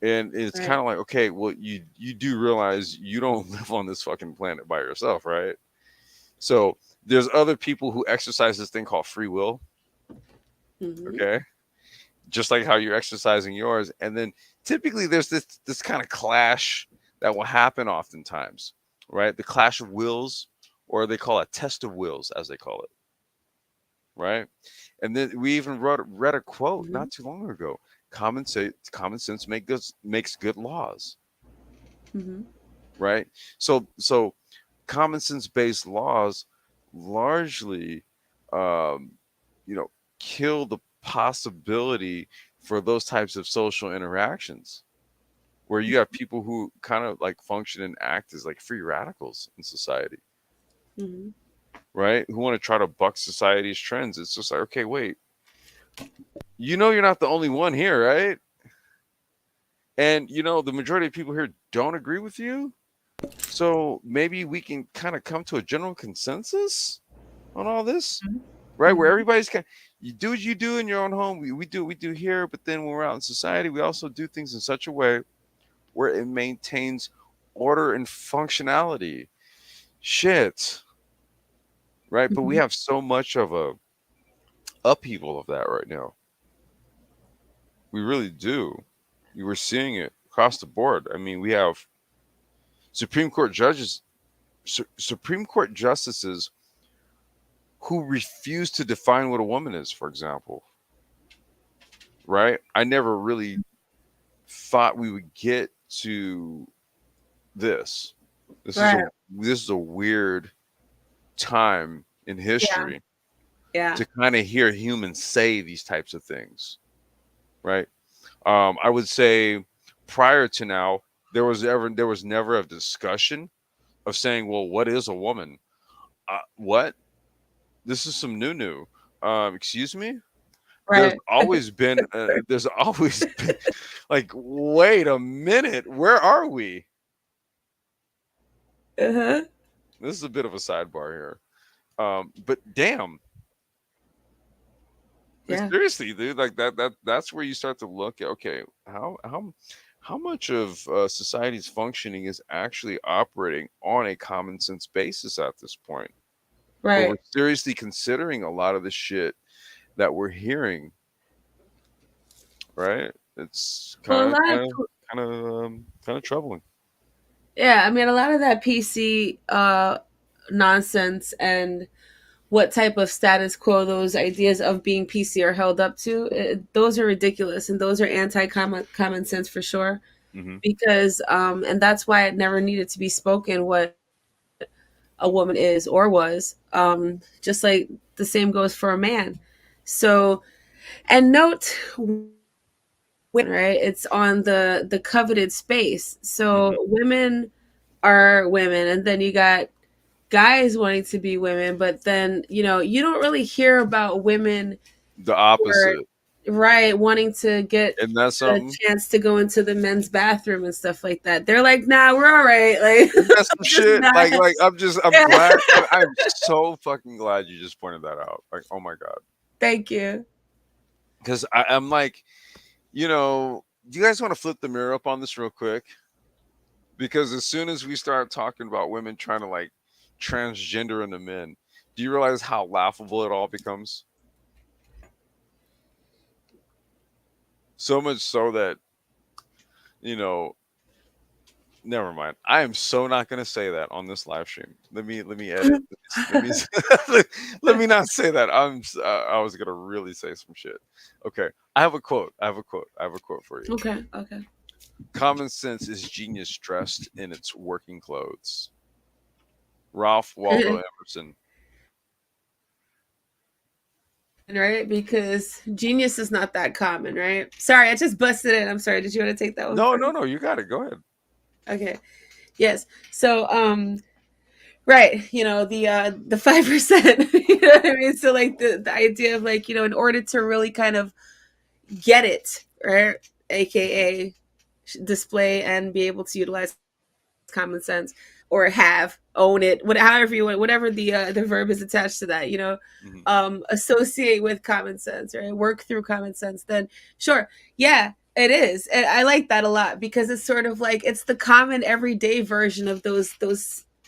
And it's kind right, of like, okay, well, you do realize you don't live on this fucking planet by yourself, right? So there's other people who exercise this thing called free will, mm-hmm, okay? Just like how you're exercising yours. And then typically there's this kind of clash that will happen oftentimes, right? The clash of wills, or they call it test of wills, as they call it, right? And then we even read a quote mm-hmm, not too long ago. Common sense makes good laws. mm-hmm. right? So common sense based laws largely, um, you know, kill the possibility for those types of social interactions where you have people who kind of like function and act as like free radicals in society, Hmm. right? Who want to try to buck society's trends. It's just like, okay, wait, you know, you're not the only one here, right? And you know, the majority of people here don't agree with you. So maybe we can kind of come to a general consensus on all this, right? Where Hmm. everybody's kind of, you do what you do in your own home. We do what we do here. But then when we're out in society, we also do things in such a way where it maintains order and functionality. Shit, right? But we Hmm. have so much of a upheaval of that right now. We really do. We were seeing it across the board. I mean, we have Supreme Court judges, Supreme Court justices who refuse to define what a woman is, for example, right? I never really thought we would get to this. This is Right. a this is a weird time in Yeah. history Yeah. to kind of hear humans say these types of things, right? I would say prior to now, there was never a discussion of saying, well, what is a woman? What? This is some new. Excuse me. Right. There's always been like, wait a minute, where are we? Uh-huh. This is a bit of a sidebar here. But damn, like, Yeah. seriously, dude, like that's where you start to look at, okay, how much of society's functioning is actually operating on a common sense basis at this point, where we're Right. seriously considering a lot of the shit that we're hearing, right? It's Well, a kind of lot of kind of kind of troubling. yeah, I mean, a lot of that PC nonsense and what type of status quo those ideas of being PC are held up to, those are ridiculous and those are anti common sense for sure. Hmm. Because and that's why it never needed to be spoken what a woman is or was. Just like the same goes for a man. So and note right, it's on the coveted space. So Hmm. women are women, and then you got guys wanting to be women, but then you don't really hear about women The who are opposite, right wanting to get and that's a something. chance to go into the men's bathroom and stuff like that. They're like, nah, we're all right. Like, And that's some just shit. not. I'm Yeah. glad. I'm so fucking glad you just pointed that out. Like, oh my god, Thank you. because I'm like, you know, do you guys want to flip the mirror up on this real quick? Because as soon as we start talking about women trying to like transgender into men, do you realize how laughable it all becomes? So much so that, you know, never mind. I am so not going to say that on this live stream. Let me edit. Let me let me not say that. I was going to really say some shit. Okay. I have a quote. I have a quote for you. Okay. Okay. Common sense is genius dressed in its working clothes. Ralph Waldo Emerson. Right? Because genius is not that common, right? Sorry, I just busted in. I'm sorry. Did you want to take that one No, no, first? no. You got it. Go ahead. Okay. Yes. So, right, the 5%, you know what I mean? So like the idea of like, in order to really kind of get it, right? AKA display and be able to utilize common sense or have own it, however you want, whatever the verb is attached to that, Hmm. associate with common sense, right? Work through common sense, then sure, yeah, it is. And I like that a lot because it's sort of like it's the common everyday version of those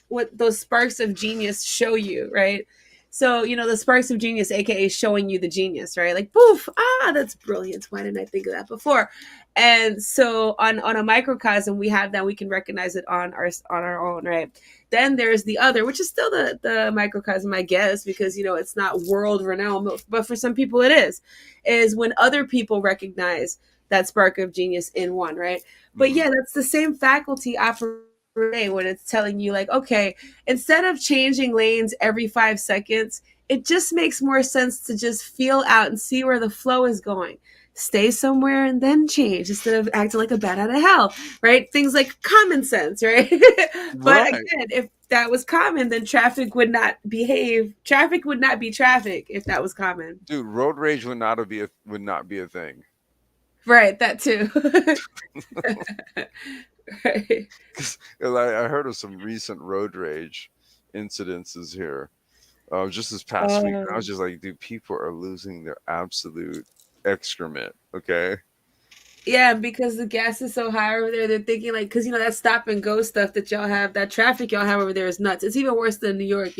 what those sparks of genius show you, right? So, the sparks of genius, aka showing you the genius, right? Like poof, that's brilliant. Why didn't I think of that before? And so on a microcosm, we have that, we can recognize it on our own, right? Then there's the other, which is still the microcosm, I guess, because it's not world renowned, but for some people it is when other people recognize that spark of genius in one, right? But Hmm. yeah, that's the same faculty operating when it's telling you like, okay, instead of changing lanes every 5 seconds, it just makes more sense to just feel out and see where the flow is going. Stay somewhere and then change instead of acting like a bat out of hell, right? Things like common sense, right? But Right. again, if that was common, then traffic would not behave. Traffic would not be traffic if that was common. Dude, road rage would not be a thing. Right, that too. Right. Because I heard of some recent road rage incidences here. Just this past week, I was Um, just like, dude, people are losing their absolute excrement. Okay. Yeah, because the gas is so high over there, they're thinking like, because that stop and go stuff that y'all have, that traffic y'all have over there is nuts. It's even worse than New York.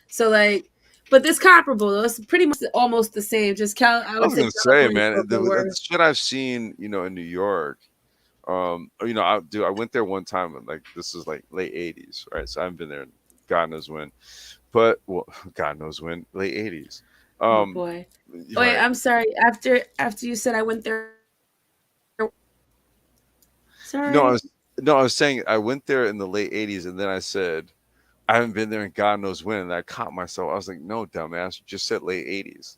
So like, but it's comparable though. It's pretty much almost the same. Just I I would was say gonna say, California is a man, little bit the worse. shit I've seen, in New York. I went there one time, and like this is like late '80s, right? So I haven't been there, in God knows when, but well, God knows when, late '80s. Oh Um, boy. Wait, right. I'm sorry. After you said I went there, No, sorry. I was saying I went there in the late '80s, and then I said I haven't been there in God knows when, and I caught myself. I was like, no, dumbass, you just said late '80s.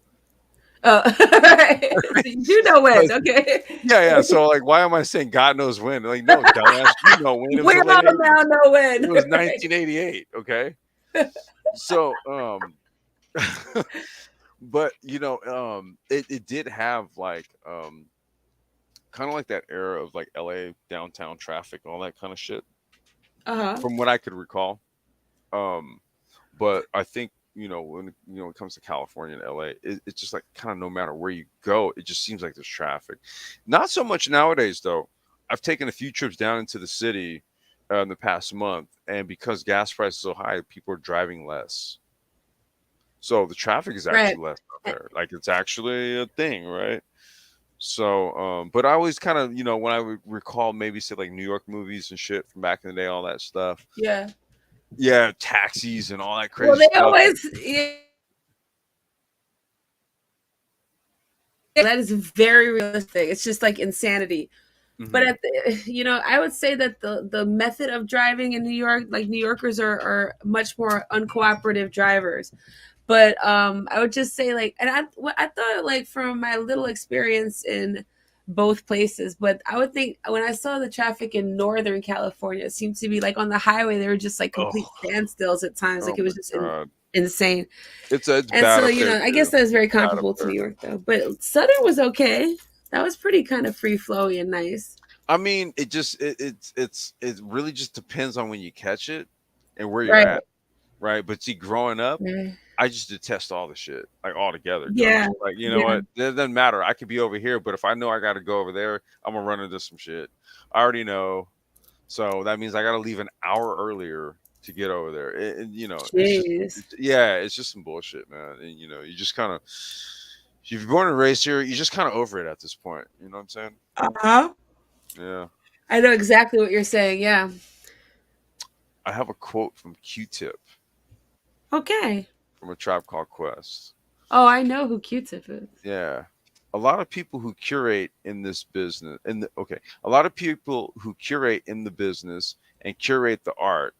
Oh, so you do know when? Okay. Yeah, yeah. So like, why am I saying God knows when? Like, no, dumbass, you know when it was We the all late '80s. now know It when. was Right. 1988. Okay, so but it did have like kind of like that era of like LA downtown traffic, all that kind of shit, Uh huh. from what I could recall. Um, but I think when it comes to California and LA, it's just like kind of no matter where you go, it just seems like there's traffic. Not so much nowadays though. I've taken a few trips down into the city in the past month, and because gas prices are so high, people are driving less. So the traffic is Right. actually less out there. Like it's actually a thing, right? So, but I always kind of, when I would recall maybe say like New York movies and shit from back in the day, all that stuff. Yeah. Yeah, taxis and all that Well, crazy they stuff. always. Yeah, that is very realistic. It's just like insanity. But Hmm. I would say that the method of driving in New York, like New Yorkers are much more uncooperative drivers. But I would just say like, and I thought like from my little experience in both places, but I would think when I saw the traffic in Northern California, it seemed to be like on the highway, they were just like Oh, complete standstills at times. oh Like it was my just god, insane. it's And bad so, up there I too. guess that is very It's bad up comparable to there. New York though. But Southern was okay. That was pretty kind of free flowy and nice. I mean, it really just depends on when you catch it and where you're Right. at, right? But see, growing up, Yeah. I just detest all the shit, like all together. Because I'm Yeah. just like, you know Yeah. what? It doesn't matter. I could be over here, but if I know I got to go over there, I'm gonna run into some shit. I already know, so that means I got to leave an hour earlier to get over there. Jeez. Yeah, it's just some bullshit, man. And you just kind of, if you're born and raised here, you're just kind of over it at this point. You know what I'm saying? Uh-huh. Yeah. I know exactly what you're saying. Yeah. I have a quote from Q-Tip Okay. from a Tribe Called Quest. Oh, I know who Q-Tip is. Yeah. A lot of people who curate in this business, a lot of people who curate in the business and curate the art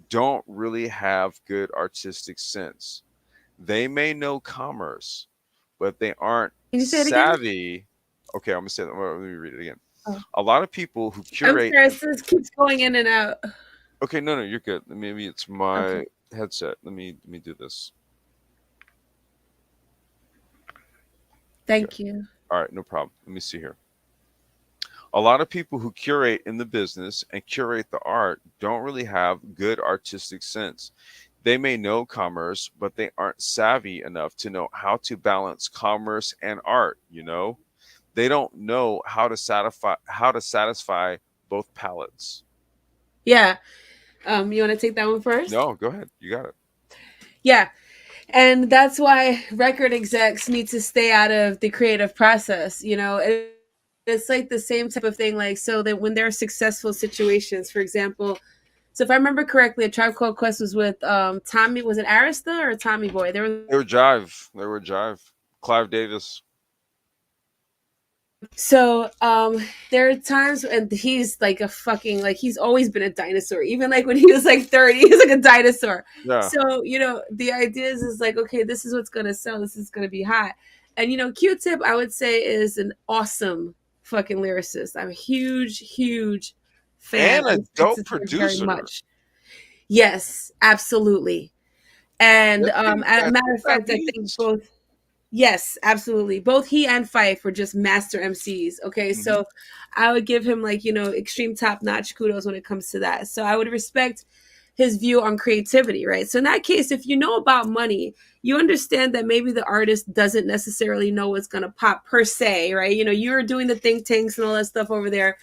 don't really have good artistic sense. They may know commerce, but they aren't Can you say it again? savvy. Okay, I'm gonna say that. Let me read it again. Oh. A lot of people who I'm curate. sorry, this keeps going in and out. Okay, no, no, you're good. Maybe it's Okay. my headset. Let me do this. Okay. Thank you. All right, no problem. Let me see here. A lot of people who curate in the business and curate the art don't really have good artistic sense. They may know commerce, but they aren't savvy enough to know how to balance commerce and art. They don't know how to satisfy both palettes. Yeah. You want to take that one first? No, go ahead. You got it. Yeah. And that's why record execs need to stay out of the creative process. It's like the same type of thing. Like, so that when there are successful situations, for example, so if I remember correctly, a Tribe Called Quest was with Tommy. Was it Arista or Tommy Boy? There was They were Jive. They were Jive. Clive Davis. So there are times, and he's like a fucking, like, he's always been a dinosaur. Even like when he was like 30, he was like a dinosaur. Yeah. So, the idea is like, okay, this is what's gonna sell, this is gonna be hot. And Q-Tip, I would say, is an awesome fucking lyricist. I'm a huge, huge fan. And I a respect dope his work very producer. much. Yes, absolutely. And That dude a got matter dope of at fact, I think beats. both. Yes, absolutely. Both he and Fife were just master MCs. Okay, Hmm. so I would give him, like, extreme top notch kudos when it comes to that. So I would respect his view on creativity, right? So in that case, if you know about money, you understand that maybe the artist doesn't necessarily know what's gonna pop per se, right? You're doing the think tanks and all that stuff over there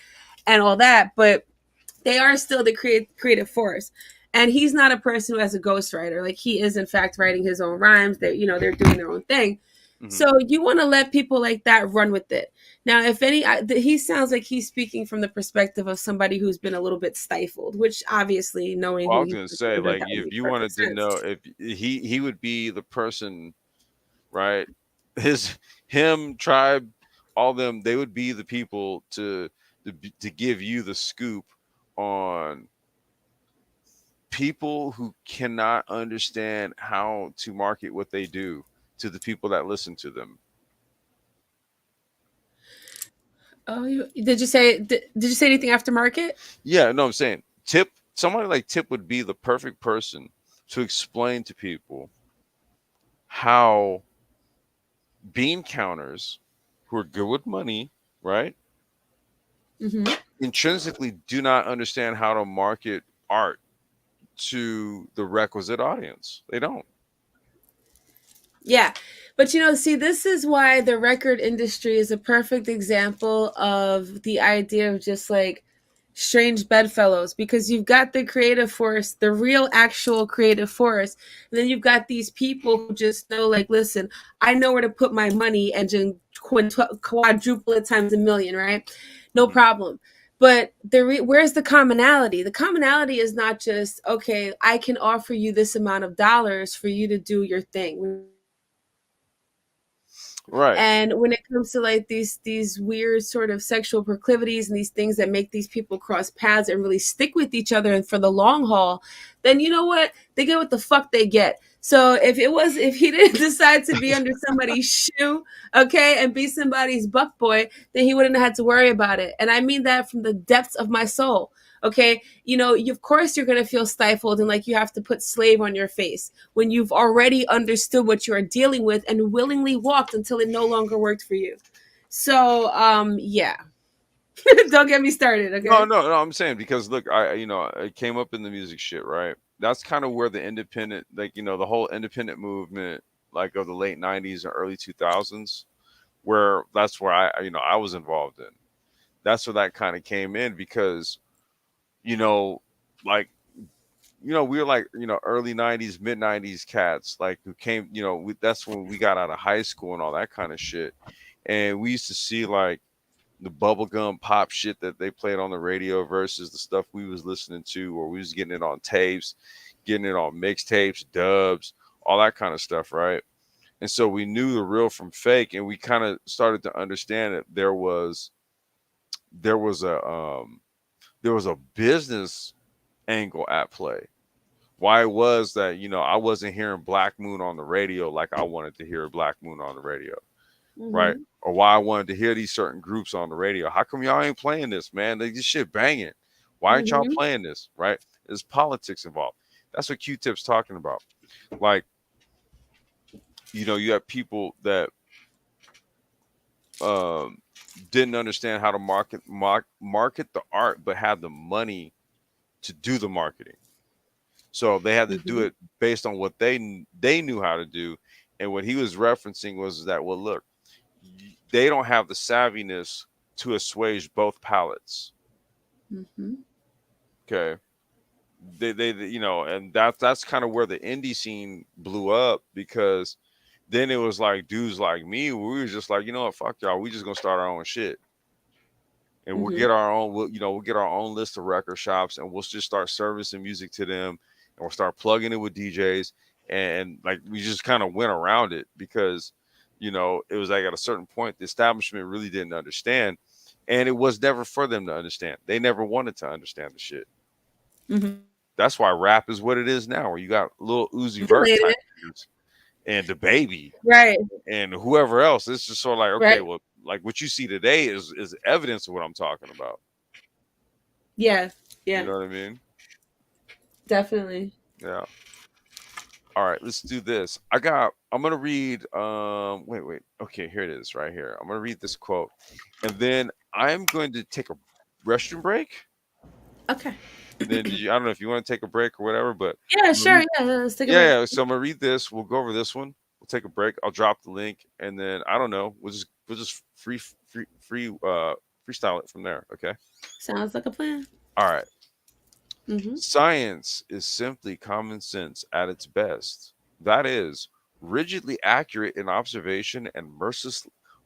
and all that, but they are still the creative force. And he's not a person who has a ghostwriter. Like, he is in fact writing his own rhymes. They're doing their own thing. Hmm. So you want to let people like that run with it. Now, if any, he sounds like he's speaking from the perspective of somebody who's been a little bit stifled, which obviously, knowing Well, I who was he gonna is, say, like, that would if make you perfect wanted to sense. know, if he would be the person, right? His him tribe, all them, they would be the people to give you the scoop on people who cannot understand how to market what they do to the people that listen to them. Oh, did you say anything after market? Yeah, no, I'm saying Tip, somebody like Tip would be the perfect person to explain to people how bean counters who are good with money, right, Mm-hmm. intrinsically do not understand how to market art to the requisite audience. They don't. Yeah. But see, this is why the record industry is a perfect example of the idea of just like strange bedfellows, because you've got the creative force, the real actual creative force, and then you've got these people who just know, like, listen, I know where to put my money and just quadruple it times a million, right? No Mhm. problem. But where's the commonality? The commonality is not just, okay, I can offer you this amount of dollars for you to do your thing. Right. And when it comes to like these weird sort of sexual proclivities and these things that make these people cross paths and really stick with each other and for the long haul, then you know what, they get what the fuck they get. So if he didn't decide to be under somebody's shoe, okay, and be somebody's buck boy, then he wouldn't have had to worry about it. And I mean that from the depths of my soul. Okay, of course you're going to feel stifled and like you have to put slave on your face when you've already understood what you are dealing with and willingly walked until it no longer worked for you. So, yeah. Don't get me started, No, okay? no, no. I'm saying because look, I came up in the music shit, right? That's kind of where the independent, like, the whole independent movement, like of the late '90s and early 2000s, where that's where I was involved in. That's where that kind of came in because, you know, like, we were like, early '90s, mid '90s cats, like who came, that's when we got out of high school and all that kind of shit, and we used to see like the bubblegum pop shit that they played on the radio versus the stuff we was listening to, or we was getting it on tapes, getting it on mixtapes, dubs, all that kind of stuff, right? And so we knew the real from fake, and we kind of started to understand that there was a there was a business angle at play. Why it was that I wasn't hearing Black Moon on the radio like I wanted to hear Black Moon on the radio, right? Mm-hmm. Or why I wanted to hear these certain groups on the radio. How come y'all ain't playing this, man? This shit banging. Why ain't y'all Mm-hmm. playing this, right? There's politics involved. That's what Q-Tip's talking about. Like, you have people that um, didn't understand how to market the art, but had the money to do the marketing. So they had to do Mm-hmm. it based on what they knew how to do. And what he was referencing was that, well, look, they don't have the savviness to assuage both palates. Mm-hmm. Okay, and that's kind of where the indie scene blew up, because then it was like dudes like me, we was just like, you know what, fuck y'all, we just gonna start our own shit, and we'll Mm-hmm. get our own, we'll get our own list of record shops, and we'll just start servicing music to them, and we'll start plugging it with DJs, and like we just kind of went around it because it was like at a certain point the establishment really didn't understand, and it was never for them to understand. They never wanted to understand the shit. Mm-hmm. That's why rap is what it is now, where you got little Uzi Vert Related type it. dudes and the baby Right. and whoever else. It's just sort of like, okay, Right. well, like what you see today is evidence of what I'm talking about. Yeah. You Yeah. know what I mean? Definitely. Yeah. All right, let's do this. I'm gonna read wait. Okay, here it is right here. I'm gonna read this quote. And then I'm going to take a restroom break. Okay. Then I don't know if you want to take a break or whatever, but Yeah. I'm gonna Sure. read, Yeah. Let's take a yeah, break. yeah. So I'm gonna read this. We'll go over this one. We'll take a break. I'll drop the link, and then I don't know. We'll just freestyle it from there. Okay. Sounds like a plan. All right. Mm-hmm. Science is simply common sense at its best. That is, rigidly accurate in observation and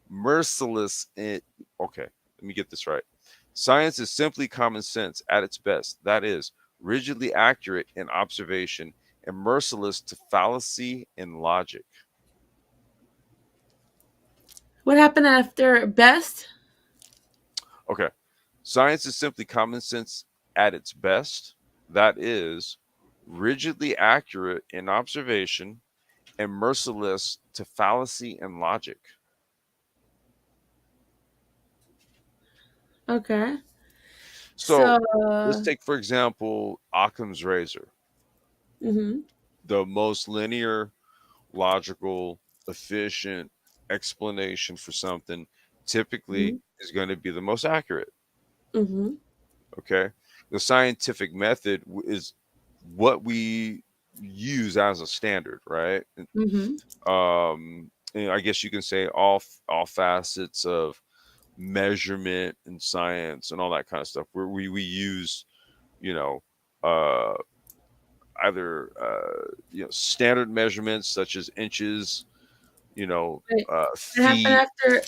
merciless in. Okay, let me get this right. Science is simply common sense at its best. That is, rigidly accurate in observation and merciless to fallacy and logic. What happened after best? Okay, science is simply common sense at its best. That is, rigidly accurate in observation and merciless to fallacy and logic. Okay. So So. let's take, for example, Occam's razor, Mm-hmm. the most linear, logical, efficient explanation for something typically Mm-hmm. is going to be the most accurate. Mm-hmm. Okay. The scientific method is what we use as a standard, right? Mm-hmm. I guess you can say all facets of measurement and science and all that kind of stuff where we use you know uh either standard measurements such as inches, Wait, what happened feet. after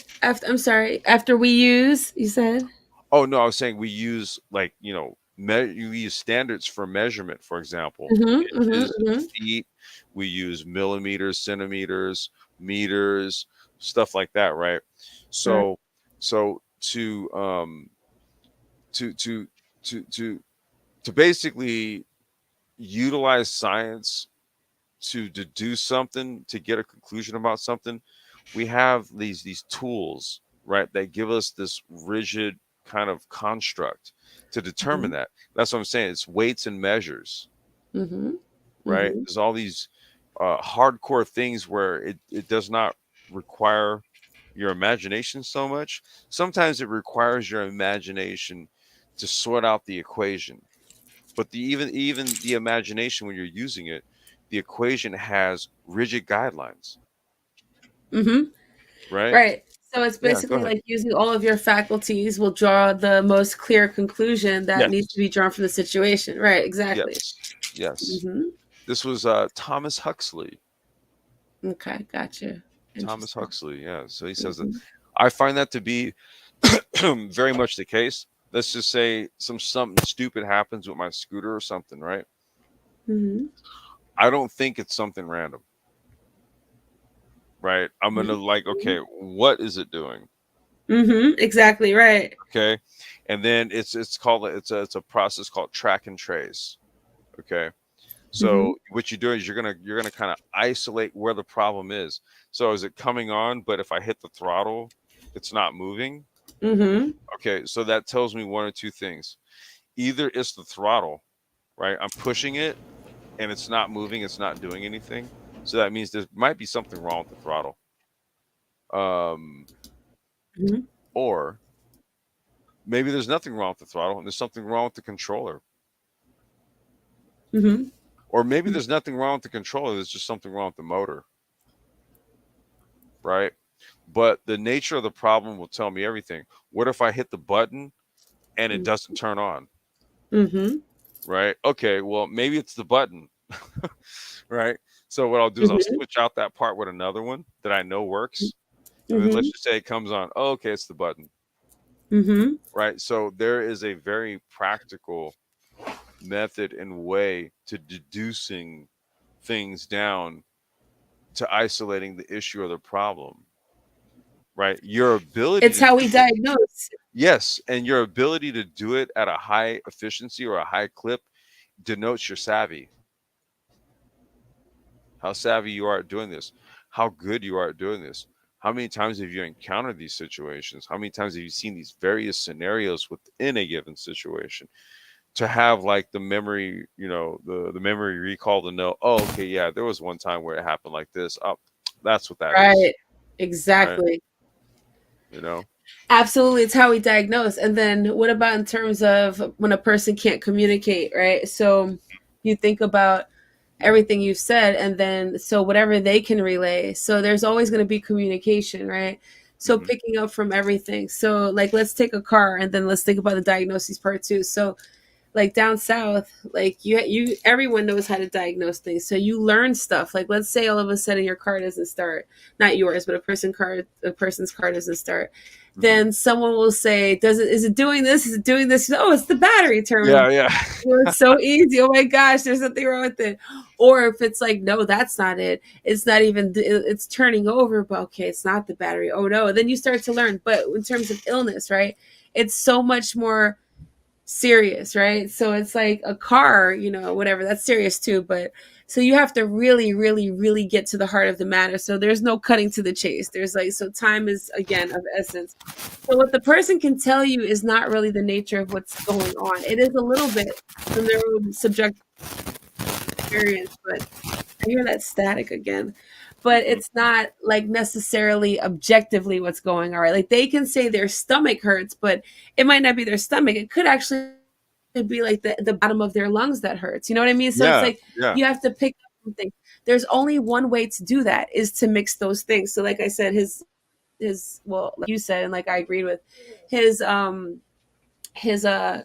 I'm sorry, after we use, you said? Oh no, I was saying we use like you use standards for measurement, for example, Mm-hmm. Mm-hmm. inches and Mm-hmm. feet. We use millimeters, centimeters, meters, stuff like that, right? Right. So to to to to to basically utilize science to deduce something, to get a conclusion about something, we have these tools, right, that give us this rigid kind of construct to determine Mm-hmm. that. That's what I'm saying. It's weights and measures, Mm-hmm. right? Mm-hmm. There's all these hardcore things where it does not require your imagination so much. Sometimes it requires your imagination to sort out the equation, but even the imagination, when you're using it, the equation has rigid guidelines, Mm-hmm. right? Right. So it's Yeah, go basically ahead. like using all of your faculties will draw the most clear conclusion that needs to Yes, be drawn from the situation. Right. Exactly. yes, yes. Mm-hmm. This was Thomas Huxley. Okay. Gotcha. Thomas Interesting. Huxley, yeah. So he says that. Mm-hmm. I find that to be very much the case. Let's just say something stupid happens with my scooter or something, right? Mm-hmm. I don't think it's something random, right? I'm gonna like, Mm-hmm. okay, what is it doing? Mm-hmm. Exactly. Right. Okay, and then it's a process called track and trace. Okay, Mm-hmm. so what you do is you're gonna kind of isolate where the problem is. So is it coming on, but if I hit the throttle, it's not moving? Mm-hmm. Okay, so that tells me one or two things. Either it's the throttle, right? I'm pushing it and it's not moving, it's not doing anything. So that means there might be something wrong with the throttle. Um, Mm-hmm. or maybe there's nothing wrong with the throttle and there's something wrong with the controller. Mm-hmm. Or maybe there's nothing wrong with the controller, there's just something wrong with the motor, right? But the nature of the problem will tell me everything. What if I hit the button and it doesn't turn on, Mm-hmm. right? Okay, well, maybe it's the button, right? So what I'll do is I'll Mm-hmm. switch out that part with another one that I know works. And then let's Mm-hmm. just say it comes on. Oh, okay, it's the button, Mm-hmm. right? So there is a very practical method and way to deducing things down to isolating the issue or the problem. right? Your ability It's to how do we it, diagnose. yes, and your ability to do it at a high efficiency or a high clip denotes your savvy, how savvy you are at doing this, how good you are at doing this. How many times have you encountered these situations? How many times have you seen these various scenarios within a given situation? To have like the memory, the memory recall to know, oh, okay, yeah, there was one time where it happened like this. Oh, that's what that is, Right. right? Exactly. You know? Absolutely, it's how we diagnose. And then what about in terms of when a person can't communicate, right? So you think about everything you've said, and then so whatever they can relay. So there's always going to be communication, right? So Hmm. picking up from everything. So like let's take a car and then let's think about the diagnosis part too. So like down south, like you everyone knows how to diagnose things, so you learn stuff. Like let's say all of a sudden your car doesn't start, not yours but a person's car doesn't start, Hmm. then someone will say, does it, is it doing this, is it doing this? Oh, it's the battery terminal. Yeah, yeah. It's so easy. Oh my gosh, there's something wrong with it. Or if it's like, no, that's not it, it's not even, it's turning over, but okay, it's not the battery, oh no, then you start to learn. But in terms of illness, right, it's so much more serious, right? So it's like a car, whatever, that's serious too. But so you have to really, really, really get to the heart of the matter. So there's no cutting to the chase. There's like, so time is again of essence. So what the person can tell you is not really the nature of what's going on. It is a little bit from their own subjective experience, but I hear that static again. But Hmm. it's not like necessarily objectively what's going on, right? Like they can say their stomach hurts, but it might not be their stomach. It could actually be like the bottom of their lungs that hurts. You know what I mean? So it's Yeah, like yeah. you have to pick up something. There's only one way to do that, is to mix those things. So like I said, his well, like you said, and like I agreed with, his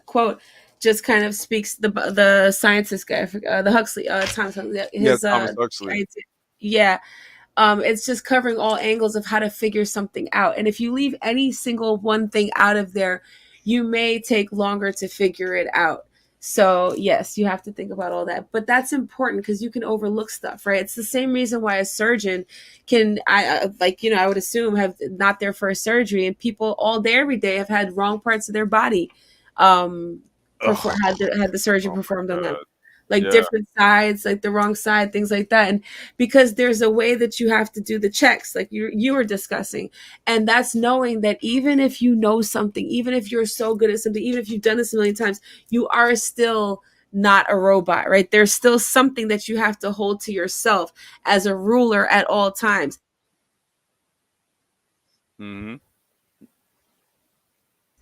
quote just kind of speaks the scientist guy, the Huxley, Thomas Huxley, Yeah, his Thomas Huxley. idea. Yeah, it's just covering all angles of how to figure something out. And if you leave any single one thing out of there, you may take longer to figure it out. So, yes, you have to think about all that. But that's important because you can overlook stuff, right? It's the same reason why a surgeon can, I would assume, have not their first surgery, and people all day, every day have had wrong parts of their body Oh, had the surgeon oh performed my on them, God. like Yeah. different sides, like the wrong side, things like that. And because there's a way that you have to do the checks, like you were discussing, and that's knowing that even if you know something, even if you're so good at something, even if you've done this a million times, you are still not a robot, right? There's still something that you have to hold to yourself as a ruler at all times. Hmm.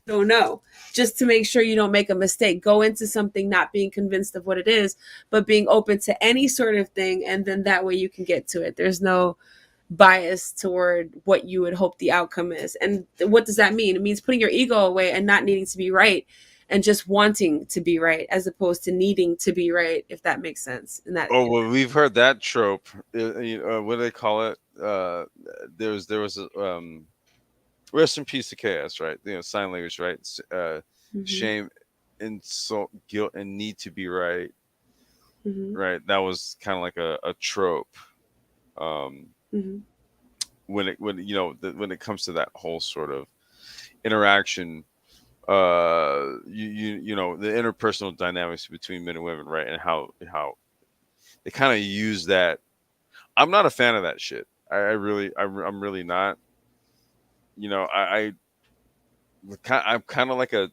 Don't know, just to make sure you don't make a mistake. Go into something not being convinced of what it is, but being open to any sort of thing, and then that way you can get to it. There's no bias toward what you would hope the outcome is. And what does that mean? It means putting your ego away and not needing to be right, and just wanting to be right as opposed to needing to be right, if that makes sense. And that Oh, well, we've heard that trope. What do they call it? There was a rest in peace to chaos, right? Sign language, right? mm-hmm, Shame, insult, guilt, and need to be right, mm-hmm, right? That was kind of like a trope. Um, mm-hmm. when it comes to that whole sort of interaction, the interpersonal dynamics between men and women, right? And how they kind of use that. I'm not a fan of that shit. I'm really not. I'm kind of like a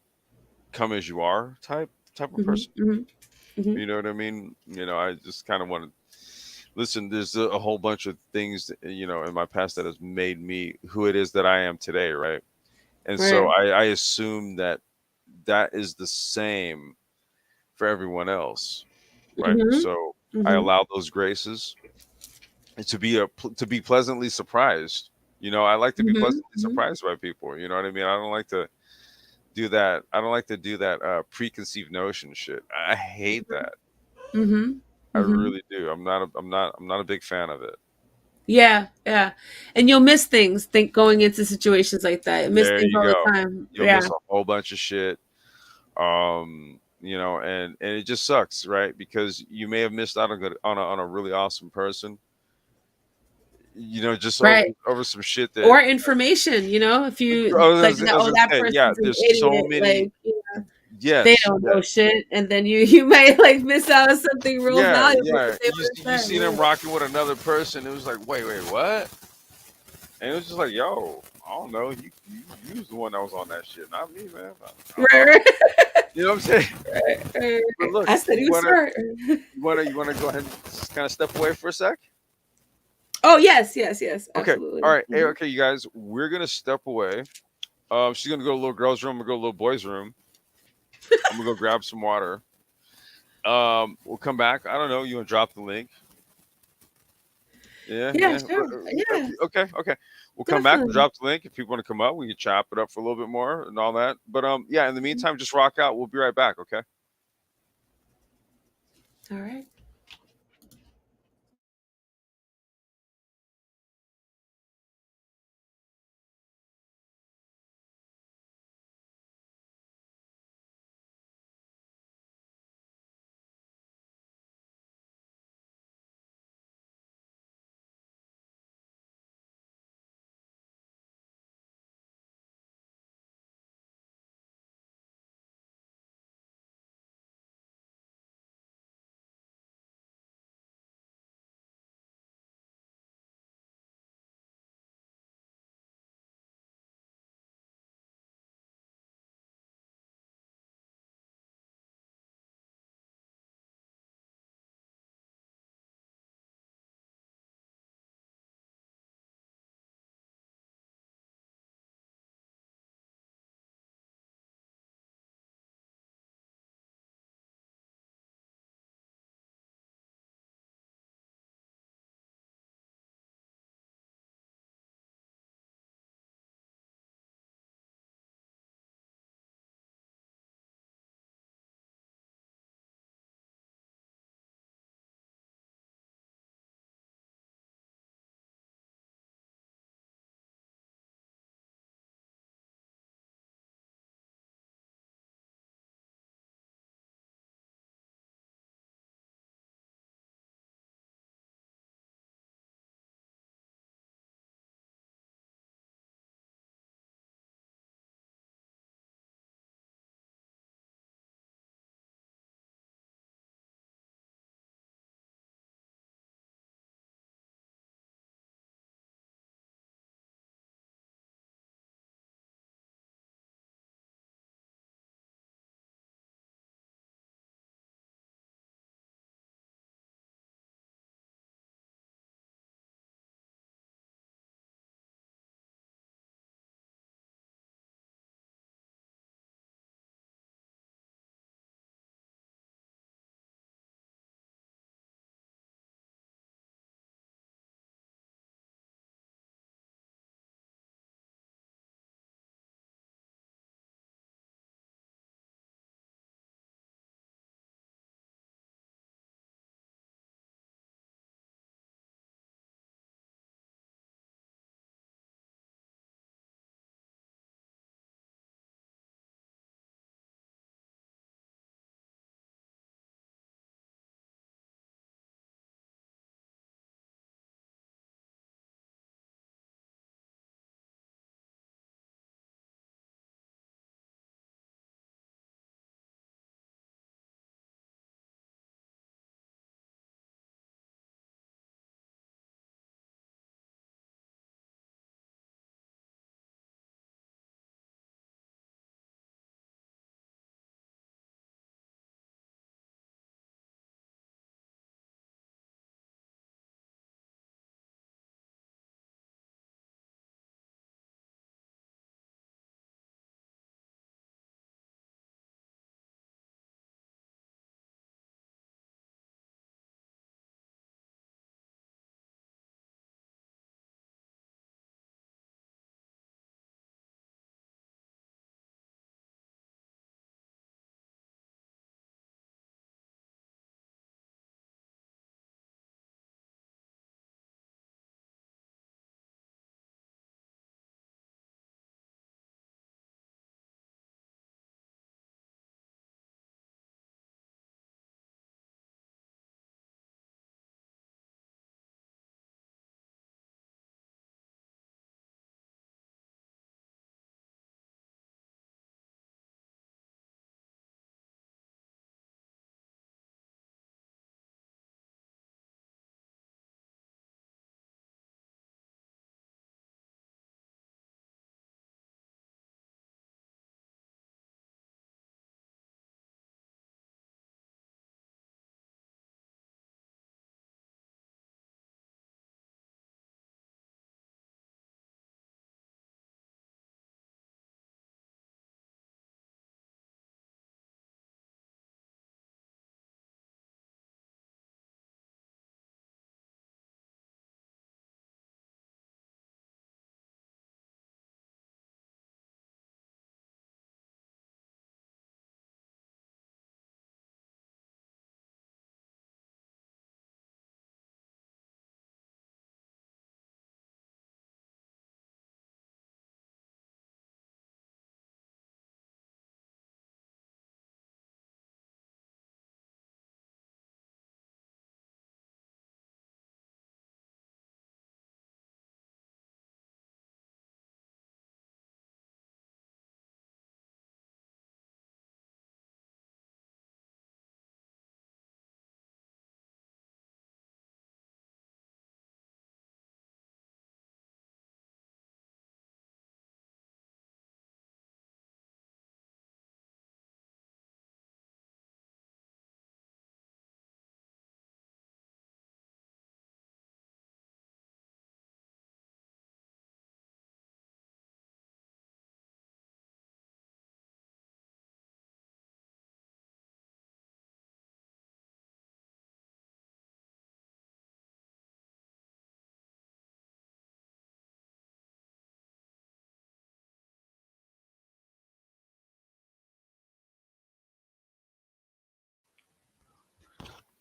come as you are type of Mm-hmm, person. mm-hmm, mm-hmm. You know what I mean? I just kind of want to listen. There's a whole bunch of things in my past that has made me who it is that I am today, right? And so Right. I assume that that is the same for everyone else, right? Mm-hmm, So I mm-hmm, allow those graces and to be pleasantly surprised. I like to be mm-hmm, pleasantly surprised by people. You know what I mean? I don't like to do that. I don't like to do that preconceived notion shit. I hate that. mm-hmm, I mm-hmm. really do. I'm not a big fan of it. Yeah, yeah. And you'll miss things, think going into situations like that. Miss There things you all the go. time. You'll Yeah. miss a whole bunch of shit. And it just sucks, right? Because you may have missed out on a really awesome person. just Right. over some shit that Or information, if I you like I was gonna that say, yeah, person's an there's so idiot, many. like they Yes, don't know yes. shit, and then you might like miss out on something real Yeah, valuable yeah. that they would You have said. seen him rocking with another person. It was like, wait, what? And it was just like, yo, I don't know. You was the one that was on that shit, not me, man. Right, right, You know what I'm saying? right, But right. look, I said he was smart. you wanna go ahead and kind of step away for a sec? Oh yes, yes, yes, Okay. All absolutely. right. Hey, okay, you guys, we're gonna step away. She's gonna go to the little girl's room. We'll go to the little boy's room. I'm gonna go grab some water. We'll come back. I don't know. You wanna drop the link? Yeah, Yeah, yeah. sure. Yeah, Okay, okay. We'll come back. We'll definitely. drop the link. If people want to come up, we can chop it up for a little bit more and all that. But yeah. In the meantime, just rock out. We'll be right back. Okay. All right.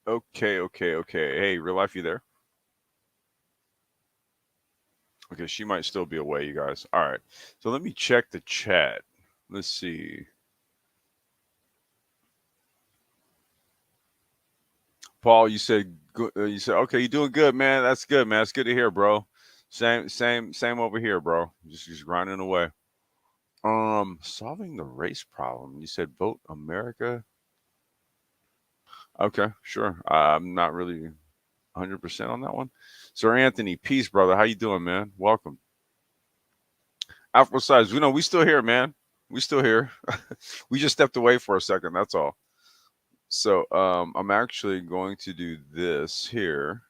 Okay. Hey, real life, you there? Okay, she might still be away, you guys. All right. So let me check the chat. Let's see. Paul, you said okay, you're doing good, man. That's good, man. That's good to hear, bro. Same over here, bro. Just grinding away. Solving the race problem. You said vote America. Okay, sure. I'm not really 100% on that one. Sir Anthony, peace, brother. How you doing, man? Welcome. Afro size. We still here, man. We still here. We just stepped away for a second. That's all. So I'm actually going to do this here.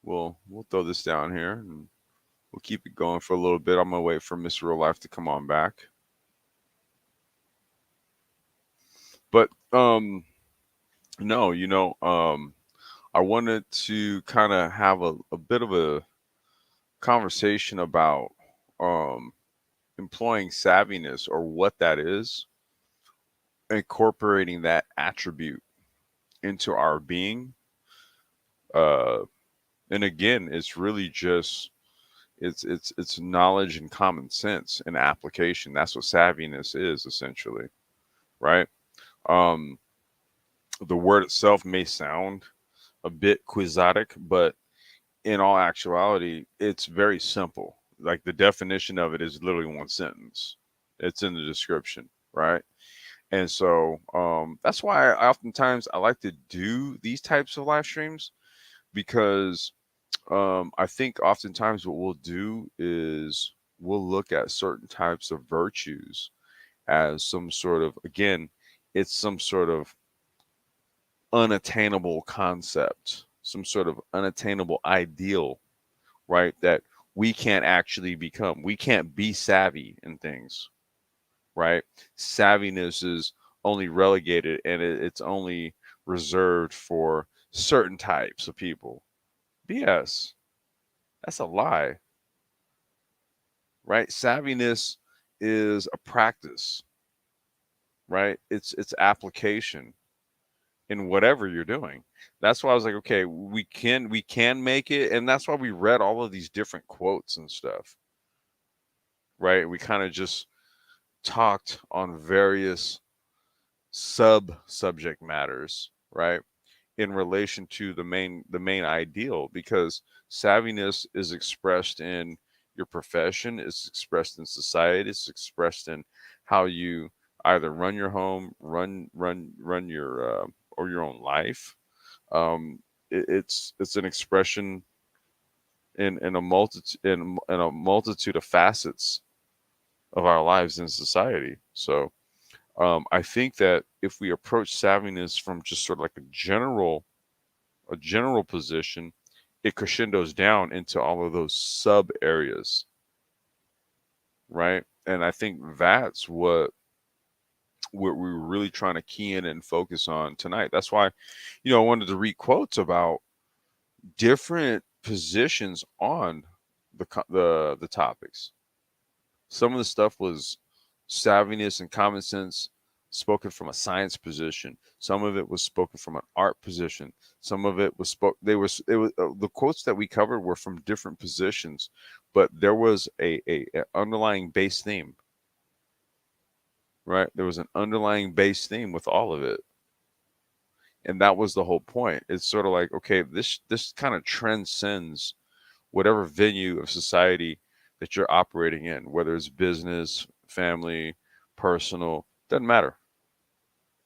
We'll throw this down here and we'll keep it going for a little bit. I'm gonna wait for Miss Real Life to come on back. But no, I wanted to kind of have a bit of a conversation about um employing savviness or what that is, incorporating that attribute into our being. Uh and again, it's really just it's knowledge and common sense and application. That's what savviness is essentially, right? Um, the word itself may sound a bit quixotic, but in all actuality, it's very simple. Like the definition of it is literally one sentence. It's in the description, right? And so that's why oftentimes I like to do these types of live streams because I think oftentimes what we'll do is we'll look at certain types of virtues as some sort of, again, it's some sort of unattainable concept, some sort of unattainable ideal, right? That we can't actually become. We can't be savvy in things, right? Savviness is only relegated and it's only reserved for certain types of people. BS. That's a lie, right? Savviness is a practice, right? It's application in whatever you're doing. That's why I was like, okay, we can make it, and that's why we read all of these different quotes and stuff, right? We kind of just talked on various sub subject matters, right? In relation to the main ideal, because savviness is expressed in your profession, it's expressed in society, it's expressed in how you either run your home, run your or your own life. It's an expression in a multitude of facets of our lives in society. So I think that if we approach savviness from just sort of like a general position, it crescendos down into all of those sub areas, right? And I think that's what we were really trying to key in and focus on tonight. That's why, I wanted to read quotes about different positions on the topics. Some of the stuff was savviness and common sense spoken from a science position. Some of it was spoken from an art position. Some of it was the quotes that we covered were from different positions, but there was a underlying base theme, right? There was an underlying base theme with all of it. And that was the whole point. It's sort of like, okay, this kind of transcends whatever venue of society that you're operating in, whether it's business, family, personal, doesn't matter.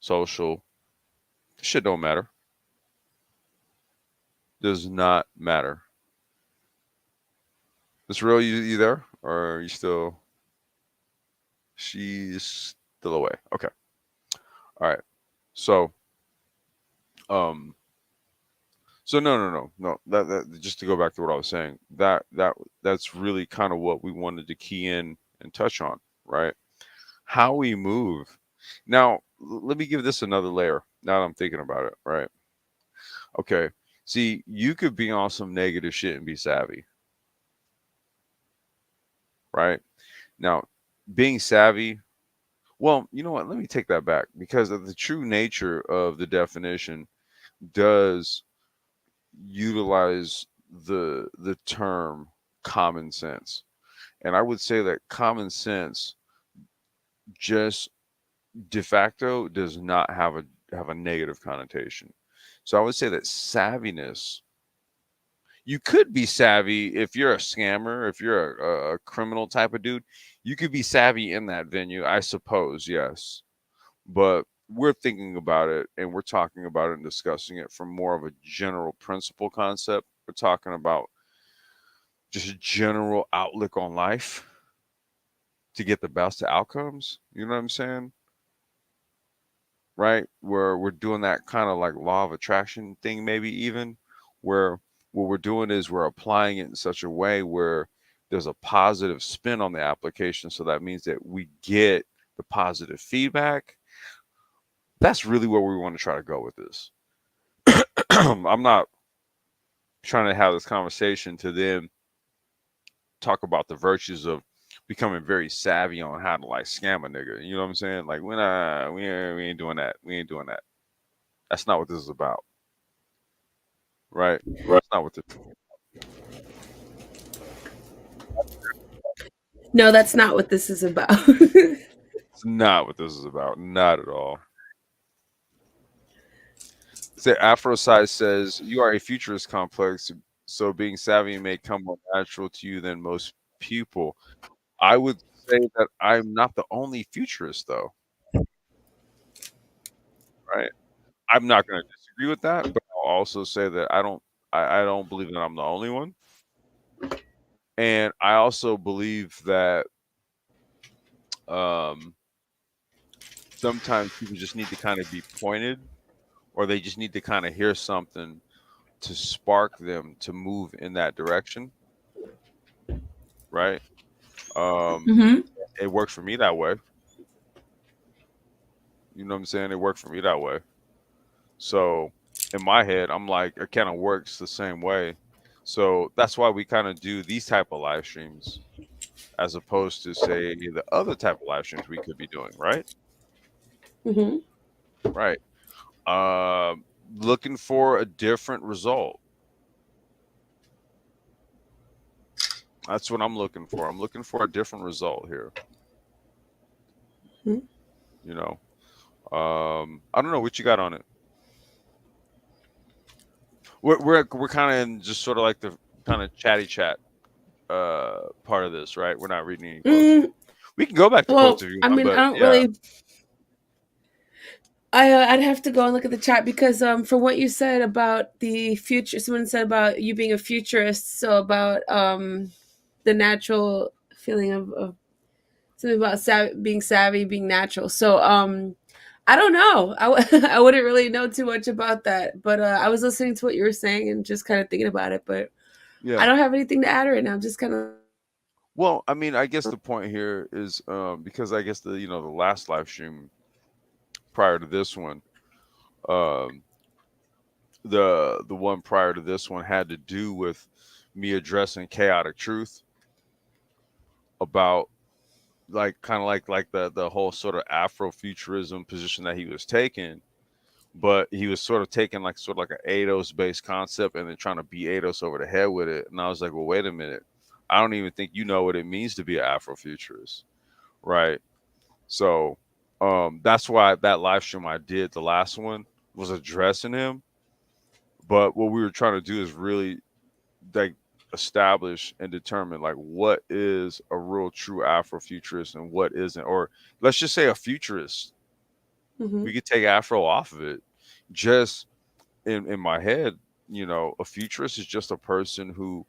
Social, shit don't matter. Does not matter. This real, you there? Or are you still, she's still away. Okay. All right. So, um, so no. That just to go back to what I was saying, that's really kind of what we wanted to key in and touch on, right? How we move. Now, let me give this another layer. Now that I'm thinking about it, right? Okay. See, you could be on some negative shit and be savvy, right? Now, being savvy, well, you know what? Let me take that back because of the true nature of the definition. does utilize the term common sense. And I would say that common sense just de facto does not have a negative connotation. So I would say that savviness, you could be savvy if you're a scammer, if you're a criminal type of dude, you could be savvy in that venue, I suppose, yes. But we're thinking about it and we're talking about it and discussing it from more of a general principle concept. We're talking about just a general outlook on life to get the best outcomes. You know what I'm saying? Right? Where we're doing that kind of like law of attraction thing, maybe even where what we're doing is we're applying it in such a way where there's a positive spin on the application. So that means that we get the positive feedback. That's really where we want to try to go with this. I'm not trying to have this conversation to then talk about the virtues of becoming very savvy on how to like scam a nigga. You know what I'm saying? Like we ain't doing that. We ain't doing that. That's not what this is about. Right? Right. That's not what this No, that's not what this is about. it's not what this is about. Not at all. Say Afro Size says you are a futurist complex, so being savvy may come more natural to you than most people. I would say that I'm not the only futurist though, right? I'm not going to disagree with that, but I'll also say that I don't believe that I'm the only one. And I also believe that um, sometimes people just need to kind of be pointed or they just need to kind of hear something to spark them to move in that direction, right? Um, Hmm. it works for me that way. You know what I'm saying? It worked for me that way. So in my head, I'm like, it kind of works the same way. So that's why we kind of do these type of live streams as opposed to say the other type of live streams we could be doing, right? Hmm. Right. Looking for a different result. That's what I'm looking for. I'm looking for a different result here. You know, I don't know what you got on it. We're kind of in just sort of like the kind of chatty chat part of this, right? We're not reading any quotes. Mm, We can go back to quotes well, if you I want, mean, I but don't yeah, really. I'd have to go and look at the chat because from what you said about the future, someone said about you being a futurist, so about the natural feeling of something about being savvy, being natural. So I don't know. I wouldn't really know too much about that, but I was listening to what you were saying and just kind of thinking about it. But I yeah. don't have anything to add right now. I'm just kind of. Well, I mean, I guess the point here is because I guess the last live stream prior to this one, um, the one prior to this one had to do with me addressing chaotic truth about like kind of like the whole sort of Afrofuturism position that he was taking, but he was sort of taking like sort of like an ADOS based concept and then trying to beat ADOS over the head with it. And I was like, well, wait a minute. I don't even think you know what it means to be an Afrofuturist, right? So that's why that live stream I did, the last one, was addressing him. But what we were trying to do is really like establish and determine like what is a real true Afrofuturist and what isn't, or let's just say a futurist. Hmm. We could take Afro off of it. Just in my head, a futurist is just a person who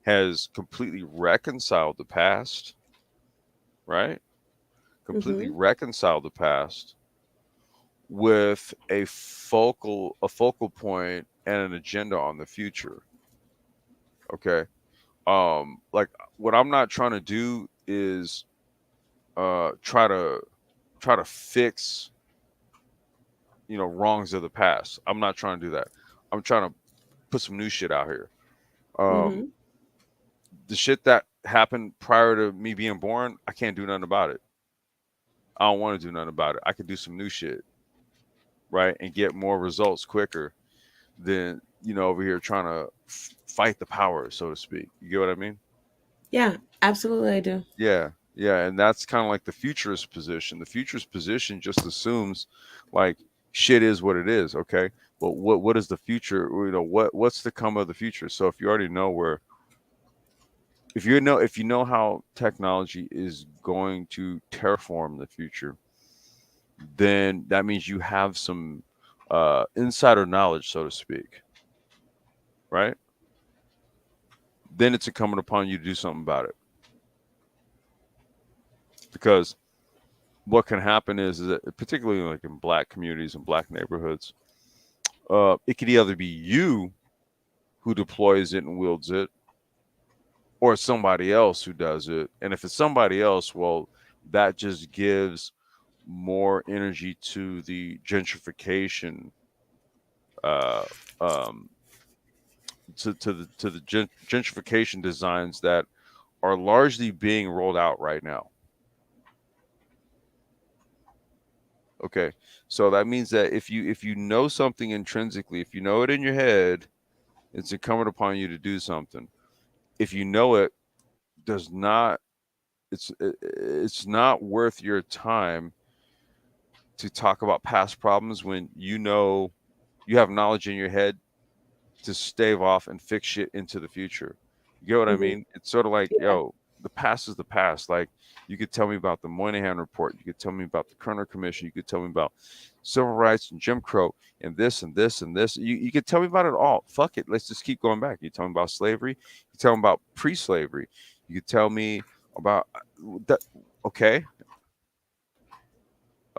has completely reconciled the past, right? Completely Hmm. reconciled the past with a focal point and an agenda on the future. Okay. Like what I'm not trying to do is try to fix wrongs of the past. I'm not trying to do that. I'm trying to put some new shit out here. Um, Hmm. the shit that happened prior to me being born, I can't do nothing about it. I don't want to do nothing about it. I could do some new shit, right, and get more results quicker. than over here trying to fight the power, so to speak. You get what I mean? Yeah, absolutely, I do. Yeah, yeah, and that's kind of like the futurist position. The futurist position just assumes like shit is what it is, okay? But what is the future? What's to come of the future? So if you already know where, if you know how technology is going to terraform the future, then that means you have some insider knowledge, so to speak, right? Then it's incumbent upon you to do something about it. Because what can happen is that, particularly like in black communities and black neighborhoods, it could either be you who deploys it and wields it, or somebody else who does it. And if it's somebody else, well, that just gives more energy to the gentrification, uh, um, to the gentrification designs that are largely being rolled out right now. Okay, so that means that if you know something intrinsically, if you know it in your head, it's incumbent upon you to do something. If you know it does not, it's not worth your time to talk about past problems when you have knowledge in your head to stave off and fix shit into the future. You get what I Hmm. mean? It's sort of like, Yeah. yo, the past is the past. Like, you could tell me about the Moynihan Report. You could tell me about the Kerner Commission. You could tell me about civil rights and Jim Crow and this and this and this. You could tell me about it all. Fuck it. Let's just keep going back. You tell me about slavery. You tell me about pre-slavery. You could tell me about that. Okay.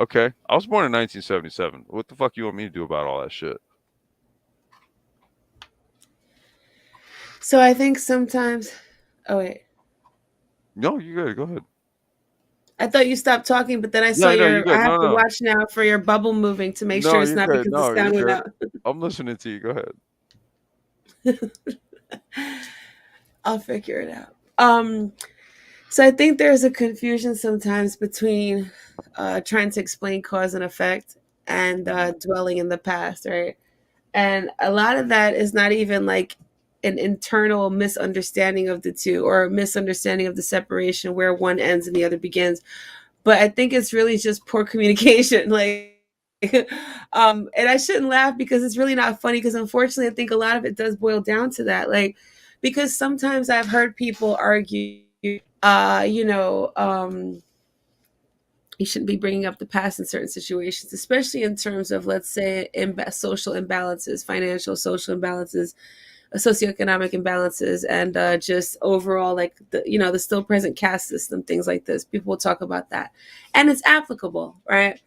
Okay. I was born in 1977. What the fuck you want me to do about all that shit? So I think sometimes. Oh wait, No, you good. Go ahead. I thought you stopped talking, but then I saw Yeah, no, you're your. I good. have No, to no. watch now for your bubble moving to make sure No, it's you're not good. because the No, you're sound went good. out. I'm listening to you. Go ahead. I'll figure it out. So I think there's a confusion sometimes between trying to explain cause and effect and Mhm. dwelling in the past, right? And a lot of that is not even like an internal misunderstanding of the two or a misunderstanding of the separation where one ends and the other begins. But I think it's really just poor communication. Like, and I shouldn't laugh because it's really not funny because unfortunately I think a lot of it does boil down to that. Like, because sometimes I've heard people argue, uh, you know, um, you shouldn't be bringing up the past in certain situations, especially in terms of, let's say, social imbalances, financial, social imbalances, socioeconomic imbalances, and just overall, like the still present caste system, things like this. People will talk about that, and it's applicable, right?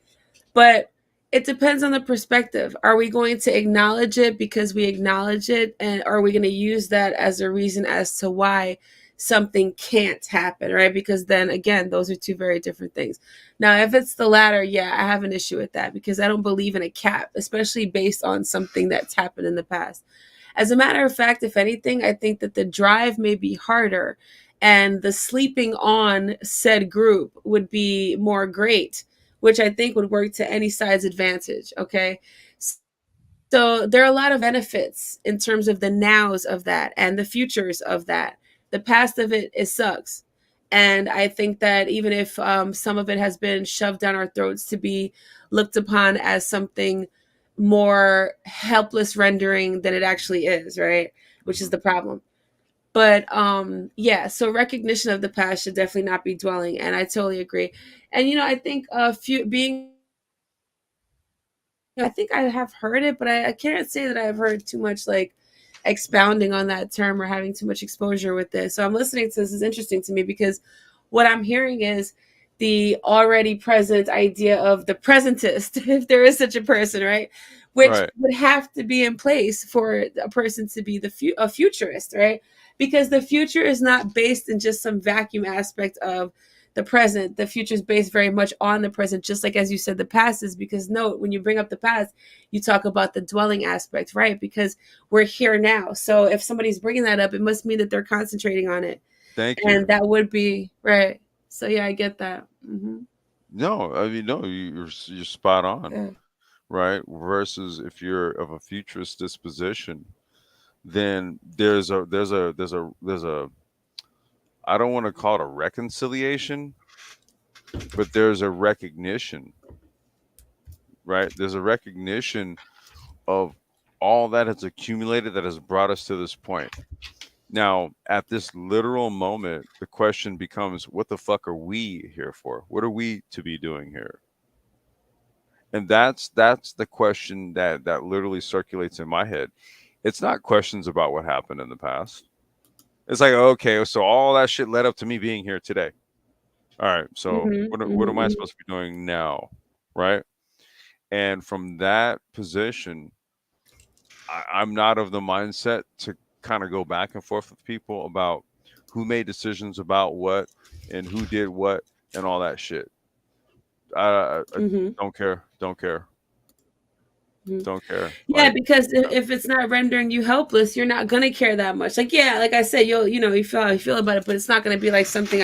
But it depends on the perspective. Are we going to acknowledge it because we acknowledge it? And are we going to use that as a reason as to why something can't happen, right? Because then again, those are two very different things. Now, if it's the latter, yeah, I have an issue with that because I don't believe in a cap, especially based on something that's happened in the past. As a matter of fact, if anything, I think that the drive may be harder and the sleeping on said group would be more great, which I think would work to any side's advantage. Okay. So there are a lot of benefits in terms of the nows of that and the futures of that. The past of it sucks. And I think that even if some of it has been shoved down our throats to be looked upon as something more helpless rendering than it actually is, right? Which is Mhm. the problem. But yeah, so recognition of the past should definitely not be dwelling, and I totally agree. And I think being I think I have heard it, but I can't say that I've heard too much like expounding on that term or having too much exposure with this. So I'm listening to this is interesting to me because what I'm hearing is the already present idea of the presentist, if there is such a person, right? Which Right. would have to be in place for a person to be a futurist, right? Because the future is not based in just some vacuum aspect of the present. The future is based very much on the present, just like as you said, the past is. Because note, when you bring up the past, you talk about the dwelling aspect, right? Because we're here now. So if somebody's bringing that up, it must mean that they're concentrating on it, Thank you. and that would be right. So yeah, I get that. No, I mean, no, you're spot on. Yeah. right? Versus if you're of a futurist disposition, then there's a I don't want to call it a reconciliation, but there's a recognition, right? There's a recognition of all that has accumulated that has brought us to this point. Now, at this literal moment, the question becomes, what the fuck are we here for? What are we to be doing here? And that's the question that literally circulates in my head. It's not questions about what happened in the past. It's like, okay, so all that shit led up to me being here today. All right, so Mm-hmm, what am I mm-hmm, supposed to be doing now, right? And from that position, I'm not of the mindset to kind of go back and forth with people about who made decisions about what and who did what and all that shit. I mm-hmm. don't care. Don't care. Mhm. Don't care. Yeah, Like, because if it's not rendering you helpless, you're not gonna care that much. Like, yeah, like I said, you feel how you feel about it, but it's not gonna be like something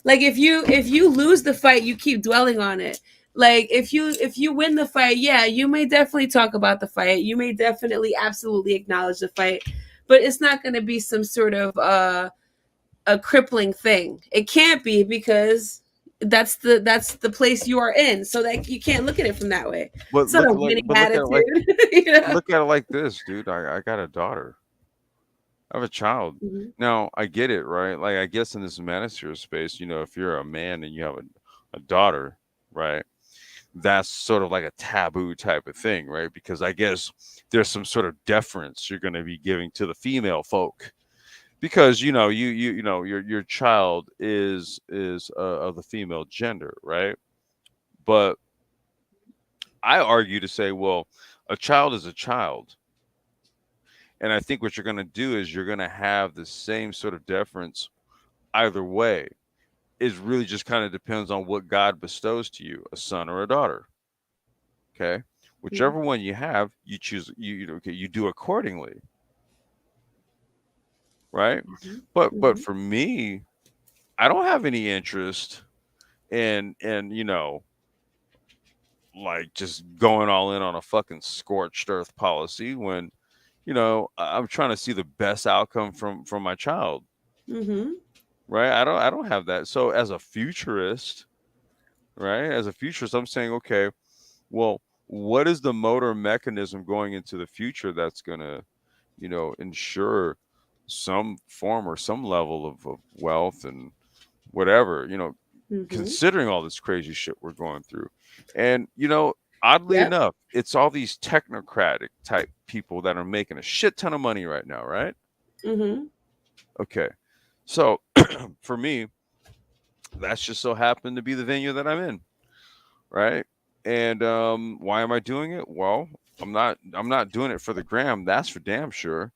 like if you lose the fight, you keep dwelling on it. Like if you win the fight, yeah, you may definitely talk about the fight. You may definitely absolutely acknowledge the fight, but it's not gonna be some sort of a crippling thing. It can't be because that's the place you are in. So that you can't look at it from that way. but It's not a winning look at it like attitude, you know. look at it like this, dude. I got a daughter. I have a child. Mm-hmm. Now I get it, right? Like I guess in this manosphere space, if you're a man and you have a daughter, right? That's sort of like a taboo type of thing, right? Because I guess there's some sort of deference you're going to be giving to the female folk because your child is of the female gender, right? But I argue to say, well, a child is a child, and I think what you're going to do is you're going to have the same sort of deference either way. It really just kind of depends on what God bestows to you, a son or a daughter. Okay, whichever one you have, you choose. Okay, you do accordingly, right? Mm-hmm. But Mm-hmm. for me, I don't have any interest in like just going all in on a fucking scorched earth policy when I'm trying to see the best outcome from my child, Mm-hmm. right? I don't have that. So as a futurist, right? As a futurist, I'm saying, okay, well, what is the motor mechanism going into the future that's gonna ensure some form or some level of wealth and whatever, Mm-hmm. considering all this crazy shit we're going through. And, oddly Yep. enough, it's all these technocratic type people that are making a shit ton of money right now, right? Mm-hmm. Okay. So for me, that's just so happened to be the venue that I'm in, right? And why am I doing it? Well, I'm not doing it for the gram, that's for damn sure.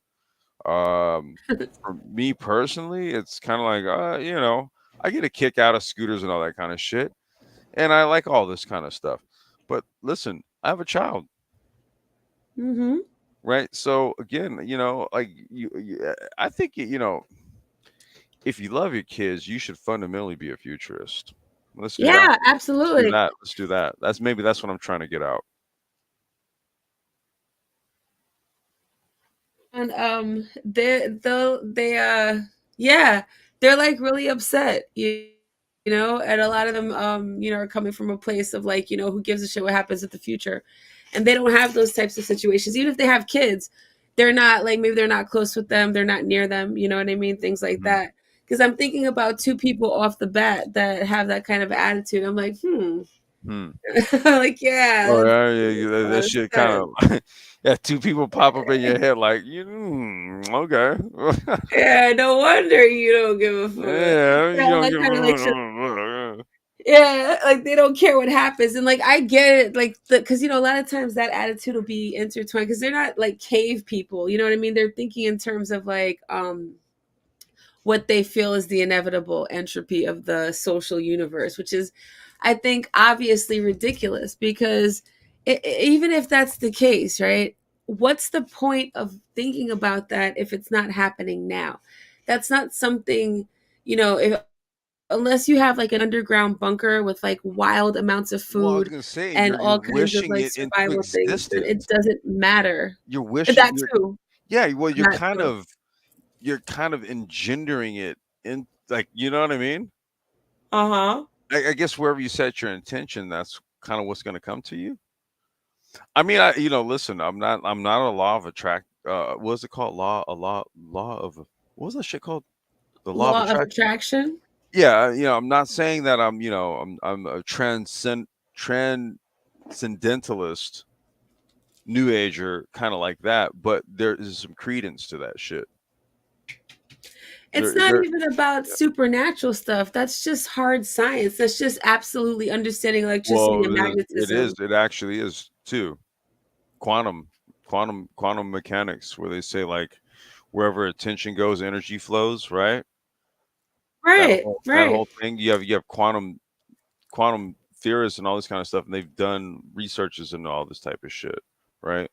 For me personally, it's kind of like I get a kick out of scooters and all that kind of shit, and I like all this kind of stuff. But listen, I have a child, Mm-hmm. right? So again, like I think if you love your kids, you should fundamentally be a futurist. Let's do that. Yeah, Let's do absolutely. that. Let's do that. That's what I'm trying to get out. And they yeah, they're like really upset, and a lot of them are coming from a place of like, who gives a shit what happens in the future. And they don't have those types of situations. Even if they have kids, they're not like, maybe they're not close with them, they're not near them, you know what I mean? Things like Mhm. that. Because I'm thinking about two people off the bat that have that kind of attitude. I'm like, Hmm. like, yeah, Oh that's, yeah, yeah, yeah, that that's shit kind good. of yeah. Two people pop up in your head like okay, Yeah, no wonder you don't give a fuck. yeah, Yeah, you don't that give kind of like, a yeah, like they don't care what happens, and like I get it, like because a lot of times that attitude will be intertwined because they're not like cave people, you know what I mean? They're thinking in terms of like what they feel is the inevitable entropy of the social universe, which is, I think, obviously ridiculous because even if that's the case, right? What's the point of thinking about that if it's not happening now? That's not something, if unless you have like an underground bunker with like wild amounts of Well, I was food gonna say and you're all kinds of wishing like it into survival things, then it existence. doesn't matter. You're wishing That you're too. yeah, well, That too. you're kind of engendering it in, like, you know what I mean? Uh-huh. I guess wherever you set your intention, that's kind of what's gonna come to you. I mean, listen, I'm not a law of attract. What is it called? Law of what was that shit called? The law of Law of attraction. attraction. Yeah, I'm not saying that I'm a transcendentalist, new ager, kind of like that, but there is some credence to that shit. It's not even about supernatural stuff. That's just hard science. That's just absolutely understanding electricity and Well, it is. magnetism. It actually is too. Quantum, quantum mechanics, where they say like wherever attention goes, energy flows. Right. That Right, whole right. thing. You have quantum theorists and all this kind of stuff, and they've done researches into all this type of shit. Right.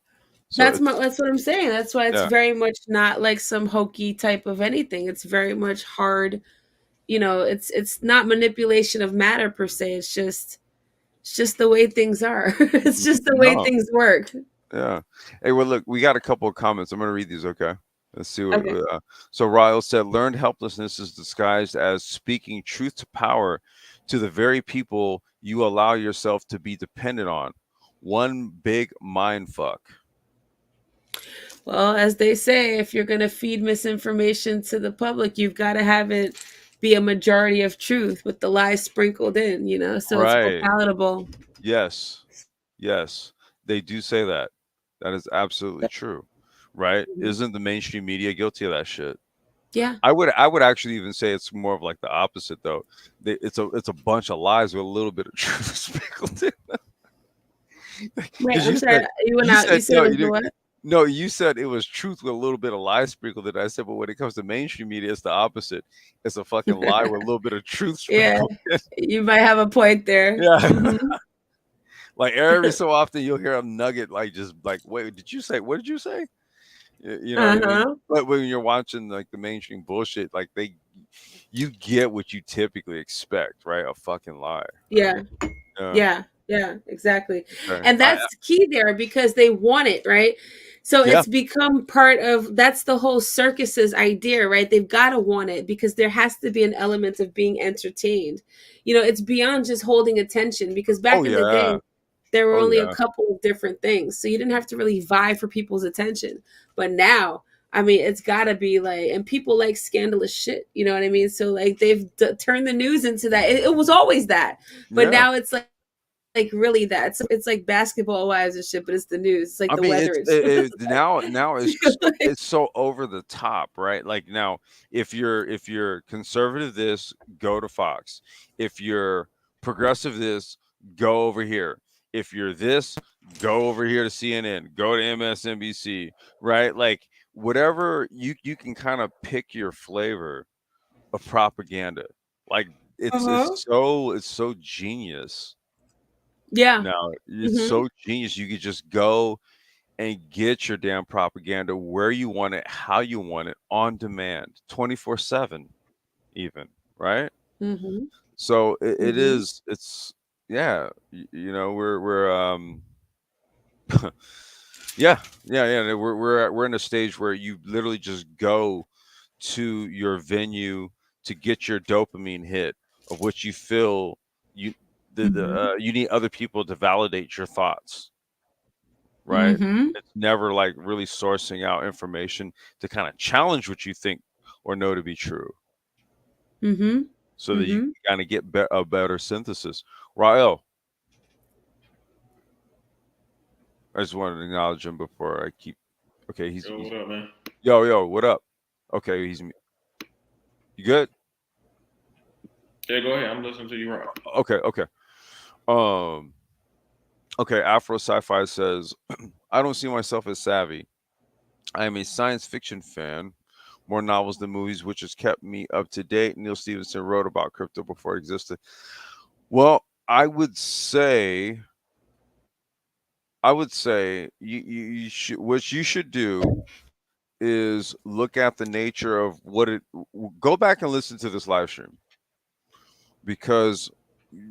So it's That's what I'm saying. That's why it's yeah. very much not like some hokey type of anything. It's very much hard, it's not manipulation of matter per se. It's just the way things are. It's just the way No. things work. Yeah. Hey, well, look, we got a couple of comments. I'm going to read these, okay? Let's see what. Okay. So, Ryle said, learned helplessness is disguised as speaking truth to power to the very people you allow yourself to be dependent on. One big mind fuck. Well, as they say, if you're going to feed misinformation to the public, you've got to have it be a majority of truth with the lies sprinkled in, so it's more Right. palatable. Yes. Yes. They do say that. That is absolutely true. Right? Mhm. Isn't the mainstream media guilty of that shit? Yeah. I would actually even say it's more of like the opposite though. It's a bunch of lies with a little bit of truth sprinkled in. Wait, Because I'm sorry. You went you out. You said said it no, was the what? no, you said it was truth with a little bit of lie sprinkled in. I said, but when it comes to mainstream media, it's the opposite. It's a fucking lie with a little bit of truth Yeah. sprinkled in. You might have a point there. Yeah. Hmm. Like every so often you'll hear a nugget like just like, wait, did you say what did you say? You know what I mean? Uh-huh. But when you're watching like the mainstream bullshit, like you get what you typically expect, right? A fucking lie, right? Yeah. Yeah. Yeah, yeah, exactly. Okay. And that's key there because they want it, right? So Yeah. it's become part of that's the whole circus's idea, right? They've got to want it because there has to be an element of being entertained. It's beyond just holding attention because Oh back in the yeah. day, there were Oh only a yeah. couple of different things. So you didn't have to really vie for people's attention. But now, I mean, it's got to be like, and people like scandalous shit, you know what I mean? So like they've turned the news into that. It was always that. But Yeah. now it's like really that. So it's like basketball wives and shit, but it's the news. It's like I the mean, weather and shit. now it's just it's so over the top, right? Like now, if you're conservative, this go to Fox. If you're progressive, this go over here. If you're this, go over here to CNN. Go to MSNBC, right? Like whatever you can kind of pick your flavor of propaganda. Like it's Uh-huh. it's so it's so genius. Yeah. Now it's Hmm. so genius. You could just go and get your damn propaganda where you want it, how you want it, on demand, 24/7 even, right? Hmm. So it Hmm. is it's yeah, we're yeah, we're in a stage where you literally just go to your venue to get your dopamine hit of which you feel you Hmm. you need other people to validate your thoughts, right? Hmm. It's never like really sourcing out information to kind of challenge what you think or know to be true Hmm. so that you Hmm. can kind of get a better synthesis. Rael, I just wanted to acknowledge him before I keep. Okay, Yo, he's what up, man? yo, what up? Okay, you good? Yeah, go ahead. I'm listening to you rock. Okay. Um, okay, Afro Sci-Fi says, I don't see myself as savvy. I am a science fiction fan, more novels than movies, which has kept me up to date. Neil Stevenson wrote about crypto before it existed. Well, I would say you should what you should do is look at the nature of what it go back and listen to this live stream. because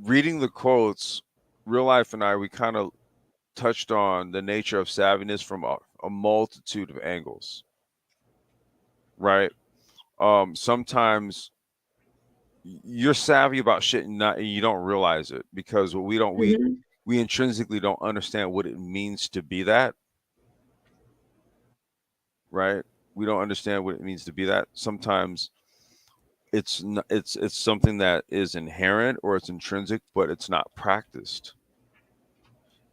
reading the quotes, real life and I, we kind of touched on the nature of savviness from a multitude of angles, right? Sometimes you're savvy about shit and not, and you don't realize it because we don't, Mhm. we intrinsically don't understand what it means to be that, right? We don't understand what it means to be that. Sometimes it's something that is inherent or it's intrinsic, but it's not practiced.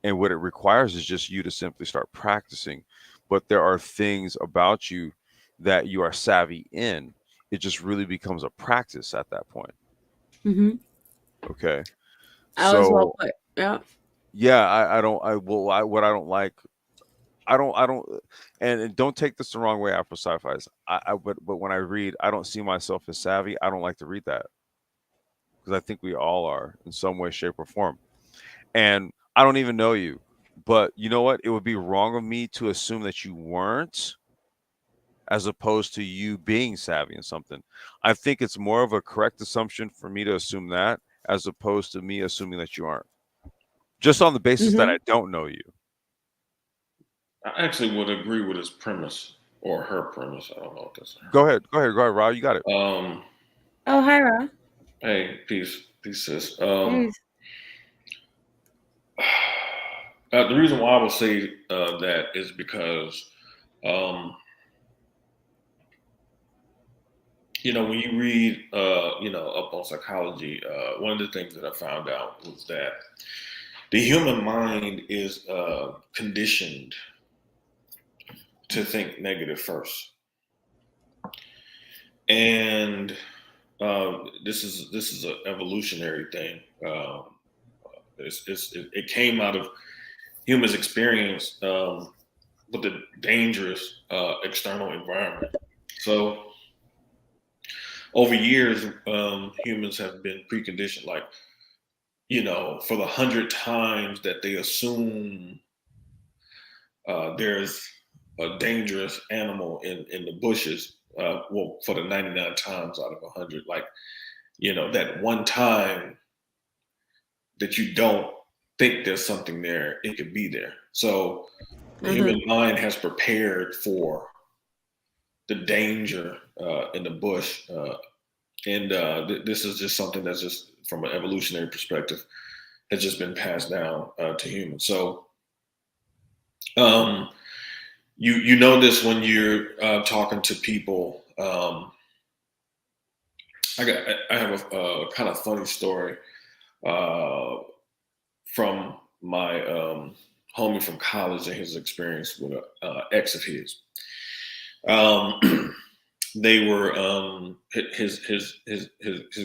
And what it requires is just you to simply start practicing. But there are things about you that you are savvy in. It just really becomes a practice at that point. Mhm. Okay. I was well So put. Yeah. yeah, I don't I will I what I don't like I don't and don't take this the wrong way after sci-fis. But when I read, I don't see myself as savvy. I don't like to read that because I think we all are in some way, shape, or form. And I don't even know you. But you know what? It would be wrong of me to assume that you weren't as opposed to you being savvy in something. I think it's more of a correct assumption for me to assume that as opposed to me assuming that you aren't. Just on the basis that I Mhm. don't know you. I actually would agree with his premise or her premise. I don't know if that's Go ahead. Go ahead. Go ahead, Rob. You got it. her. Oh, hi, Ra. Hey, peace, sis. Hey. The reason why I would say that is because, um, when you read, up on psychology, one of the things that I found out was that the human mind is conditioned to think negative first, and this is an evolutionary thing. It came out of humans' experience with the dangerous external environment. So over years, humans have been preconditioned, like for the 100 times that they assume there's a dangerous animal in the bushes. Well, for the 99 times out of 100, like that one time that you don't think there's something there, it could be there. So the human Mhm. mind has prepared for the danger in the bush, and this is just something that's just from an evolutionary perspective has just been passed down to humans. So um, you know this when you're talking to people. I have a kind of funny story uh, from my homie from college and his experience with an ex of his. Um, they were his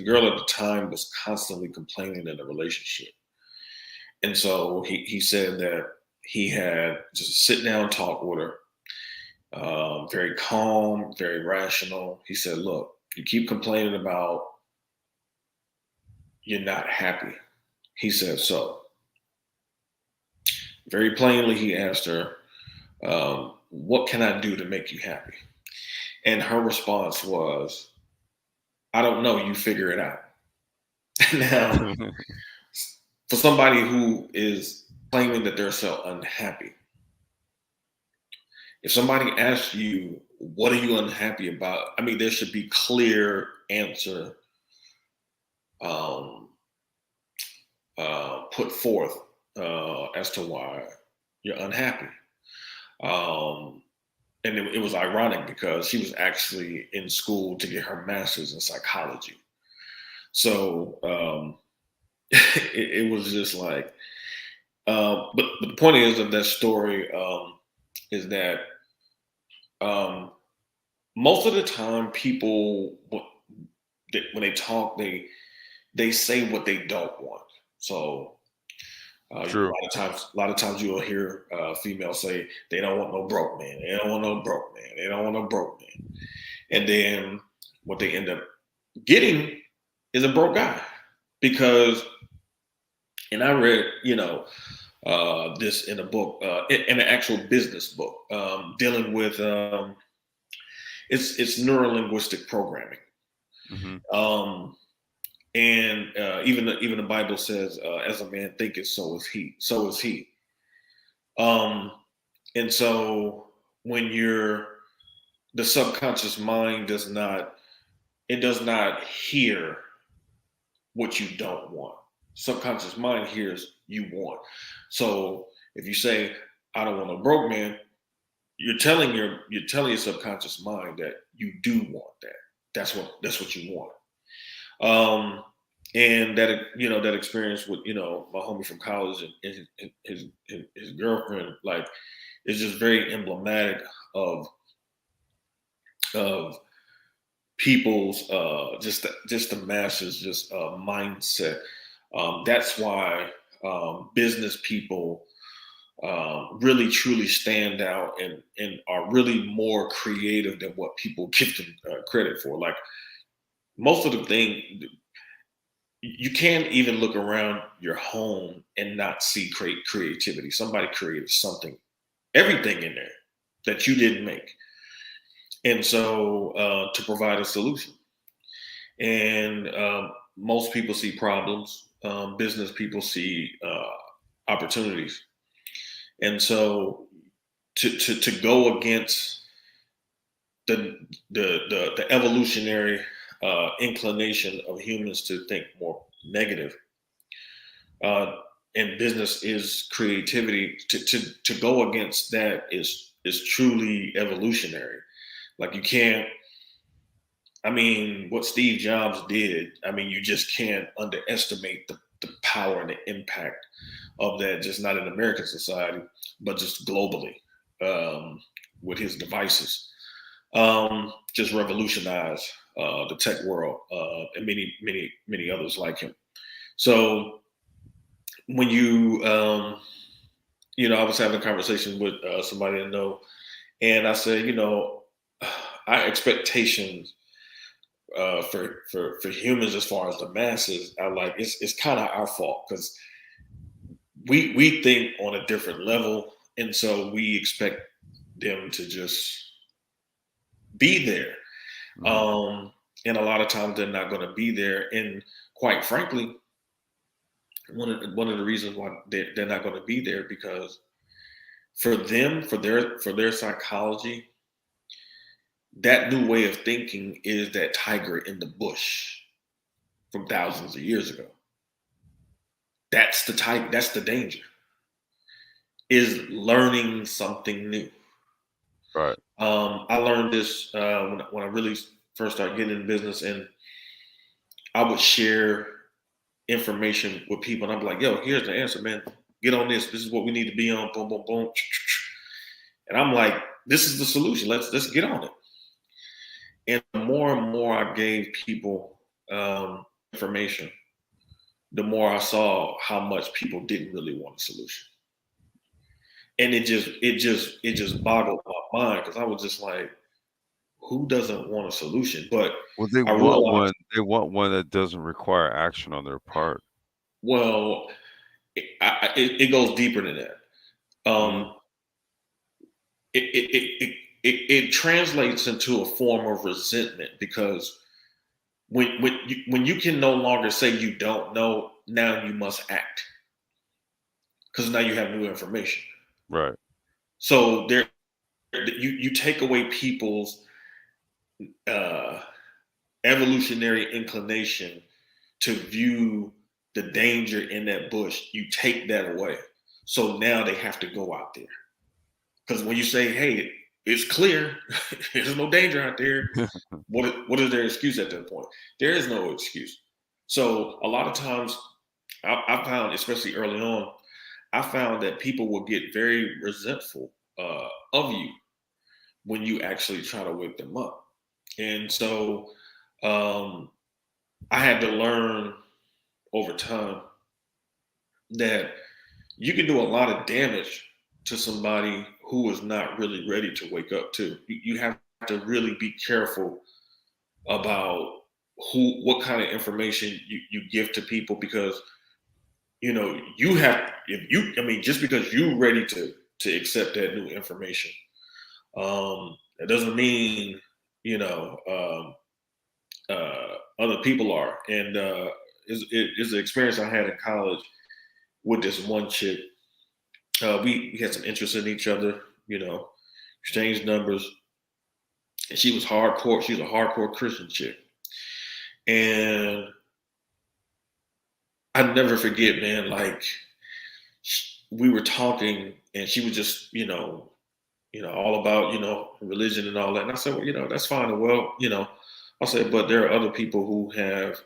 girl at the time was constantly complaining in the relationship, and so he said that he had just a sit down talk with her, very calm, very rational. He said, "Look, you keep complaining about you're not happy." He said so. Very plainly, he asked her, "What can I do to make you happy?" And her response was, "I don't know. You figure it out." Now, for somebody who is claiming that they're so unhappy, if somebody asks you, "What are you unhappy about?" I mean, there should be clear answer um, put forth as to why you're unhappy. Um, and it was ironic because she was actually in school to get her master's in psychology. So it was just like, but the point is of that story is that um, most of the time people when they talk they say what they don't want. So True. a lot of times you will hear females say they don't want no broke man. They don't want no broke man. They don't want no broke man. And then what they end up getting is a broke guy because, and I read, this in a book, in an actual business book, dealing with it's neuro linguistic programming. Hmm. Um, And even the Bible says, as a man thinketh, so is he. So is he. And so when the subconscious mind does not hear what you don't want. Subconscious mind hears you want. So if you say, I don't want a broke man, you're telling your subconscious mind that you do want that. That's what you want. And that, that experience with, my homie from college and his girlfriend, like, is just very emblematic of people's just the masses just mindset. That's why business people really truly stand out and are really more creative than what people give them credit for. Like, most of the thing, you can't even look around your home and not see creativity. Somebody created something, everything in there that you didn't make. And so to provide a solution. And most people see problems. Business people see opportunities. And so to go against the evolutionary inclination of humans to think more negative, and business is creativity. To go against that is truly evolutionary. Like, you can't. I mean, what Steve Jobs did, I mean, you just can't underestimate the power and the impact of that, just not in American society, but just globally, with his devices. Just revolutionized the tech world, and many others like him. So when I was having a conversation with somebody I know, and I said, our expectations for humans, as far as the masses, are like, it's kind of our fault, because we think on a different level, and so we expect them to just be there. And a lot of times they're not going to be there. And quite frankly, one of the reasons why they're not going to be there, because for them, for their psychology, that new way of thinking is that tiger in the bush from thousands of years ago. That's the tiger. That's the danger. Is learning something new. Right. I learned this when I really first started getting in business, and I would share information with people, and I'm like, "Yo, here's the answer, man. Get on this. This is what we need to be on. Boom, boom, boom." And I'm like, "This is the solution. Let's get on it." And the more and more I gave people information, the more I saw how much people didn't really want a solution. And it just boggled my mind, because I was just like, who doesn't want a solution? But Well, they I want realized, one that doesn't require action on their part. well, it goes deeper than that. Mhm. It translates into a form of resentment, because when you can no longer say you don't know, now you must act, because now you have new information. Right. So you take away people's evolutionary inclination to view the danger in that bush. You take that away, so now they have to go out there. Because when you say, "Hey, it's clear, there's no danger out there," what is their excuse at that point? There is no excuse. So a lot of times, I found, especially early on, I found that people will get very resentful of you when you actually try to wake them up. And so I had to learn over time that you can do a lot of damage to somebody who is not really ready to wake up to. You have to really be careful about what kind of information you give to people, because you have, just because you're ready to accept that new information, that doesn't mean other people are. And is the experience I had in college with this one chick. We had some interest in each other, exchanged numbers, and she was hardcore. She was a hardcore Christian chick, and I never forget, man. Like we were talking, and she was just, all about, religion and all that. And I said, well, that's fine and well, I said, but there are other people who have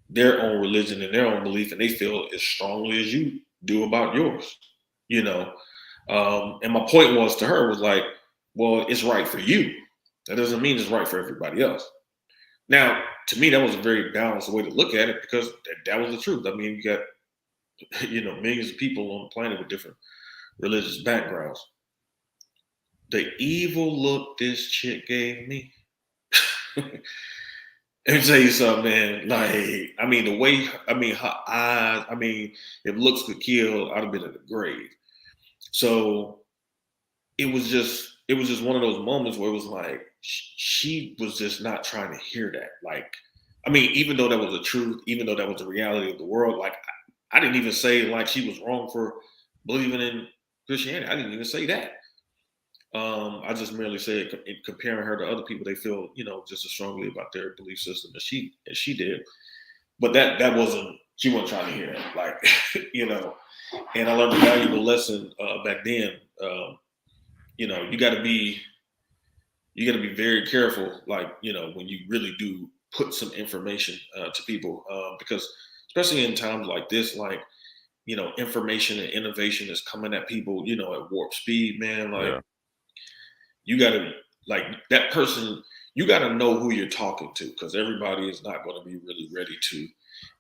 their own religion and their own belief, and they feel as strongly as you do about yours, And my point was to her was like, well, it's right for you. That doesn't mean it's right for everybody else. Now, to me, that was a very balanced way to look at it because that was the truth. I mean, you got, millions of people on the planet with different religious backgrounds. The evil look this chick gave me. Let me tell you something, man. Like, I mean, her eyes, if looks could kill, I'd have been in the grave. So it was just one of those moments where it was like, she was just not trying to hear that. Like, even though that was the truth, even though that was the reality of the world, like, I didn't even say like she was wrong for believing in Christianity. I didn't even say that. I just merely said comparing her to other people, they feel, just as strongly about their belief system as she did. But that wasn't, she wasn't trying to hear that, like, And I learned a valuable lesson back then. You got to be very careful, like, when you really do put some information to people, because especially in times like this, like, information and innovation is coming at people, at warp speed, man. Like, Yeah. you got to, like, that person, you got to know who you're talking to, because everybody is not going to be really ready to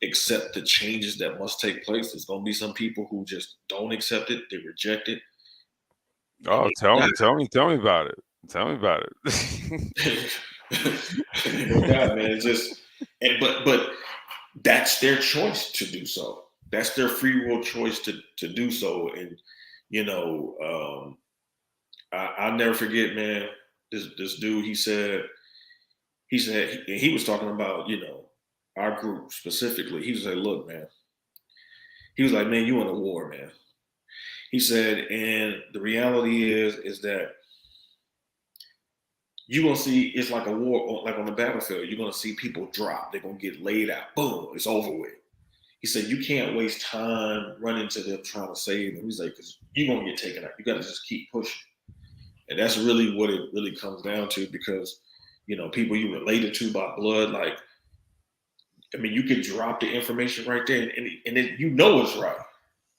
accept the changes that must take place. There's going to be some people who just don't accept it, they reject it. Oh, tell me about it. Tell me about it. No doubt, man. It's just, but that's their choice to do so. That's their free will choice to do so. And I'll never forget, man. This dude, he said he was talking about, our group specifically. He was like, look, man. He was like, man, you in a war, man. He said, and the reality is that you're gonna see, it's like a war, like on the battlefield. You're gonna see people drop. They're gonna get laid out. Boom, it's over with. He said, you can't waste time running to them trying to save them. He's like, because you're gonna get taken out. You gotta just keep pushing. And that's really what it really comes down to, because people you related to by blood, like, you could drop the information right there, and then it's right,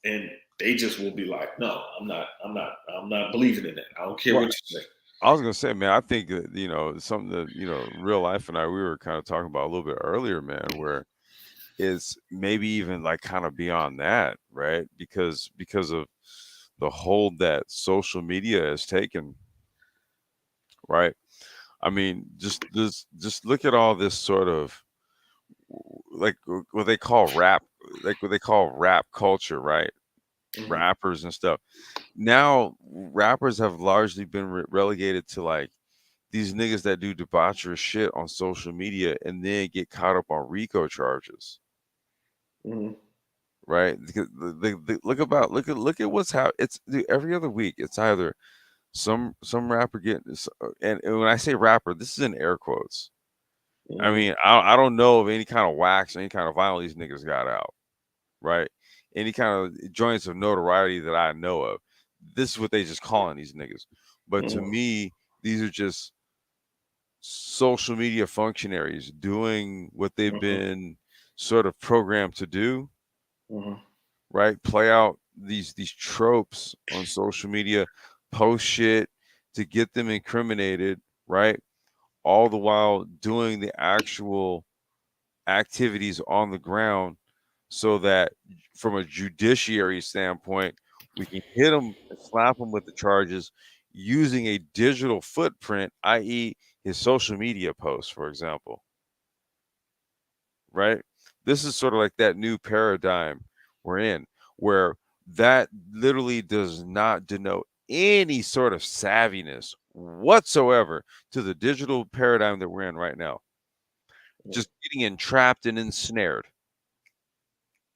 and they just will be like, no, I'm not believing in that. I don't care what you say. I was gonna say, man, I think that, something that, real life and I, we were kind of talking about a little bit earlier, man, where it's maybe even like kind of beyond that, right? Because of the hold that social media has taken, right? Just look at all this sort of, like what they call rap, culture, right? Mhm. Rappers and stuff. Now rappers have largely been relegated to like these niggas that do debaucherous shit on social media and then get caught up on RICO charges. Mhm. Right? Because look at what's happening. It's every other week. It's either some rapper getting, and when I say rapper, this is in air quotes. Mhm. I don't know of any kind of wax, any kind of vinyl these niggas got out, right? Any kind of joints of notoriety that I know of. This is what they just calling these niggas. But to Mhm. me, these are just social media functionaries doing what they've Mhm. been sort of programmed to do, Mhm. right? Play out these tropes on social media, post shit to get them incriminated, right? All the while doing the actual activities on the ground so that from a judiciary standpoint, we can hit them and slap them with the charges using a digital footprint, i.e., his social media posts, for example. Right? This is sort of like that new paradigm we're in, where that literally does not denote any sort of savviness whatsoever to the digital paradigm that we're in right now. Just getting entrapped and ensnared.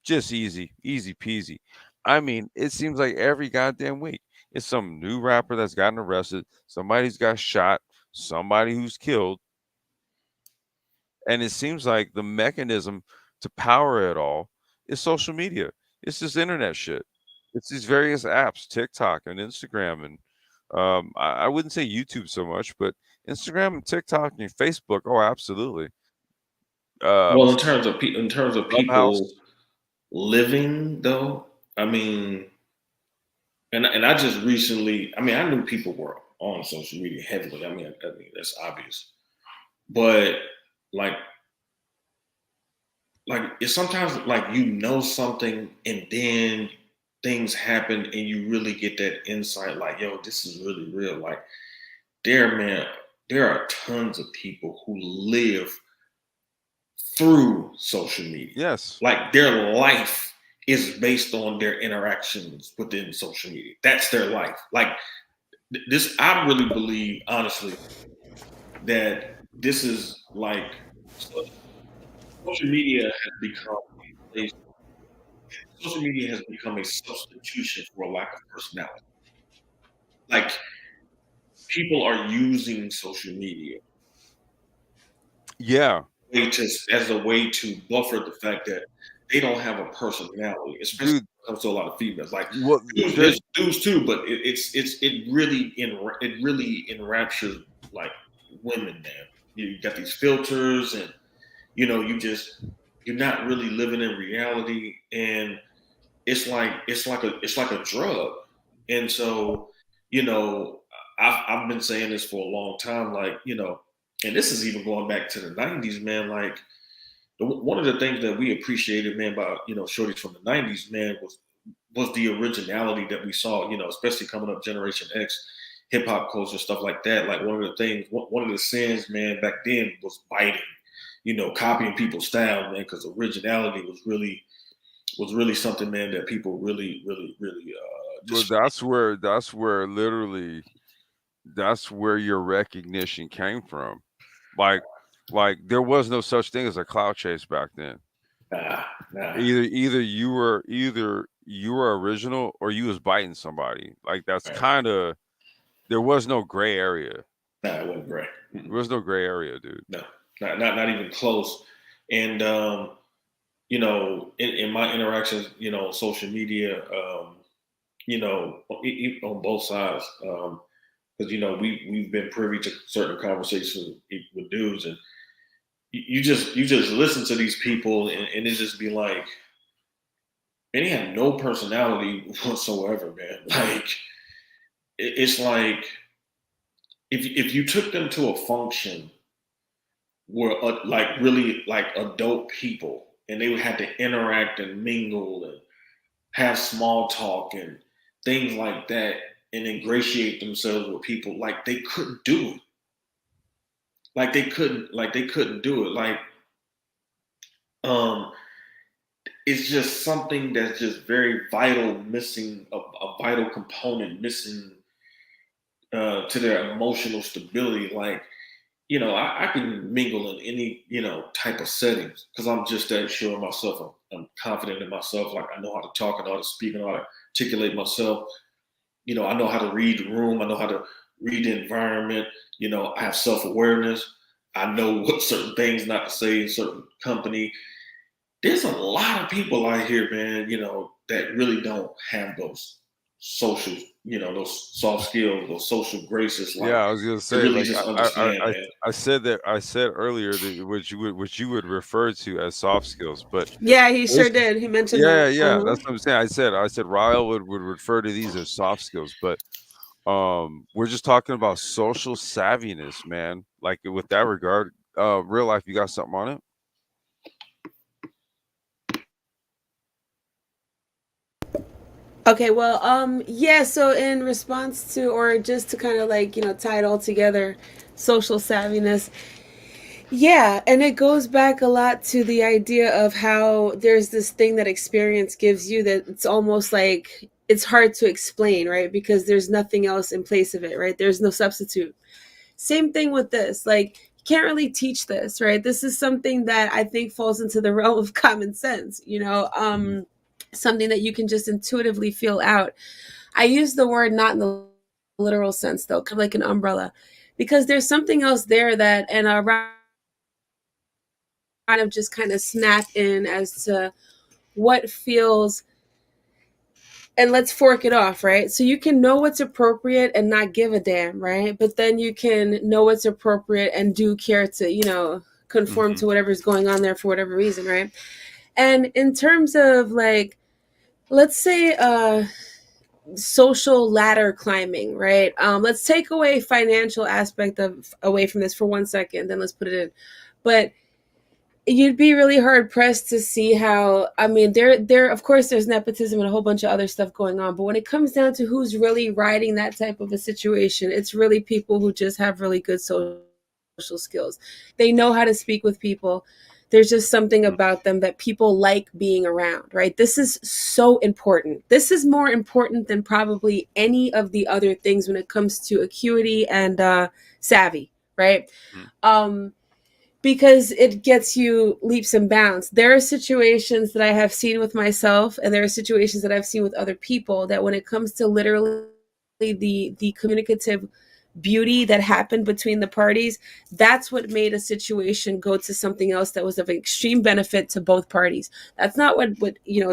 Just easy peasy. I mean, it seems like every goddamn week it's some new rapper that's gotten arrested, somebody's got shot, somebody who's killed, and it seems like the mechanism to power it all is social media. It's just internet shit. It's these various apps, TikTok and Instagram, and I wouldn't say YouTube so much, but Instagram and TikTok and Facebook. Oh, absolutely. Well, in terms of Clubhouse. people living though, I mean, and I just recently, I mean, I knew people were on social media heavily. I mean that's obvious, but like it's sometimes like you know something and then things happen and you really get that insight. Like, yo, this is really real. Like, man, there are tons of people who live through social media. Yes. Like their life is based on their interactions within social media. That's their life. Like this, I really believe, honestly, that this is like social media has become a place. Social media has become a substitution for a lack of personality. Like people are using social media Yeah. as a way to buffer the fact that they don't have a personality, especially Dude, when it comes to a lot of females. Like what there's dudes too, but it really enraptures like women, man. You got these filters, and you know you're not really living in reality, and it's like a drug. And so you know I've been saying this for a long time, like you know, and this is even going back to the '90s, man. Like one of the things that we appreciated, man, about you know shorties from the '90s, man, was the originality that we saw, you know, especially coming up Generation X, hip hop culture, stuff like that. Like one of the things, one of the sins, man, back then was biting, you know, copying people's style, man, because originality was really something, man, that people really well, that's where literally that's where your recognition came from. Like there was no such thing as a cloud chase back then. nah. Either you were original or you was biting somebody. Like that's Right. kind of there was no gray area. Nah, it wasn't great. There was no gray area, dude. No, not even close. And you know, in my interactions, you know, on social media, you know, on both sides, because you know we've been privy to certain conversations with dudes, and you just listen to these people, and it just be like, man, they have no personality whatsoever, man. Like it's like if you took them to a function were like really like adult people, and they would have to interact and mingle and have small talk and things like that, and ingratiate themselves with people. Like they couldn't do it. Like they couldn't do it. Like um, it's just something that's just very vital, missing a vital component missing to their emotional stability. Like you know, I can mingle in any, you know, type of settings because I'm just that sure of myself. I'm confident in myself. Like I know how to talk, I know how to speak, I know how to articulate myself. You know, I know how to read the room. I know how to read the environment. You know, I have self-awareness. I know what certain things not to say in certain company. There's a lot of people out here, man, you know, that really don't have those social, you know, those soft skills, those social graces, like Yeah, I was gonna to say really like just understand, man. I said that I said earlier that which you would refer to as soft skills, but Yeah, he sure did. He mentioned yeah, that. yeah, that's what I'm saying. I said Ryle would refer to these as soft skills, but we're just talking about social savviness, man. Like with that regard, real life, you got something on it? Okay, well, yeah, so in response to, or just to kind of like, you know, tie it all together, social savviness. Yeah, and it goes back a lot to the idea of how there's this thing that experience gives you that it's almost like it's hard to explain, right? Because there's nothing else in place of it, right? There's no substitute. Same thing with this. Like, can't really teach this, right? This is something that I think falls into the realm of common sense, something that you can just intuitively feel out. I use the word not in the literal sense, though, kind of like an umbrella, because there's something else there that, and kind of just kind of snap in as to what feels, and let's fork it off, right? So you can know what's appropriate and not give a damn, right? But then you can know what's appropriate and do care to, conform to whatever's going on there for whatever reason, right? And in terms of like, let's say social ladder climbing, right? Let's take away financial aspect away from this for 1 second, then let's put it in. But you'd be really hard pressed to see how, I mean, there of course there's nepotism and a whole bunch of other stuff going on, but when it comes down to who's really riding that type of a situation, it's really people who just have really good social skills. They know how to speak with people. There's just something about them that people like being around, right? This is so important. This is more important than probably any of the other things when it comes to acuity and savvy, right? Because it gets you leaps and bounds. There are situations that I have seen with myself, and there are situations that I've seen with other people, that when it comes to literally the communicative beauty that happened between the parties, that's what made a situation go to something else that was of extreme benefit to both parties. That's not what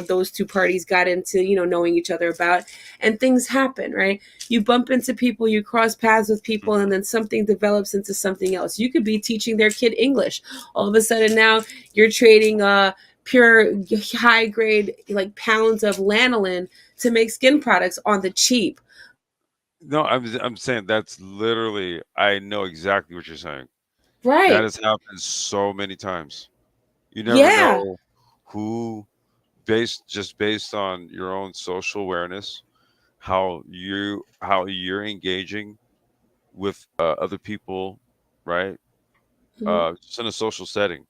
those two parties got into, knowing each other about. And things happen, right? You bump into people, you cross paths with people, and then something develops into something else. You could be teaching their kid English. All of a sudden now you're trading pure high grade, like pounds of lanolin to make skin products on the cheap. No, I'm saying that's literally, I know exactly what you're saying. That Right. has happened so many times. You never Yeah. know who, based on your own social awareness, how you're engaging with other people, right? Mhm. Just in a social setting.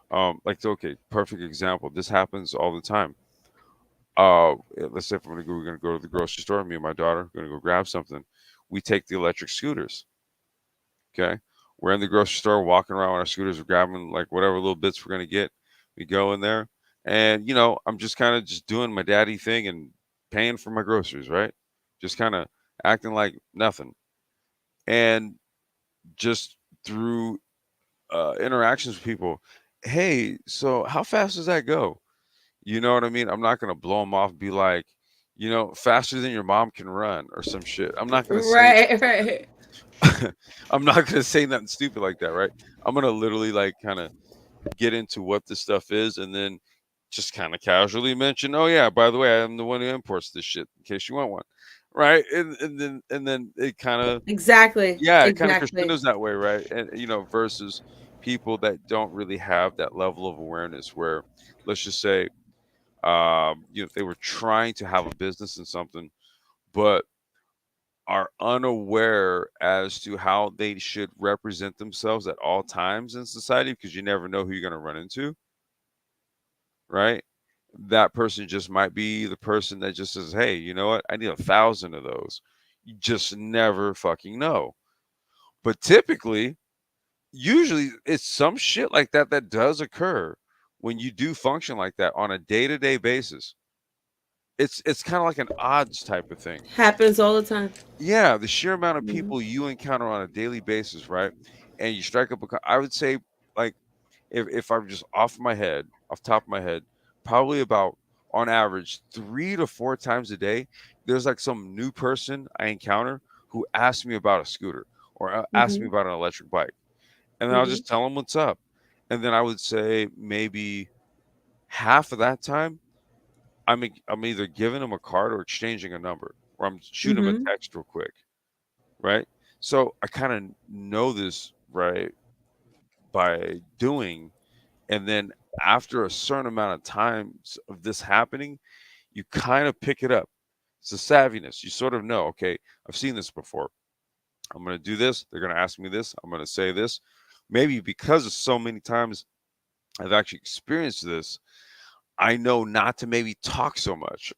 Like, okay, perfect example. This happens all the time. Let's say if we're gonna go to the grocery store. Me and my daughter are gonna go grab something. We take the electric scooters. Okay, we're in the grocery store, walking around on our scooters, we're grabbing like whatever little bits we're gonna get. We go in there, and I'm just kind of just doing my daddy thing and paying for my groceries, right? Just kind of acting like nothing, and just through interactions with people. Hey, so how fast does that go? You know what I mean? I'm not gonna blow them off and be like, faster than your mom can run or some shit. I'm not gonna say Right, right. I'm not gonna say nothing stupid like that, right? I'm gonna literally like kind of get into what this stuff is, and then just kind of casually mention, oh yeah, by the way, I'm the one who imports this shit in case you want one. Right. And then it kind of, Exactly. yeah, it kind of Exactly. crescendos that way, right? And versus people that don't really have that level of awareness where, let's just say, they were trying to have a business in something, but are unaware as to how they should represent themselves at all times in society, because you never know who you're going to run into, right? That person just might be the person that just says, hey, you know what, I need 1,000 of those. You just never fucking know. But typically, usually it's some shit like that that does occur when you do function like that on a day-to-day basis. It's kind of like an odds type of thing. Happens all the time. Yeah, the sheer amount of Mhm. people you encounter on a daily basis, right? And you strike up I would say, like, if I'm just off top of my head, probably about, on average, 3 to 4 times a day, there's like some new person I encounter who asks me about a scooter, or asks me Mhm. about an electric bike, and then I'll Mhm. just tell them what's up, and then I would say maybe half of that time I'm either giving them a card or exchanging a number, or I'm shooting them a Mhm. text real quick, right? So I kind of know this, right, by doing, and then after a certain amount of times of this happening, you kind of pick it up. It's a savviness. You sort of know, okay, I've seen this before. I'm going to do this. They're going to ask me this. I'm going to say this. Maybe because of so many times I've actually experienced this, I know not to maybe talk so much,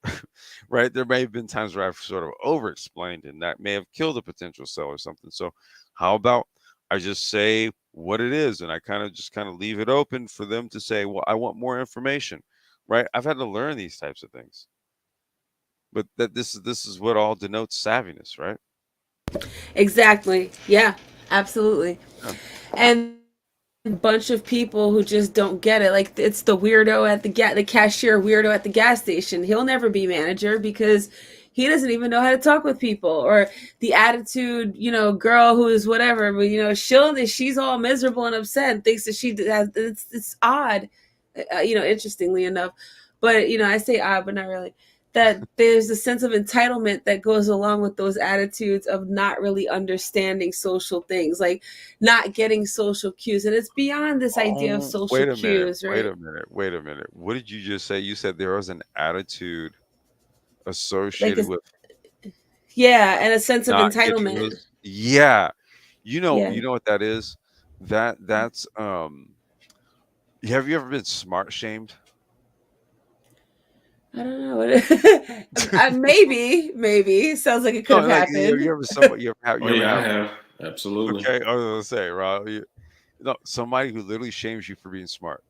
right? There may have been times where I've sort of over explained, and that may have killed a potential sale or something. So, how about I just say what it is, and I just kind of leave it open for them to say, well, I want more information, right? I've had to learn these types of things, but that this is what all denotes savviness, right? Exactly. Yeah, absolutely. Yeah. And a bunch of people who just don't get it. Like it's the weirdo at the cashier weirdo at the gas station. He'll never be manager because he doesn't even know how to talk with people. Or the attitude, girl who is whatever, but she's all miserable and upset and thinks that she has. It's odd, interestingly enough. But I say odd, but not really. That there's a sense of entitlement that goes along with those attitudes of not really understanding social things, like not getting social cues. And it's beyond this idea of social Wait a minute. cues, Wait right? a minute. Wait a minute. What did you just say? You said there was an attitude Like, associated with yeah, and a sense of not getting entitlement. those. Yeah. Yeah. You know what that is? That's have you ever been smart shamed? I don't know. Maybe. Sounds like it could No, have like happened. you ever somebody you ever have Oh you ever yeah, I have have. Absolutely. okay, I was gonna say, Rob, no, somebody who literally shames you for being smart.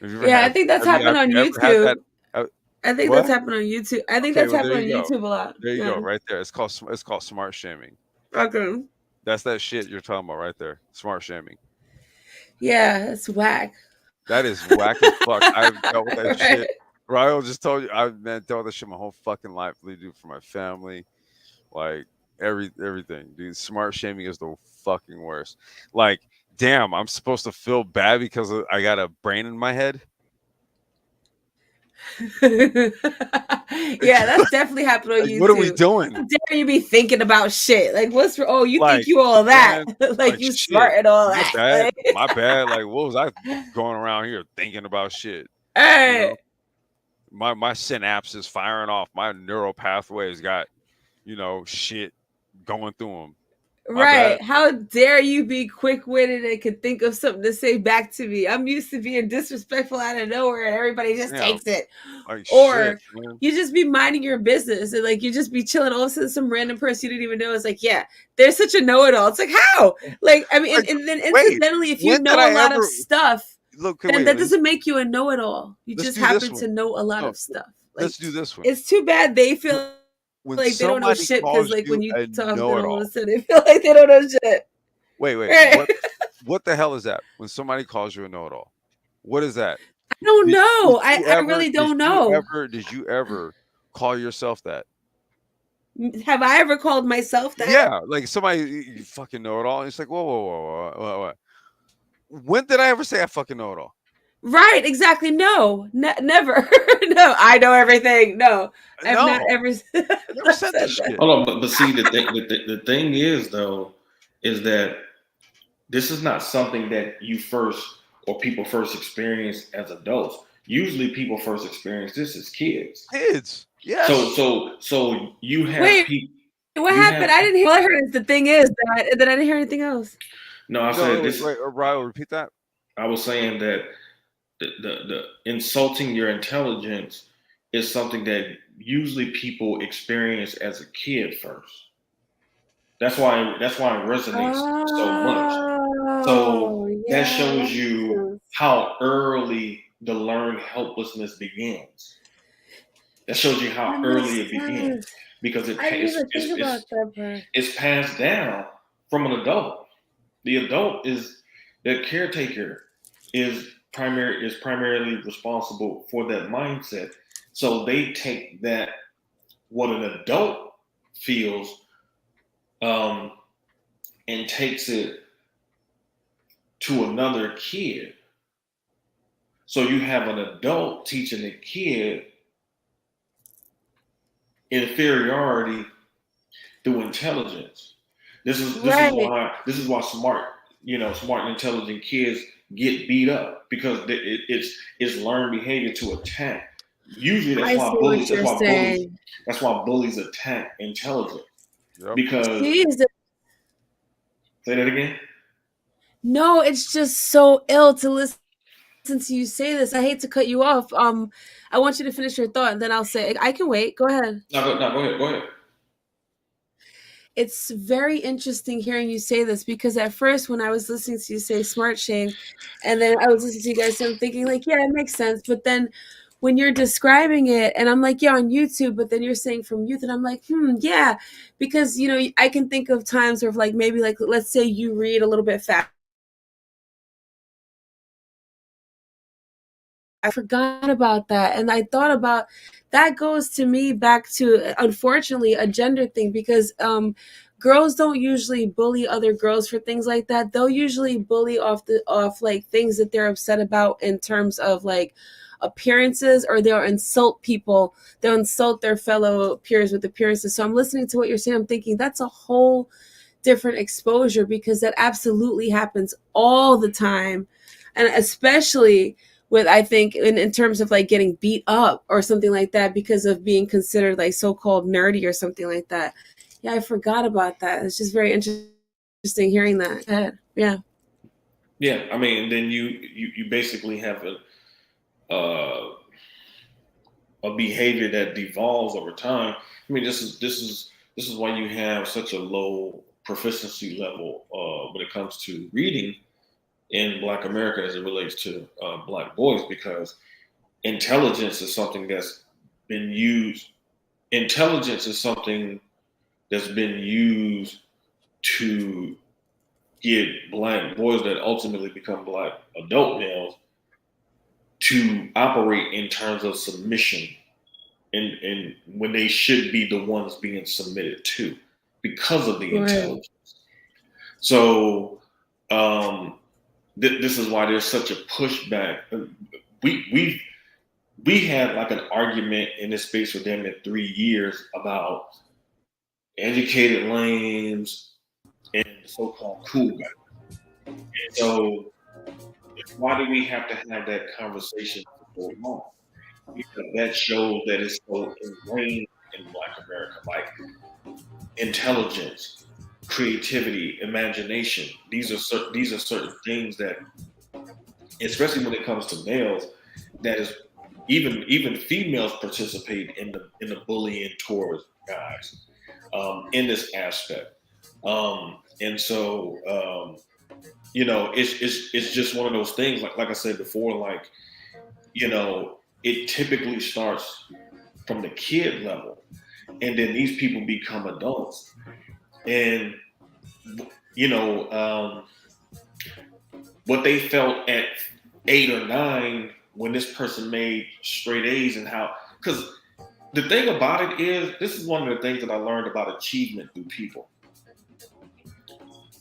Yeah, I think that's happened Have on you ever had YouTube. that? Uh, I think that's what? happened on YouTube. I think Okay, that's well there happened on you go. YouTube a lot. There you go, Yeah. right there. It's called smart shaming. Okay. That's that shit you're talking about right there. Smart shaming. Yeah, it's whack. That is whack as fuck. I've dealt with that Right. shit. Ryan just told you I've dealt with that shit my whole fucking life. Really do for my family. Like everything. Dude, smart shaming is the fucking worst. Like, damn, I'm supposed to feel bad because I got a brain in my head. Yeah, that's definitely happened on Like, what are we YouTube. doing? How dare you be thinking about shit? Like, you think Like, you all that? man, Like, like you shit. smart and all My that. bad. Like, My bad. Like, what was I going around here thinking about shit? all You right. know? My synapse is firing off. My neural pathways got, shit going through them. My bad. Right. How dare you be quick witted and can think of something to say back to me? I'm used to being disrespectful out of nowhere and everybody just Yeah. takes it. Like shit, Or man. you just be minding your business and like you just be chilling. All of a sudden, some random person you didn't even know is like, yeah, they're such a know it all. It's like, how? Like, I mean, Like, and then wait, incidentally, if you when did know a I lot of ever stuff, look? then Wait, that doesn't make you a know it all. You let's just do this happen one. to know a lot No, of stuff. let's Like, do this one. it's too bad they Wh- feel When like they don't know somebody shit because, calls like, you when you a talk, then all of a know-it-all, sudden they feel like they don't know shit. wait, Right. what the hell is that? When somebody calls you a know-it-all, what is that? I don't Did know. you I ever? really don't know. Did you ever call yourself that? Have I ever called myself that? Yeah, like somebody you fucking know-it-all, and it's like, whoa. When did I ever say I fucking know-it-all? Right, exactly. No, never. No, I know everything. No, I've not No, ever never said said this that. shit. Hold on, but see the thing is though, is that this is not something that you first or people first experience as adults. Usually people first experience this as kids. Kids, So yes. so you have Wait, people what you happened? have I didn't hear. All I heard is the thing is that I didn't hear anything else. no, I No, said this wait, Ryan, repeat that. I was saying that the insulting your intelligence is something that usually people experience as a kid first. That's why it resonates so much. So Oh, that yeah. shows you how early the learned helplessness begins. That shows you how That early makes it begins sense. because I didn't even think about that part. it's passed down from an adult. The adult is the caretaker is primarily responsible for that mindset. So they take that what an adult feels um, and takes it to another kid. So you have an adult teaching a kid inferiority through intelligence. Right. This is why smart and intelligent kids get beat up because it's learned behavior to attack. Usually I see what you're saying. that's why bullies attack intelligence Yep. because Jesus. say that again. No, it's just so ill to listen to you say this. I hate to cut you off. I want you to finish your thought, and then I'll say I can wait. Go ahead. No, go ahead. Go ahead. it's very interesting hearing you say this, because at first when I was listening to you say smart shame, and then I was listening to you guys, I'm thinking like, yeah, it makes sense. But then when you're describing it, and I'm like, yeah, on YouTube, but then you're saying from youth, and I'm like, yeah, because I can think of times where like maybe like let's say you read a little bit fast. I forgot about that. And I thought about that goes to me back to, unfortunately, a gender thing, because girls don't usually bully other girls for things like that. They'll usually bully off like things that they're upset about in terms of like appearances, or they'll insult people. They'll insult their fellow peers with appearances. So I'm listening to what you're saying. I'm thinking that's a whole different exposure, because that absolutely happens all the time. And especially with, I think, in terms of like getting beat up or something like that because of being considered like so-called nerdy or something like that. Yeah, I forgot about that. It's just very interesting hearing that. Yeah. Yeah, I mean, then you basically have a behavior that devolves over time. I mean, this is why you have such a low proficiency level when it comes to reading in Black America as it relates to Black boys, because intelligence is something that's been used. Intelligence is something that's been used to get Black boys that ultimately become Black adult males to operate in terms of submission, and when they should be the ones being submitted to because of the intelligence. So this is why there's such a pushback. We had like an argument in this space for damn near 3 years about educated lames and so-called cool guys. And so why do we have to have that conversation for so long? Because that shows that it's so ingrained in Black America, like intelligence, creativity, imagination. These are certain things that, especially when it comes to males, that is even females participate in the bullying towards guys in this aspect. And so it's just one of those things. Like I said before, like it typically starts from the kid level, and then these people become adults, and what they felt at 8 or 9 when this person made straight A's, and how, because the thing about it is, this is one of the things that I learned about achievement through people.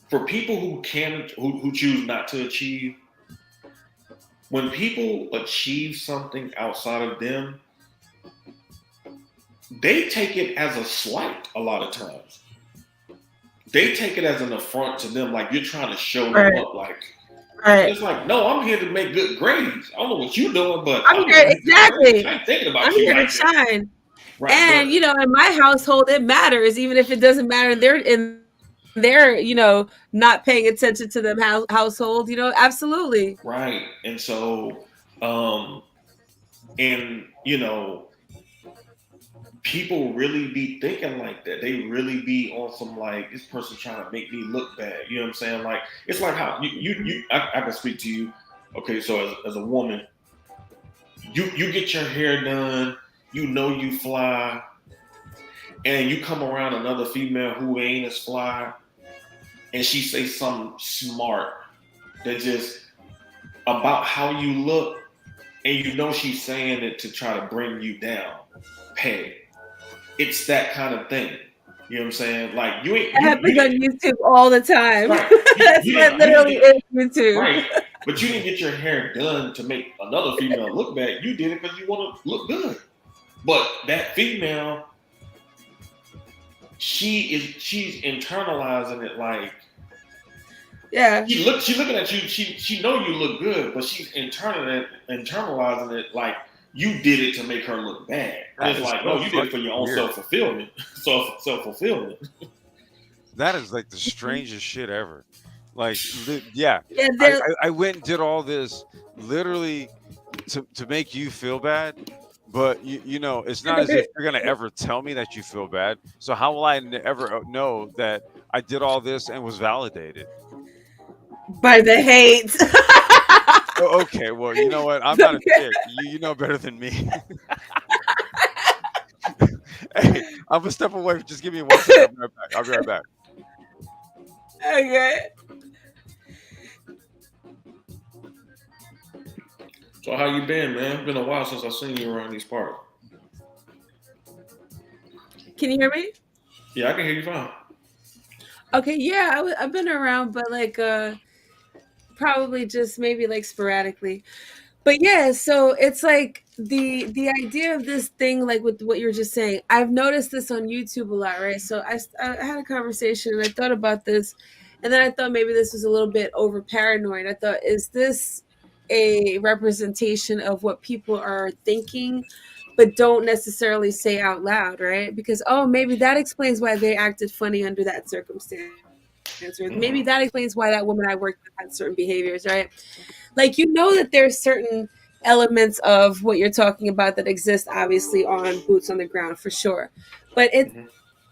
For people who choose not to achieve, when people achieve something outside of them, they take it as a slight a lot of times. They take it as an affront to them, like you're trying to show them up. Like, it's like, no, I'm here to make good grades. I don't know what you're doing, but I'm here, exactly. I'm thinking about I'm you. here like to shine. Right, and in my household, it matters, even if it doesn't matter in their not paying attention to them household. Absolutely. Right. And so people really be thinking like that. They really be on some like, this person trying to make me look bad. You know what I'm saying? Like, it's like how I can speak to you. Okay, so as a woman, you get your hair done, you fly, and you come around another female who ain't as fly, and she say something smart that just about how you look, and she's saying it to try to bring you down. Hey, it's that kind of thing. You know what I'm saying? Like, it happens on YouTube all the time. Right. That's what literally is YouTube. Right. But you didn't get your hair done to make another female look bad. You did it because you want to look good. But that female, she's internalizing it like, yeah. She's looking at you. She know you look good, but she's internalizing it like you did it to make her look bad. And it's like, no, you did it for your own self-fulfillment. Self-fulfillment. That is like the strangest shit ever. Like, yeah, I went and did all this literally to make you feel bad, But you know, it's not as if you're gonna ever tell me that you feel bad. So how will I ever know that I did all this and was validated? By the hate. Oh, okay, well, you know what? I'm not a chick. You know better than me. Hey, I'm gonna step away. Just give me 1 second. I'll be right back. I'll be right back. Okay. So how you been, man? It's been a while since I've seen you around these parts. Can you hear me? Yeah, I can hear you fine. Okay, yeah, I've been around, but like probably just maybe like sporadically. But yeah, so it's like the idea of this thing, like with what you were just saying. I've noticed this on YouTube a lot, right? So I had a conversation and I thought about this, and then I thought maybe this was a little bit over paranoid. I thought, is this a representation of what people are thinking, but don't necessarily say out loud, right? Because oh, maybe that explains why they acted funny under that circumstance, or maybe Mm-hmm. that explains why that woman I worked with had certain behaviors, right? Like, you know that there's certain elements of what you're talking about that exist obviously on boots on the ground for sure, but it's Mm-hmm.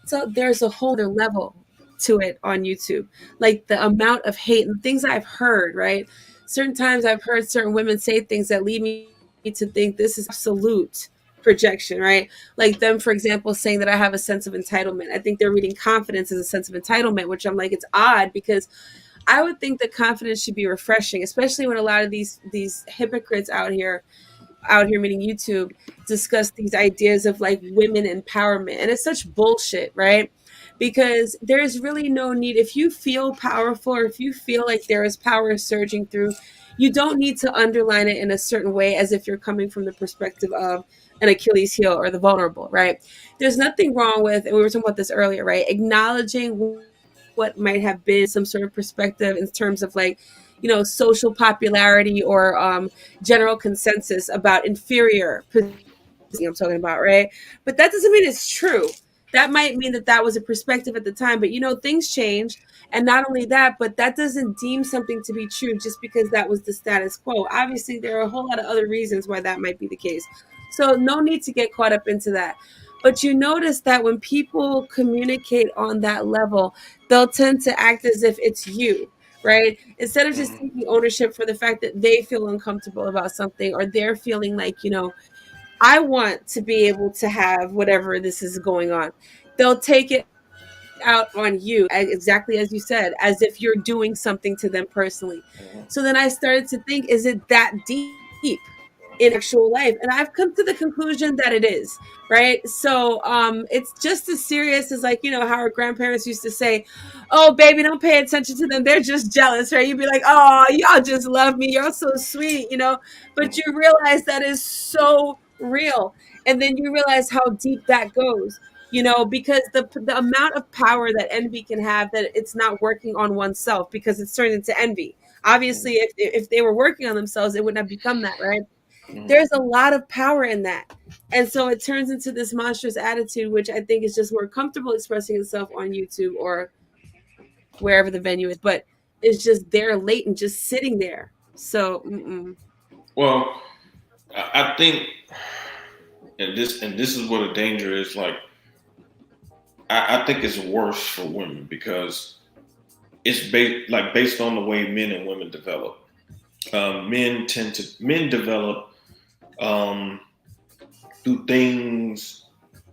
so there's a whole other level to it on YouTube, like the amount of hate and things I've heard, right? Certain times I've heard certain women say things that lead me to think this is absolute projection, right? Like them, for example, saying that I have a sense of entitlement. I think they're reading confidence as a sense of entitlement, which I'm like, it's odd because I would think that confidence should be refreshing, especially when a lot of these hypocrites out here meaning YouTube, discuss these ideas of like women empowerment. And it's such bullshit, right? Because there's really no need. If you feel powerful or if you feel like there is power surging through, you don't need to underline it in a certain way as if you're coming from the perspective of an Achilles heel or the vulnerable, right? There's nothing wrong with, and we were talking about this earlier, right? Acknowledging what might have been some sort of perspective in terms of like, you know, social popularity or general consensus about inferior position I'm talking about, right? But that doesn't mean it's true. That might mean that that was a perspective at the time, but you know, things change. And not only that, but that doesn't deem something to be true just because that was the status quo. Obviously, there are a whole lot of other reasons why that might be the case. So, no need to get caught up into that. But you notice that when people communicate on that level, they'll tend to act as if it's you, right? Instead of just Mm-hmm. taking ownership for the fact that they feel uncomfortable about something or they're feeling like, you know, I want to be able to have whatever this is going on. They'll take it out on you, exactly as you said, as if you're doing something to them personally. Mm-hmm. So then I started to think, is it that deep in actual life? And I've come to the conclusion that it is, right? So it's just as serious as, like, you know, how our grandparents used to say, oh baby, don't pay attention to them, they're just jealous, right? You'd be like, oh, y'all just love me, you're so sweet, you know. But you realize that is so real, and then you realize how deep that goes, you know, because the amount of power that envy can have, that it's not working on oneself because it's turned into envy. Obviously, if they were working on themselves, it wouldn't have become that, right? Mm-hmm. There's a lot of power in that. And so it turns into this monstrous attitude, which I think is just more comfortable expressing itself on YouTube or wherever the venue is, but it's just there latent, just sitting there. So, Well, I think, and this is what the danger is. Like, I think it's worse for women because it's based on the way men and women develop. Men develop um, through things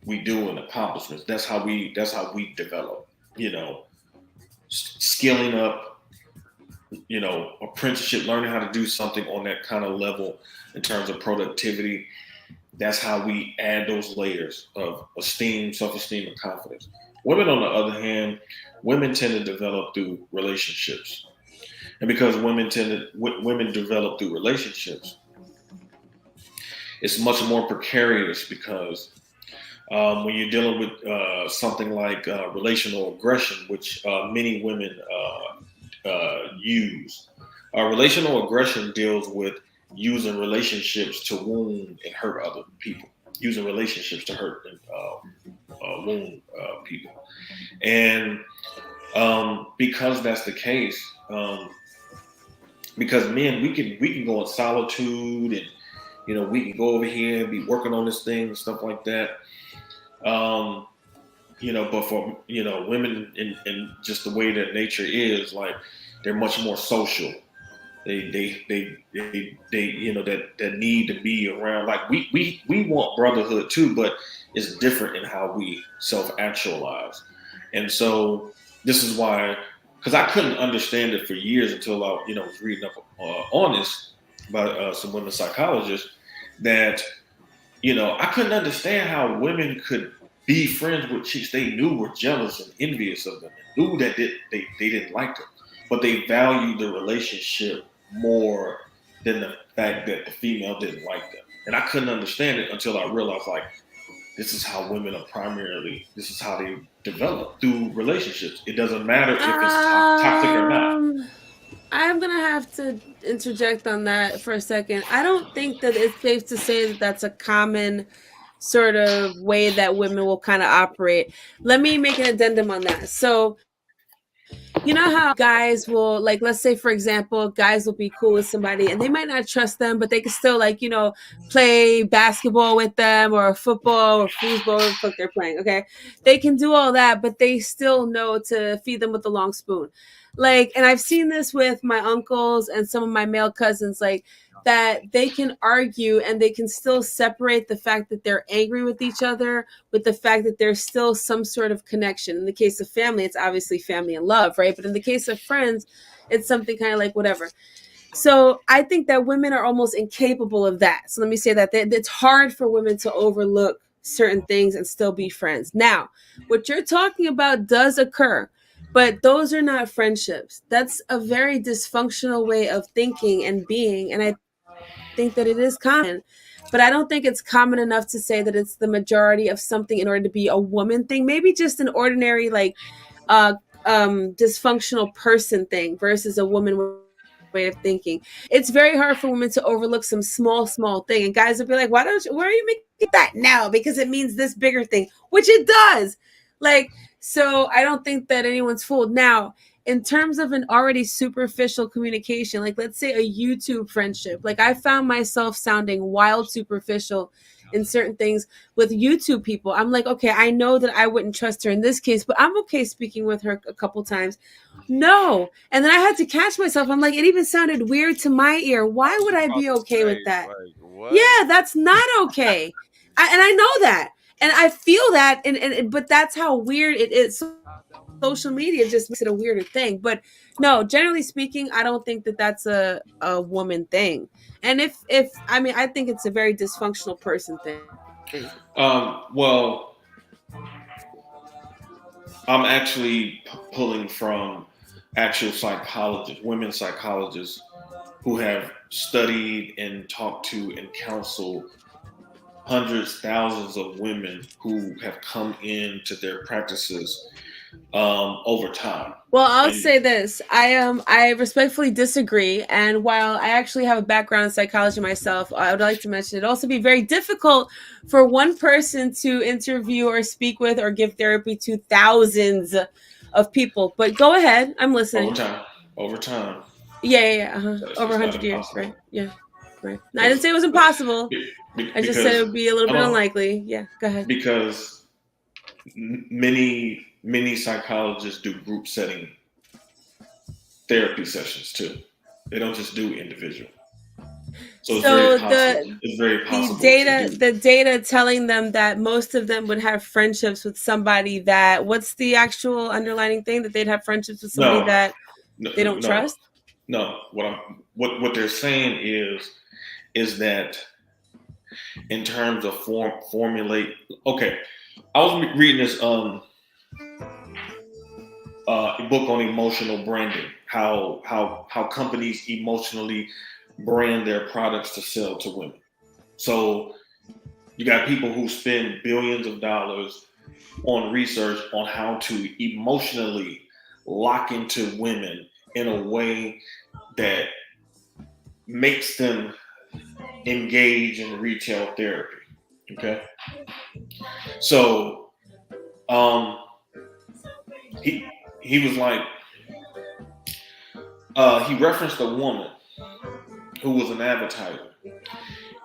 we do and accomplishments. That's how we develop. You know, skilling up. You know, apprenticeship, learning how to do something on that kind of level in terms of productivity. That's how we add those layers of esteem, self-esteem, and confidence. Women, on the other hand, women tend to develop through relationships, and because women develop through relationships, it's much more precarious because when you're dealing with something like relational aggression, which many women use, relational aggression deals with using relationships to wound and hurt other people, using relationships to hurt and wound people. And because that's the case, because men, we can go in solitude and we can go over here and be working on this thing and stuff like that. But for women and just the way that nature is, like, they're much more social. They that need to be around. Like, we want brotherhood too, but it's different in how we self-actualize. And so this is why, because I couldn't understand it for years until I was reading up on this by some women psychologists, that I couldn't understand how women could be friends with chicks they knew were jealous and envious of them, and knew that they didn't like them, but they valued the relationship more than the fact that the female didn't like them. And I couldn't understand it until I realized, like, this is how women are this is how they develop, through relationships. It doesn't matter if it's toxic or not. I'm going to have to interject on that for a second. I don't think that it's safe to say that that's a common sort of way that women will kind of operate. Let me make an addendum on that. So, you know how guys will, like, let's say, for example, guys will be cool with somebody and they might not trust them, but they can still, like, play basketball with them, or football or foosball, or fuck they're playing. Okay. They can do all that, but they still know to feed them with a long spoon. Like, and I've seen this with my uncles and some of my male cousins, like, that they can argue and they can still separate the fact that they're angry with each other with the fact that there's still some sort of connection. In the case of family, it's obviously family and love, right? But in the case of friends, it's something kind of like whatever. So I think that women are almost incapable of that. So let me say that it's hard for women to overlook certain things and still be friends. Now, what you're talking about does occur, but those are not friendships. That's a very dysfunctional way of thinking and being. And I think that it is common, but I don't think it's common enough to say that it's the majority of something in order to be a woman thing. Maybe just an ordinary, like, dysfunctional person thing versus a woman way of thinking. It's very hard for women to overlook some small thing, and guys will be like, why are you making that now? Because it means this bigger thing, which it does. Like, so I don't think that anyone's fooled. Now, in terms of an already superficial communication, like, let's say a YouTube friendship, like, I found myself sounding wild superficial in certain things with YouTube people. I'm like, okay, I know that I wouldn't trust her in this case, but I'm okay speaking with her a couple times. No. And then I had to catch myself. I'm like, it even sounded weird to my ear. Why would I be okay with that? Like, what? Yeah, that's not okay. And I know that. And I feel that, but that's how weird it is. Social media just makes it a weirder thing. But no, generally speaking, I don't think that that's a woman thing. And if I think it's a very dysfunctional person thing. Well, I'm actually pulling from actual psychologists, women psychologists, who have studied and talked to and counseled hundreds, thousands of women who have come into their practices over time. Well, I'll say this. I respectfully disagree. And while I actually have a background in psychology myself, I would like to mention it'd also be very difficult for one person to interview or speak with or give therapy to thousands of people. But go ahead. I'm listening. Over time. Yeah. Over 100 years, right? Yeah. Right. I didn't say it was impossible. I just said it would be a little bit unlikely. Yeah, go ahead. Because many psychologists do group setting therapy sessions too. They don't just do individual. So it's very possible. The data telling them that most of them would have friendships with somebody that, what's the actual underlining thing, that they'd have friendships with somebody that they don't trust? No, what they're saying is that in terms of formulate. Okay, I was reading this book on emotional branding, how companies emotionally brand their products to sell to women. So you got people who spend billions of dollars on research on how to emotionally lock into women in a way that makes them engage in retail therapy. Okay. So he was like, he referenced a woman who was an advertiser,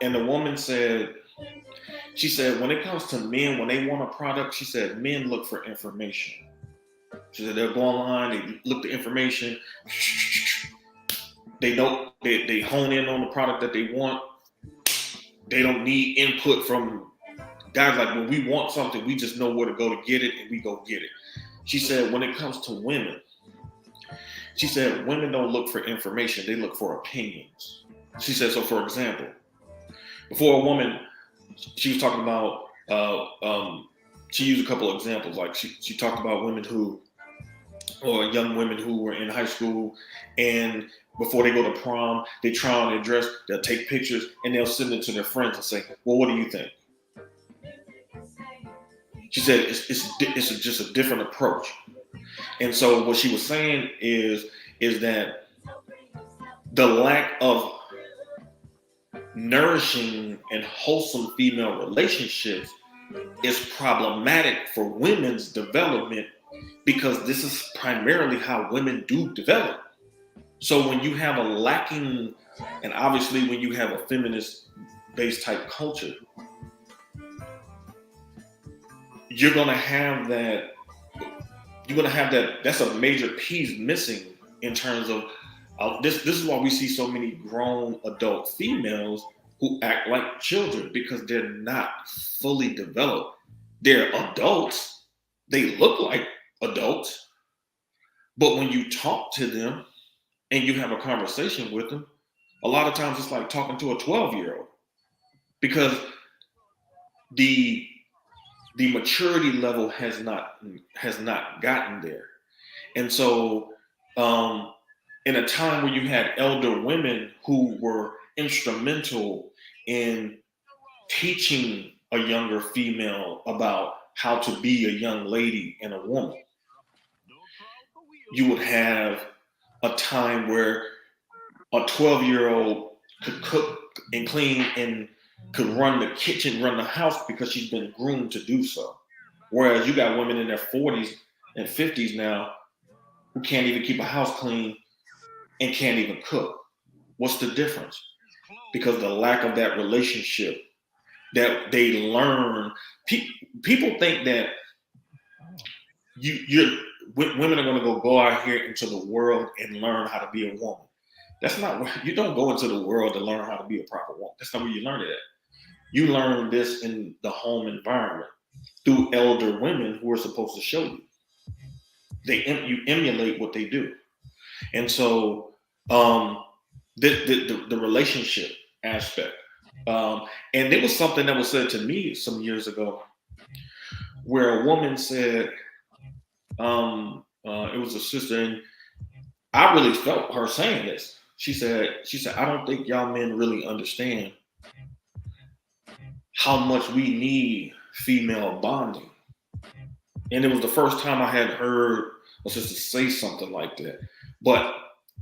And the woman said, she said, when it comes to men, when they want a product, she said, men look for information. She said they'll go online, they look the information, they hone in on the product that they want. They don't need input from guys. Like, when we want something, we just know where to go to get it, and we go get it. She said, when it comes to women, she said, women don't look for information, they look for opinions. She said, so for example, before a woman, she was talking about, she used a couple of examples. Like she talked about women or young women who were in high school, and before they go to prom, they try on their dress, they'll take pictures, and they'll send it to their friends and say, well, what do you think? She said, it's just a different approach. And so what she was saying is that the lack of nourishing and wholesome female relationships is problematic for women's development, because this is primarily how women do develop. So when you have a lacking, and obviously when you have a feminist-based type culture, you're gonna have that. That's a major piece missing in terms of this. This is why we see so many grown adult females who act like children, because they're not fully developed. They're adults. They look like adults, but when you talk to them and you have a conversation with them, a lot of times it's like talking to a 12-year-old, because the maturity level has not gotten there. And so in a time where you had elder women who were instrumental in teaching a younger female about how to be a young lady and a woman, you would have a time where a 12-year-old could cook and clean and could run the kitchen, run the house, because she's been groomed to do so. Whereas you got women in their 40s and 50s now who can't even keep a house clean and can't even cook. What's the difference? Because the lack of that relationship that they learn. People think that women are going to go out here into the world and learn how to be a woman. That's not where you don't go into the world to learn how to be a proper woman. That's not where you learn it at. You learn this in the home environment through elder women who are supposed to show you. You emulate what they do. And so the relationship aspect. And it was something that was said to me some years ago, where a woman said, it was a sister, and I really felt her saying this. She said, I don't think y'all men really understand how much we need female bonding. And it was the first time I had heard a sister say something like that. But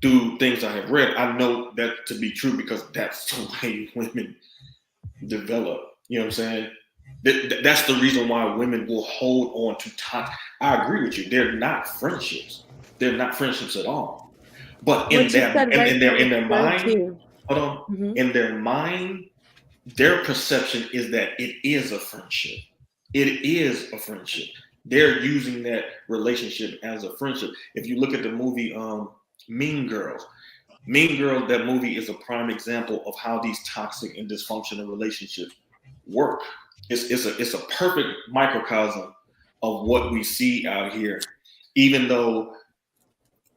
through things I have read, I know that to be true, because that's the way women develop. You know what I'm saying? That's the reason why women will hold on to toxic. I agree with you. They're not friendships. They're not friendships at all. But in their mind, hold on. Mm-hmm. In their mind, their perception is that it is a friendship. It is a friendship. They're using that relationship as a friendship. If you look at the movie Mean Girls, that movie is a prime example of how these toxic and dysfunctional relationships work. It's a perfect microcosm of what we see out here. Even though,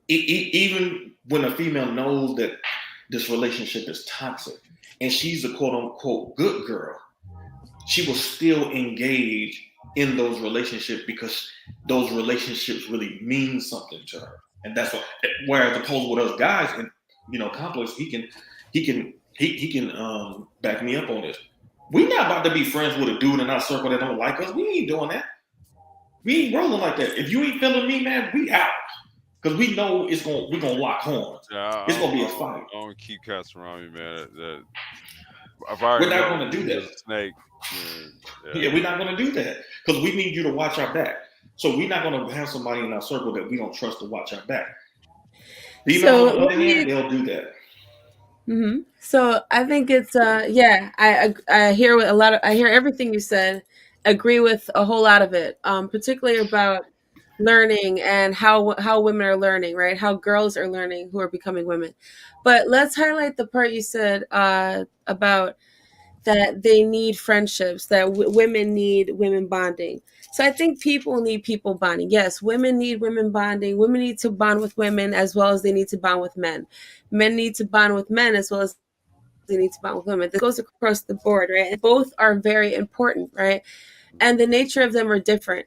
even when a female knows that this relationship is toxic and she's a quote unquote good girl, she will still engage in those relationships, because those relationships really mean something to her. And that's what, whereas opposed with us guys, and Complex, he can back me up on this. We're not about to be friends with a dude in our circle that don't like us. We ain't doing that. We ain't rolling like that. If you ain't feeling me, man, we out. Because we know we're gonna lock horns. It's gonna be a fight. I don't keep cats around me, man. We're not gonna do that. Snake. Yeah, we're not gonna do that, because we need you to watch our back. So we're not gonna have somebody in our circle that we don't trust to watch our back. Even on the other hand, they'll do that. So I think it's yeah, I hear a lot of, I hear everything you said, agree with a whole lot of it, particularly about learning and how women are learning, right? How girls are learning who are becoming women. But let's highlight the part you said about that they need friendships, that women need women bonding. So I think people need people bonding. Yes, women need women bonding. Women need to bond with women as well as they need to bond with men. Men need to bond with men as well as they need to bond with women. This goes across the board, right? And both are very important, right? And the nature of them are different.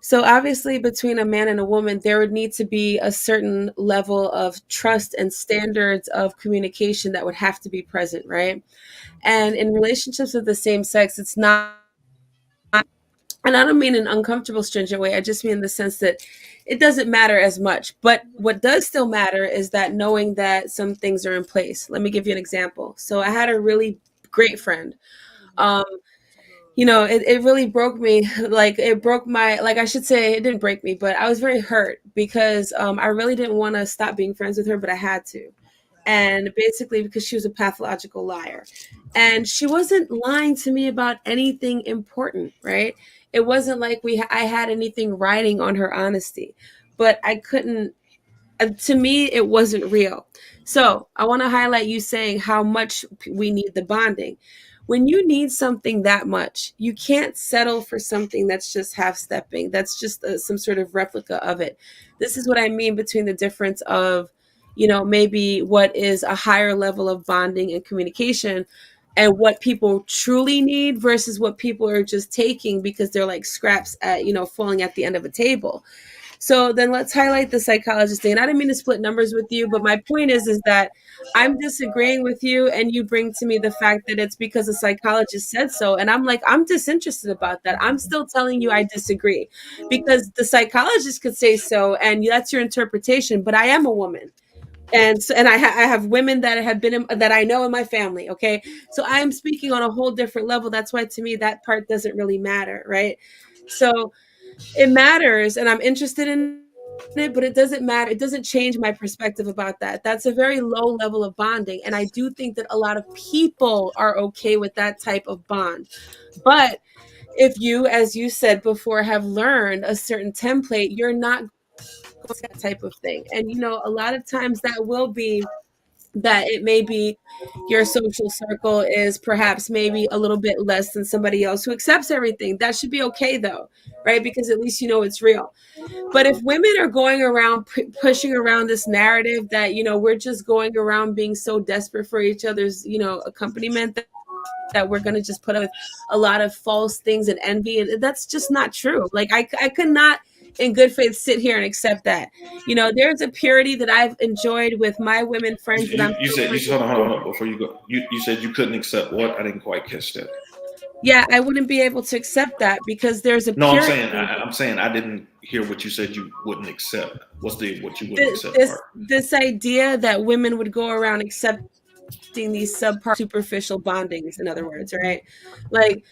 So obviously between a man and a woman, there would need to be a certain level of trust and standards of communication that would have to be present, right? And in relationships of the same sex, it's not, and I don't mean an uncomfortable, stringent way. I just mean in the sense that it doesn't matter as much. But what does still matter is that knowing that some things are in place. Let me give you an example. So I had a really great friend. Um, it really broke me. Like it broke my, like I should say, it didn't break me, but I was very hurt because I really didn't want to stop being friends with her, but I had to. And basically because she was a pathological liar. And she wasn't lying to me about anything important, right? It wasn't like I had anything riding on her honesty, but I couldn't, to me it wasn't real. So I want to highlight you saying how much we need the bonding. When you need something that much, you can't settle for something that's just half stepping, that's just some sort of replica of it. This is what I mean between the difference of, maybe what is a higher level of bonding and communication and what people truly need versus what people are just taking because they're like scraps at, falling at the end of a table. So then let's highlight the psychologist thing. And I didn't mean to split numbers with you, but my point is that I'm disagreeing with you and you bring to me the fact that it's because a psychologist said so. And I'm like, I'm disinterested about that. I'm still telling you I disagree because the psychologist could say so and that's your interpretation, but I am a woman. And so, and I have women that have been that I know in my family. Okay. So I am speaking on a whole different level. That's why to me, that part doesn't really matter. Right. So it matters and I'm interested in it, but it doesn't matter. It doesn't change my perspective about that. That's a very low level of bonding. And I do think that a lot of people are okay with that type of bond. But if you, as you said before, have learned a certain template, you're not going to that type of thing. And, a lot of times that will be that it may be your social circle is perhaps maybe a little bit less than somebody else who accepts everything. That should be okay though, right? Because at least it's real. But if women are going around pushing around this narrative that, we're just going around being so desperate for each other's, accompaniment, that we're going to just put up with a lot of false things and envy, and that's just not true. Like I could not in good faith sit here and accept that. There's a purity that I've enjoyed with my women friends that I'm You said hold on before you go. You said you couldn't accept what? I didn't quite catch that. Yeah, I wouldn't be able to accept that because there's a No, purity. I'm saying I didn't hear what you said you wouldn't accept. What's what you wouldn't accept part? This idea that women would go around accepting these subpar superficial bondings, in other words, right? Like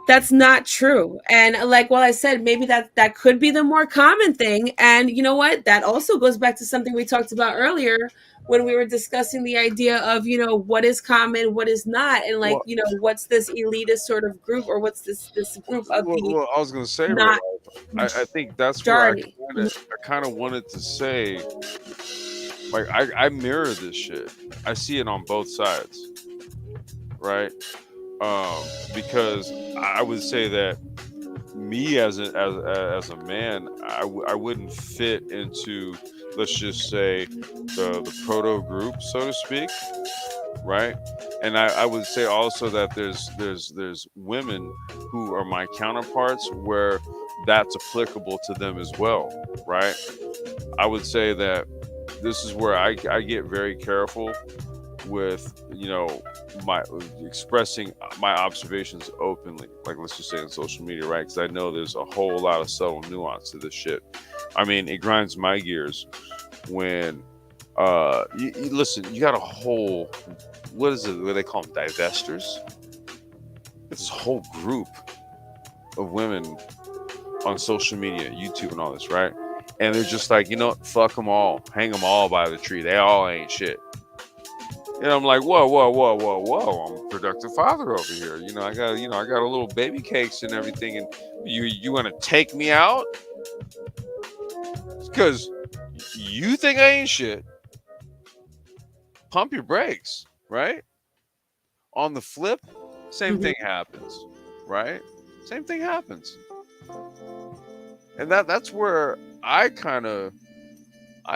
that's not true. And like, well, I said, maybe that could be the more common thing. And you know what? That also goes back to something we talked about earlier when we were discussing the idea of, what is common, what is not. And like, what's this elitist sort of group or what's this group of the Well, I was going to say, not I think that's majority. where I kind of wanted to say, like, I mirror this shit. I see it on both sides, right? Because I would say that me as a man, I wouldn't fit into, let's just say, the proto group, so to speak, right? And I would say also that there's women who are my counterparts where that's applicable to them as well, right? I would say that this is where I get very careful with my expressing my observations openly, like let's just say on social media, right? Because I know there's a whole lot of subtle nuance to this shit. I mean, it grinds my gears when you listen, you got a whole, what is it, what they call them, divestors? It's this whole group of women on social media, YouTube and all this, right? And they're just like, fuck them all, hang them all by the tree, they all ain't shit. And I'm like, whoa, whoa, whoa, whoa, whoa! I'm a productive father over here. I got a little baby cakes and everything, and you want to take me out because you think I ain't shit. Pump your brakes, right? On the flip, same Mhm. thing happens, right? Same thing happens, and that's where I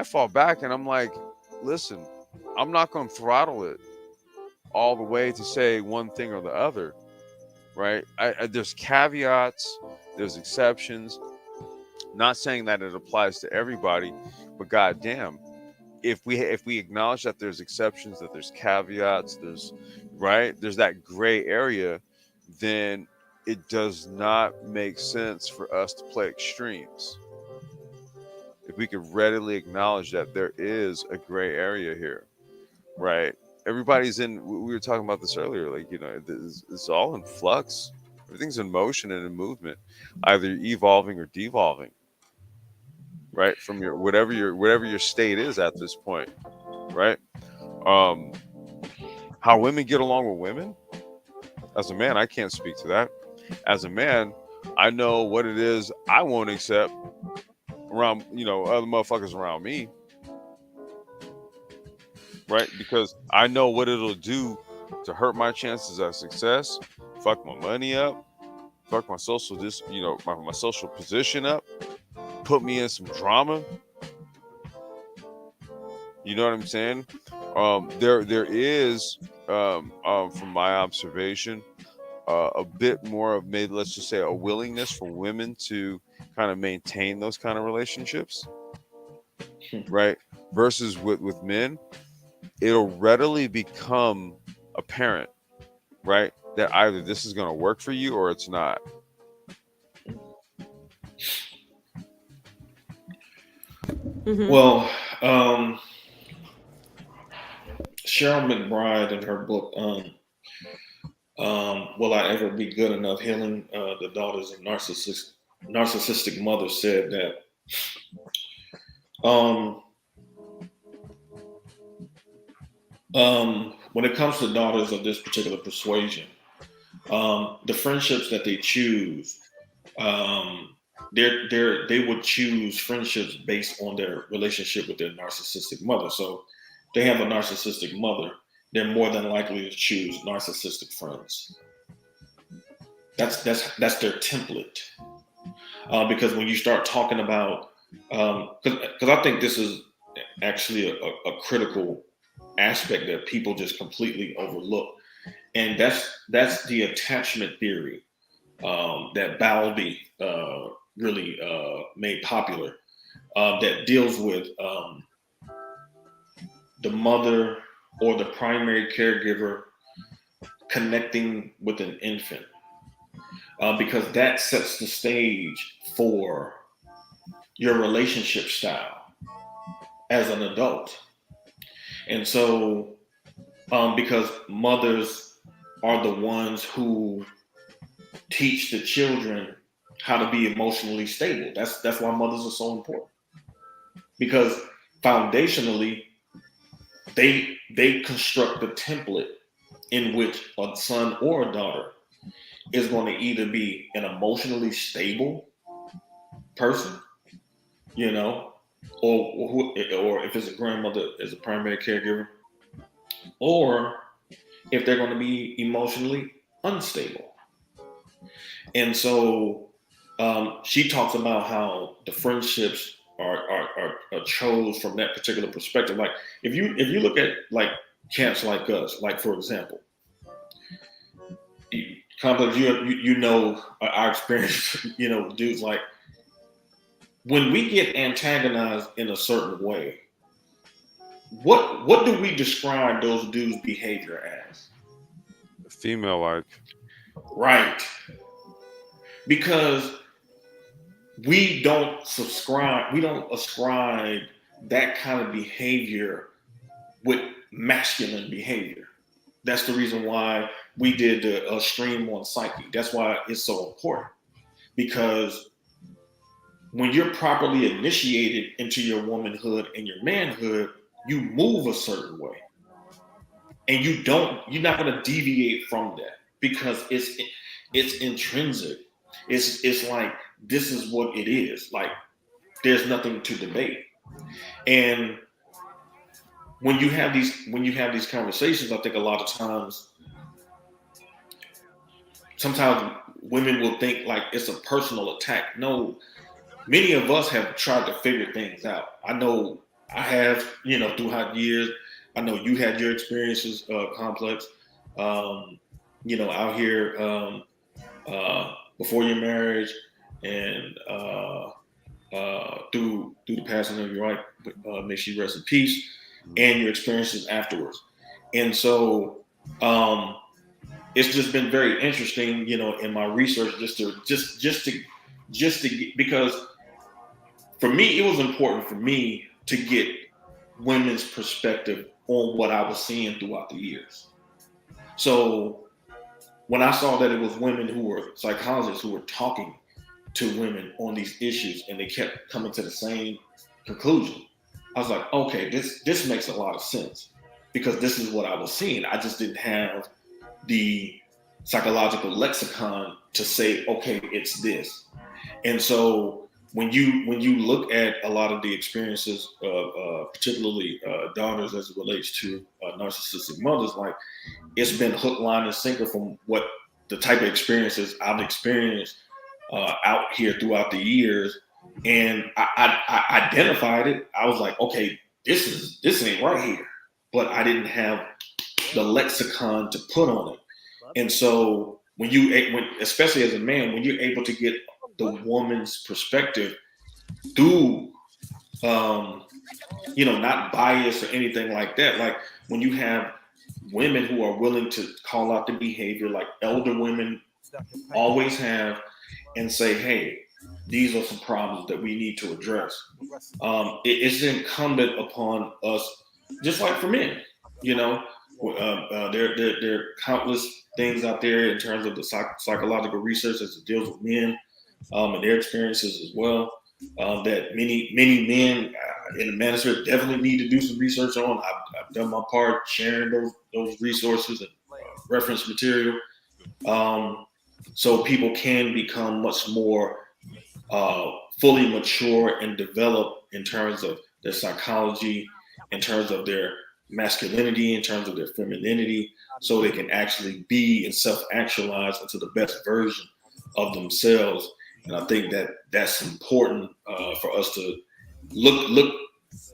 fall back, and I'm like, listen, I'm not going to throttle it all the way to say one thing or the other, right? There's caveats, there's exceptions. Not saying that it applies to everybody, but goddamn, if we acknowledge that there's exceptions, that there's caveats, there's that gray area, then it does not make sense for us to play extremes. If we could readily acknowledge that there is a gray area here, right? Everybody's in. We were talking about this earlier. Like it's all in flux. Everything's in motion and in movement, either evolving or devolving, right? From whatever your state is at this point, right? Um, how women get along with women. As a man, I can't speak to that. As a man, I know what it is I won't accept around other motherfuckers around me, right? Because I know what it'll do to hurt my chances of success, fuck my money up, fuck my social my social position up, put me in some drama. You know what I'm saying? There is from my observation a bit more of, maybe let's just say, a willingness for women to kind of maintain those kind of relationships, right? Versus with men, it'll readily become apparent, right, that either this is going to work for you or it's not. Mhm. Well, Cheryl McBride in her book, "Will I Ever Be Good Enough? Healing the Daughters of Narcissistic Mothers," said that um, when it comes to daughters of this particular persuasion, the friendships that they choose, um, they would choose friendships based on their relationship with their narcissistic mother. So they have a narcissistic mother, they're more than likely to choose narcissistic friends. That's their template. Because when you start talking about, because I think this is actually a critical aspect that people just completely overlook, and that's the attachment theory that Bowlby really made popular, that deals with the mother or the primary caregiver connecting with an infant, because that sets the stage for your relationship style as an adult. And so, because mothers are the ones who teach the children how to be emotionally stable. That's why mothers are so important, because foundationally they construct the template in which a son or a daughter is going to either be an emotionally stable person, you know, or if it's a grandmother as a primary caregiver, or if they're going to be emotionally unstable. And so she talks about how the friendships are chose from that particular perspective. Like if you look at like cats like us, like for example, Complex, you know our experience, dudes, like when we get antagonized in a certain way, what do we describe those dudes' behavior as? Female like. Right. Because we don't ascribe that kind of behavior with masculine behavior. That's the reason why we did a stream on psyche. That's why it's so important, because when you're properly initiated into your womanhood and your manhood, you move a certain way. and you're not going to deviate from that because it's intrinsic. It's like this is what it is. Like there's nothing to debate. And when you have these conversations, I think a lot of times, sometimes women will think like it's a personal attack. No, many of us have tried to figure things out. I know I have, throughout years. I know you had your experiences, complex, out here before your marriage and through the passing of your wife, may she rest in peace, and your experiences afterwards. And so it's just been very interesting, in my research, because for me, it was important for me to get women's perspective on what I was seeing throughout the years. So when I saw that it was women who were psychologists who were talking to women on these issues and they kept coming to the same conclusion, I was like, okay, this makes a lot of sense because this is what I was seeing. I just didn't have the psychological lexicon to say, okay, it's this. And so when you look at a lot of the experiences of particularly daughters as it relates to narcissistic mothers, like it's been hook, line, and sinker from what the type of experiences I've experienced out here throughout the years. And I identified it. I was like, okay, this ain't right here. But I didn't have the lexicon to put on it. And so especially as a man, when you're able to get the woman's perspective through, not bias or anything like that. Like when you have women who are willing to call out the behavior, like elder women always have, and say, hey, these are some problems that we need to address. It's incumbent upon us, just like for men, there are countless things out there in terms of the psychological research as it deals with men and their experiences as well. That many men in the manosphere definitely need to do some research on. I've done my part sharing those resources and reference material, so people can become much more fully mature and develop in terms of their psychology, in terms of their masculinity, in terms of their femininity, so they can actually be and self-actualize into the best version of themselves. And I think that that's important for us to look,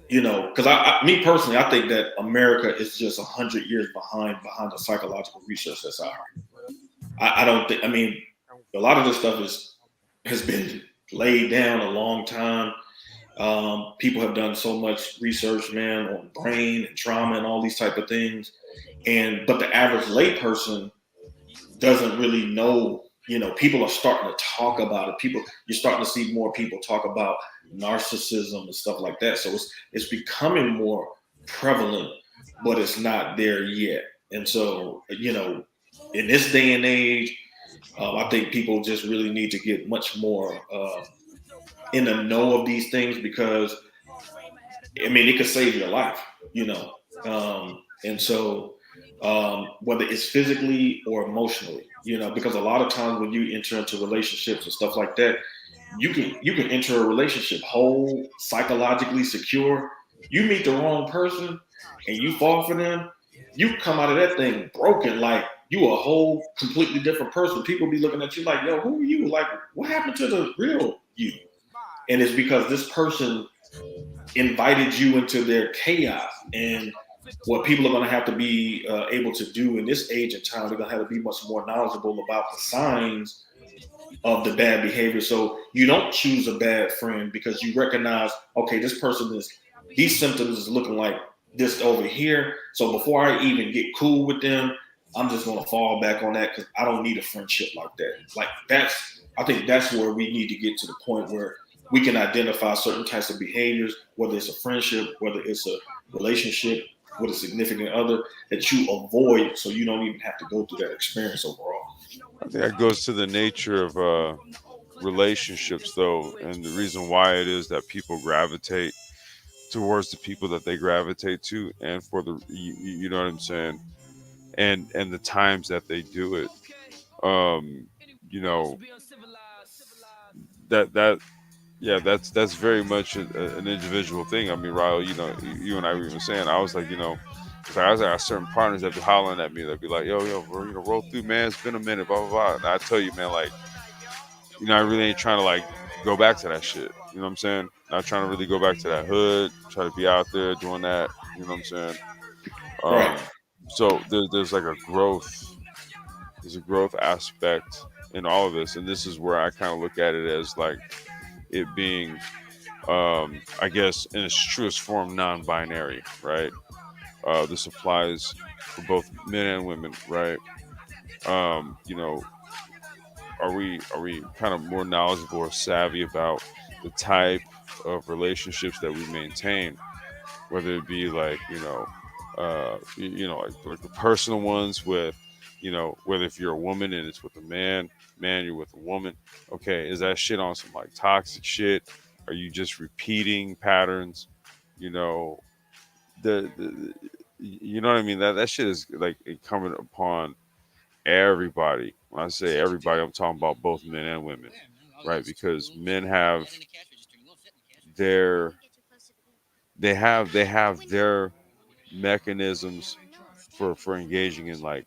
because me personally, I think that America is just 100 years behind the psychological research that's out here. I don't think. I mean, a lot of this stuff has been laid down a long time. People have done so much research, man, on brain and trauma and all these type of things, but the average layperson doesn't really know. People are starting to talk about it. You're starting to see more people talk about narcissism and stuff like that. So it's becoming more prevalent, but it's not there yet. And so, in this day and age, I think people just really need to get much more in the know of these things, because it could save your life, and so whether it's physically or emotionally, because a lot of times when you enter into relationships and stuff like that, you can enter a relationship whole, psychologically secure. You meet the wrong person and you fall for them, you come out of that thing broken, like you a whole completely different person. People be looking at you like, yo, who are you? Like, what happened to the real you? And it's because this person invited you into their chaos. And what people are going to have to be able to do in this age and time, they're going to have to be much more knowledgeable about the signs of the bad behavior. So you don't choose a bad friend because you recognize, okay, this person these symptoms is looking like this over here. So before I even get cool with them, I'm just going to fall back on that because I don't need a friendship like that. Like I think that's where we need to get to the point where we can identify certain types of behaviors, whether it's a friendship, whether it's a relationship with a significant other, that you avoid so you don't even have to go through that experience overall. I think that goes to the nature of relationships, though, and the reason why it is that people gravitate towards the people that they gravitate to, and for you know what I'm saying. and the times that they do it. Um, you know, that yeah, that's very much an individual thing. I mean, Ryle, you and I were even saying, I was like, it's like I was like, certain partners that be hollering at me, that be like, yo, bro, roll through, man. It's been a minute, blah blah blah. And I tell you, man, like, I really ain't trying to like go back to that shit. You know what I'm saying? Not trying to really go back to that hood. Try to be out there doing that. You know what I'm saying? Right. So there's like a growth. There's a growth aspect in all of this, and this is where I kind of look at it as like it being, I guess, in its truest form, non-binary, right? This applies for both men and women, right? Um, you know, are we kind of more knowledgeable or savvy about the type of relationships that we maintain, whether it be like like the personal ones with, whether if you're a woman and it's with a man you're with a woman. Okay, is that shit on some like toxic shit? Are you just repeating patterns? You know, the you know what I mean? That shit is like incumbent upon everybody. When I say everybody, I'm talking about both men and women, right? Because men have their they have their mechanisms for engaging in like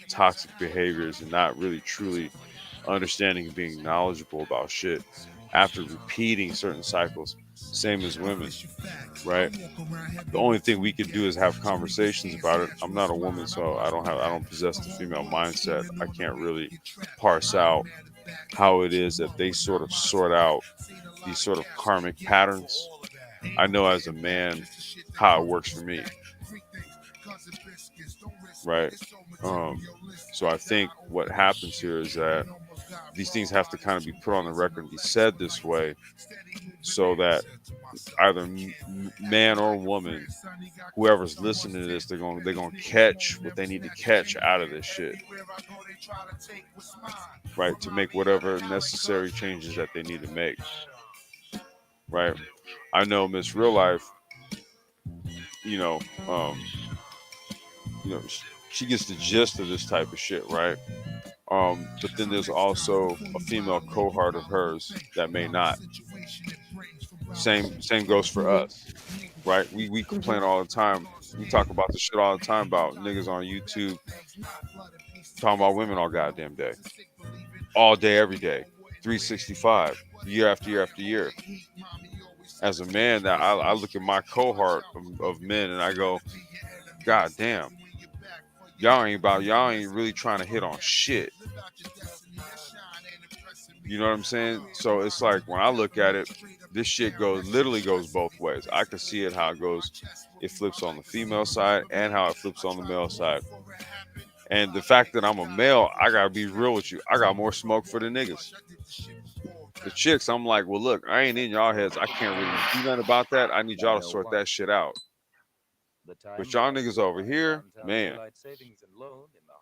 toxic behaviors and not really truly understanding and being knowledgeable about shit after repeating certain cycles. Same as women, right? The only thing we can do is have conversations about it. I'm not a woman, so I don't possess the female mindset. I can't really parse out how it is that they sort of sort out these sort of karmic patterns. I know as a man how it works for me, right? Um, so I think what happens here is that these things have to kind of be put on the record and be said this way, so that either man or woman, whoever's listening to this, they're going to catch what they need to catch out of this shit, right? To make whatever necessary changes that they need to make, right? I know Miss Real Life, you know, um, she gets the gist of this type of shit, right? But then there's also a female cohort of hers that may not. Same goes for us, right? We complain all the time. We talk about the shit all the time about niggas on YouTube talking about women all goddamn day, all day, every day, 365, year after year after year. As a man, that I look at my cohort of men and I go, God damn, y'all ain't really trying to hit on shit. You know what I'm saying? So it's like when I look at it, this shit literally goes both ways. I can see it how it goes, it flips on the female side and how it flips on the male side. And the fact that I'm a male, I gotta be real with you. I got more smoke for the niggas. The chicks, I'm like, well, look, I ain't in y'all heads. I can't really do nothing about that. I need y'all to sort that shit out. But y'all niggas over here, man,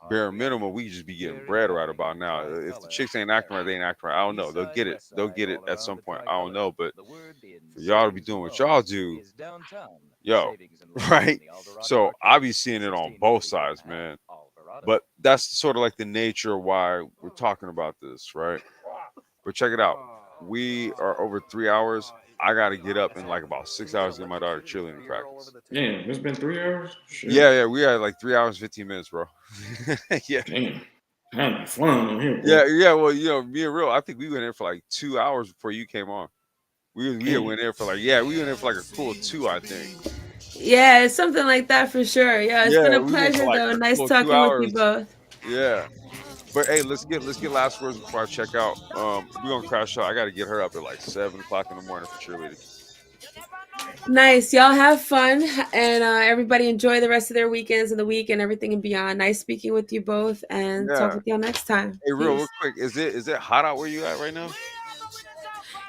bare minimum, we just be getting bread right about now. If the chicks ain't acting right, they ain't acting right. I don't know. They'll get it. They'll get it at some point. I don't know. But for y'all to be doing what y'all do, yo, right? So I be seeing it on both sides, man. But that's sort of like the nature of why we're talking about this, right? But check it out. We are over 3 hours. I got to get up in like about 6 hours to get my daughter cheerleading practice. Damn, it's been 3 hours. Shit. Yeah, we had like 3 hours, 15 minutes, bro. Yeah. Damn. Having fun in here, bro. Yeah. Well, me and Real, I think we went in for like 2 hours before you came on. We went in for like, we went in for like a cool two, I think. Yeah, it's something like that for sure. Yeah, it's been a we went for pleasure like though. a Nice cool talking 2 with you hours. both. Yeah. But hey, let's get last words before I check out. We're gonna crash out. I gotta get her up at like 7 o'clock in the morning for cheerleading. Nice. Y'all have fun and everybody enjoy the rest of their weekends and the week and everything and beyond. Nice speaking with you both and talk Yeah. with y'all next time. Hey, real Peace. quick, is it hot out where you at right now?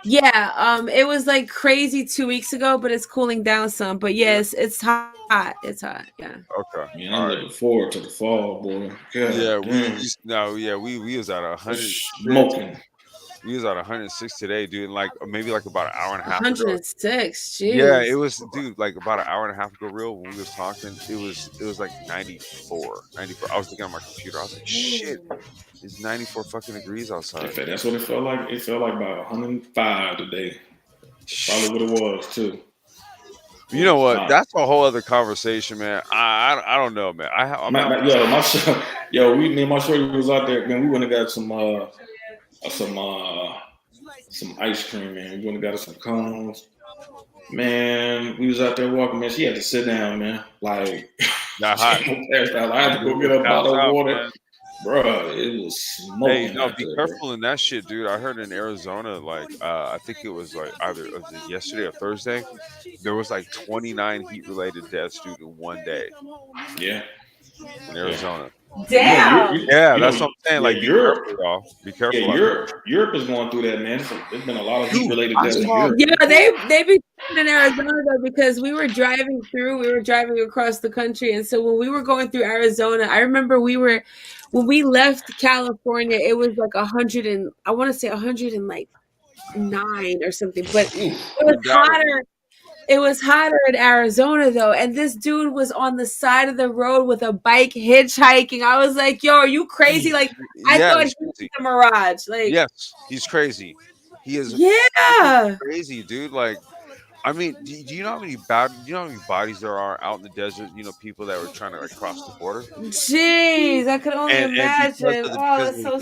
Yeah, it was like crazy 2 weeks ago, but it's cooling down some. But yes, it's hot. It's hot. Yeah. Okay. Man, All I'm right. looking forward to the fall, boy. God Yeah, damn. we was at 100. Smoking. We was at 106 today, dude. And like maybe like about an hour and a half ago. 106. Yeah, it Jeez. was, dude. Like about an hour and a half ago, real when we was talking, it was like 94, 94. I was looking at my computer. I was like, shit, it's 94 fucking degrees outside. That's what it felt like. It felt like about 105 today. That's probably what it was too. You know what? That's a whole other conversation, man. I don't know, man. Me and my shorty was out there, man. We went and got some ice cream, man. We went and got us some cones. Man, we was out there walking, man. She had to sit down, man. Like, not hot. I had to go get a bottle of water. Man. Bro, it was smoking. Hey, no, be careful in that shit, dude. I heard in Arizona, like, I think it was like either yesterday or Thursday, there was like 29 heat-related deaths, dude, in one day. Yeah. In Arizona. Damn. Yeah, that's what I'm saying. Like, be careful, y'all. Be careful. Yeah, Europe is going through that, man. There's been a lot of heat-related deaths in Europe. Yeah, they be in Arizona though, because we were driving across the country, and so when we were going through Arizona, I remember when we left California, it was like 100 and I want to say 109 or something, but it was hotter. It was hotter in Arizona though, and this dude was on the side of the road with a bike hitchhiking. I was like, "Yo, are you crazy?" Like, I thought he was a mirage. Like, yes, he's crazy. He is. Yeah, crazy, dude. Like, I mean, do you know how many bodies there are out in the desert? You know, people that were trying to like cross the border. Jeez, I could only imagine. That's so sad.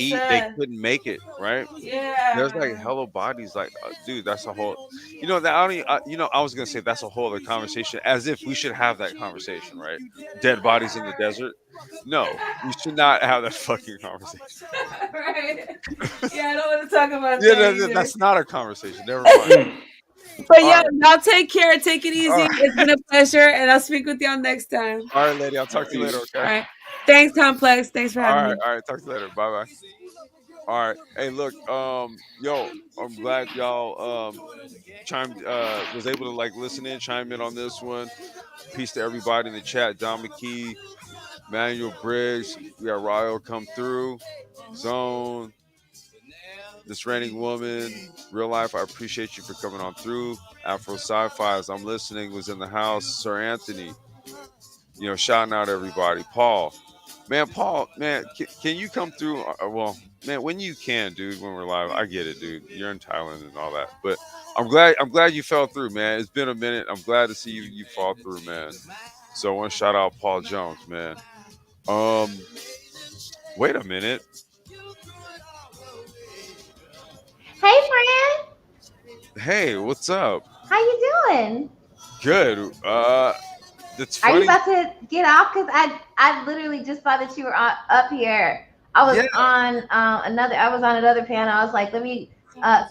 They couldn't make it, right? Yeah. There's like hella bodies. Like, dude, that's a whole. You know that I was gonna say that's a whole other conversation. As if we should have that conversation, right? Dead bodies in the desert. No, we should not have that fucking conversation. Right. Yeah, I don't want to talk about that. That's not a conversation. Never mind. But yeah, y'all take care. Take it easy. Right. It's been a pleasure, and I'll speak with y'all next time. All right, lady. I'll talk to you later. Okay. All right. Thanks, Complex. Thanks for having me. All right. Talk to you later. Bye bye. All right. Hey, look. Yo, I'm glad y'all was able to like listen in, chime in on this one. Peace to everybody in the chat. Don McKee, Manuel Briggs. We got Ryo come through. Zone. This Raining Woman, Real Life, I appreciate you for coming on through. Afro Sci-Fi, as I'm listening, was in the house. Sir Anthony, shouting out everybody. Paul, man, can you come through? Well, man, when you can, dude, when we're live, I get it, dude. You're in Thailand and all that, but I'm glad you fell through, man. It's been a minute. I'm glad to see you fall through, man. So I want to shout out Paul Jones, man. Wait a minute. Hey, friend. Hey, what's up? How you doing? Good. That's funny. Are you about to get off? Because I literally just saw that you were up here. I was on another panel. I was like, let me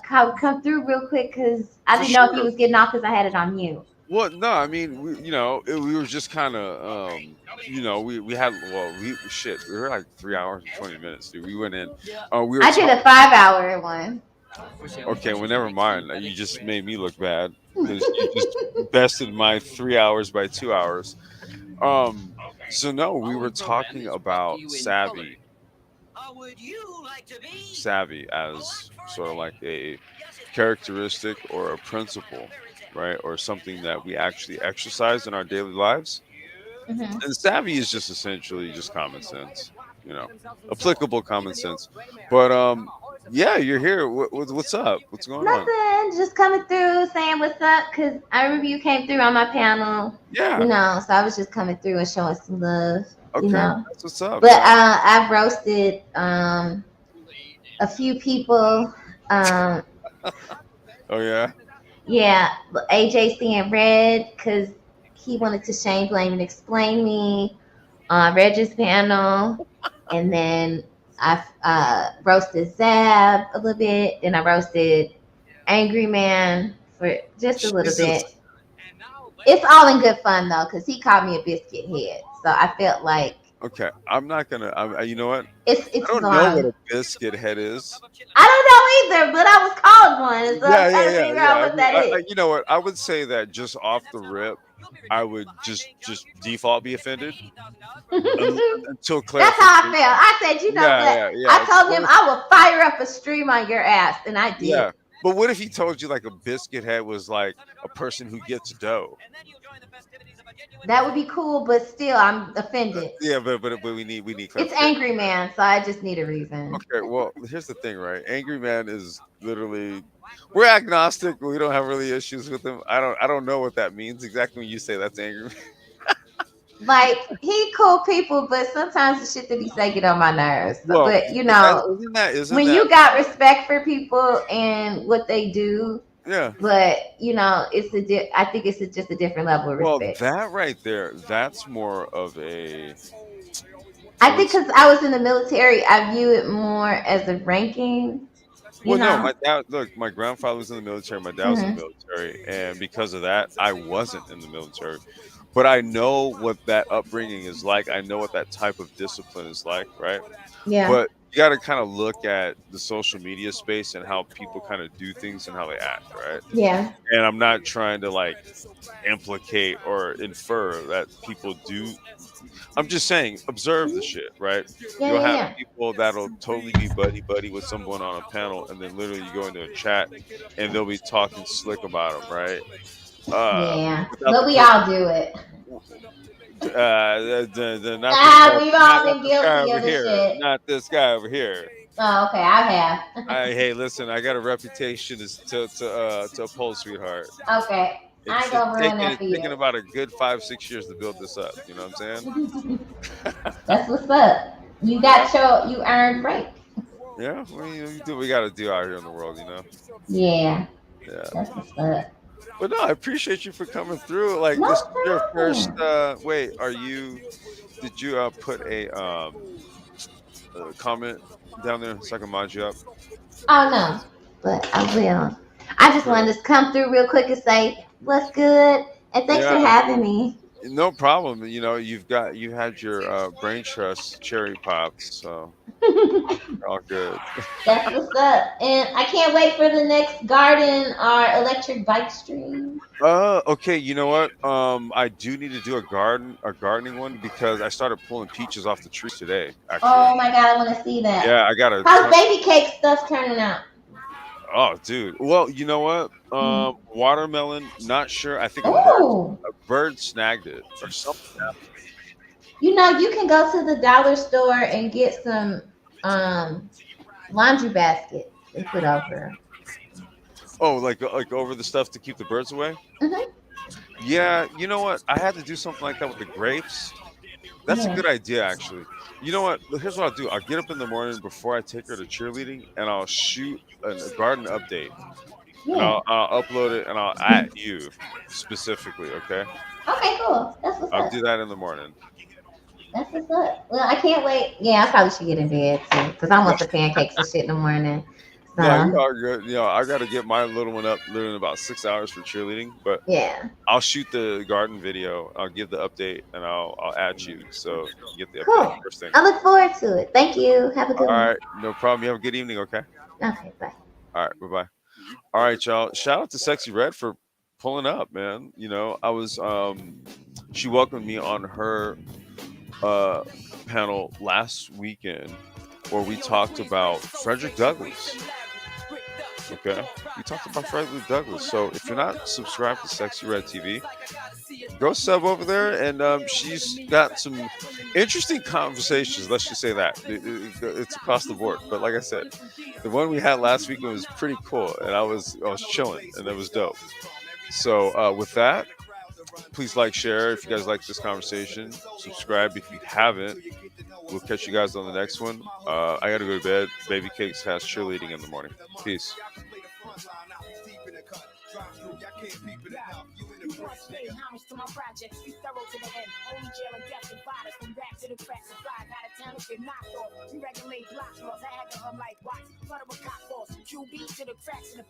come through real quick because I didn't know if you was getting off because I had it on mute. Well, no, I mean, we were just kind of, we were like 3 hours and 20 minutes, dude. We went in. I did a 5-hour one. Okay, well, never mind. You just made me look bad because you just bested my 3 hours by 2 hours. So no, we were talking about savvy as sort of like a characteristic or a principle, right? Or something that we actually exercise in our daily lives. Mm-hmm. And savvy is just essentially just common sense, applicable common sense. But yeah, you're here. What's up? What's going on? Nothing. Just coming through, saying what's up, because I remember you came through on my panel. Yeah. So I was just coming through and showing some love. Okay, that's what's up. But I've roasted a few people. Oh yeah. Yeah, AJC and Red, because he wanted to shame, blame, and explain me on Reg's panel, and then I roasted Zab a little bit, and I roasted Angry Man for just a little bit. It's all in good fun though, because he called me a biscuit head, so I felt like. Okay, I'm not gonna. You know what? I don't know what a biscuit head is. I don't know either, but I was called one, so I'm trying to figure out what that is. You know what? I would say that just off the rip, I would just default be offended until That's how I clarification. felt. I said, you know Yeah, what? yeah, I yeah. told him I will fire up a stream on your ass, and I did. Yeah. But what if he told you like a biscuit head was like a person who gets dough? That would be cool, but still, I'm offended. Yeah, but we need It's clarification. Angry Man, so I just need a reason. Okay, well, here's the thing, right? Angry Man is literally we're agnostic. We don't have really issues with him. I don't know what that means exactly when you say that's angry. Like he cool people, but sometimes the shit that he say get on my nerves. Well, But you know, isn't when that you got respect for people and what they do, yeah? but you know, I think it's just a different level of Well, respect. that right there, that's more of a I think because I was in the military, I view it more as a ranking. You well, no, know. my dad. Look, my grandfather was in the military. My dad was in the military, and because of that, I wasn't in the military. But I know what that upbringing is like. I know what that type of discipline is like, right? Yeah. But you got to kind of look at the social media space and how people kind of do things and how they act, right? Yeah. And I'm not trying to like implicate or infer that people do. I'm just saying, observe the shit, right? Yeah. You'll Yeah. have Yeah. people that'll totally be buddy buddy with someone on a panel, and then literally you go into a chat, and they'll be talking slick about them, right? Yeah. Without But the we person, all do it. not We've all been this guy guilty over of the here, shit. not this guy over here. Oh, okay, I have. Hey, listen, I got a reputation to uphold, sweetheart. Okay, I ain't gonna ruin that It's for taken you. about a good 5 6 years to build this up. You know what I'm saying? That's what's up. You earned break. Yeah, we do what we got to do out here in the world, you know. Yeah, Yeah. that's what's up. But no, I appreciate you for coming through. Like No this is your first problem. wait, did you put a comment down there so I can mod you up? Oh no, but I will. I just wanted to come through real quick and say what's good, and thanks for Yeah, having me. no problem. You know, you had your brain trust cherry pops, so all good. That's what's up, and I can't wait for the next garden or electric bike stream. Okay, you know what? I do need to do a gardening one because I started pulling peaches off the trees today, actually. Oh my god, I want to see that. Yeah, I got a How's ton. baby cake stuff turning out? Oh, dude. Well, you know what? Hmm. Watermelon, not sure. I think Oh, a bird snagged it or something. you know you can go to the dollar store and get some um laundry baskets and put over. Oh, like over the stuff to keep the birds away? Hmm. Yeah, you know what? I had to do something like that with the grapes. That's a Yeah, good idea, actually. You know what? Here's what I'll do. I'll get up in the morning before I take her to cheerleading, and I'll shoot a garden update, and yeah. I'll upload it, and I'll at you specifically. Okay, Okay, cool. That's what's I'll up. do that in the morning. That's what's up. Well, I can't wait. Yeah, I probably should get in bed too because I want the pancakes and shit in the morning. No, you So are good. You know, I got to get my little one up literally in about 6 hours for cheerleading, but yeah, I'll shoot the garden video. I'll give the update, and I'll add you so you get the update cool. first thing. I look forward to it. Thank you. Have a All good one. right, no problem. You have a good evening. Okay. Okay, bye. All right. Bye bye. All right, y'all. Shout out to Sexy Red for pulling up, man. You know, I was she welcomed me on her uh panel last weekend where we talked about Frederick Douglass. Okay. We talked about Frederick Douglass. So if you're not subscribed to Sexy Red TV, go sub over there. And she's got some interesting conversations. Let's just say that. It's across the board. But like I said, the one we had last week was pretty cool. And I was chilling and it was dope. So with that, please like, share if you guys like this conversation. Subscribe if you haven't. We'll catch you guys on the next one. I got to go to bed. Baby Cakes has cheerleading in the morning. Peace. Pay homage to my projects, be thorough to the end. Only jail and death divide us from back to the cracks and fly. Got a town that's been knocked off. We regulate block laws. I had to like watch. Flutter with cop force. QB to the cracks in the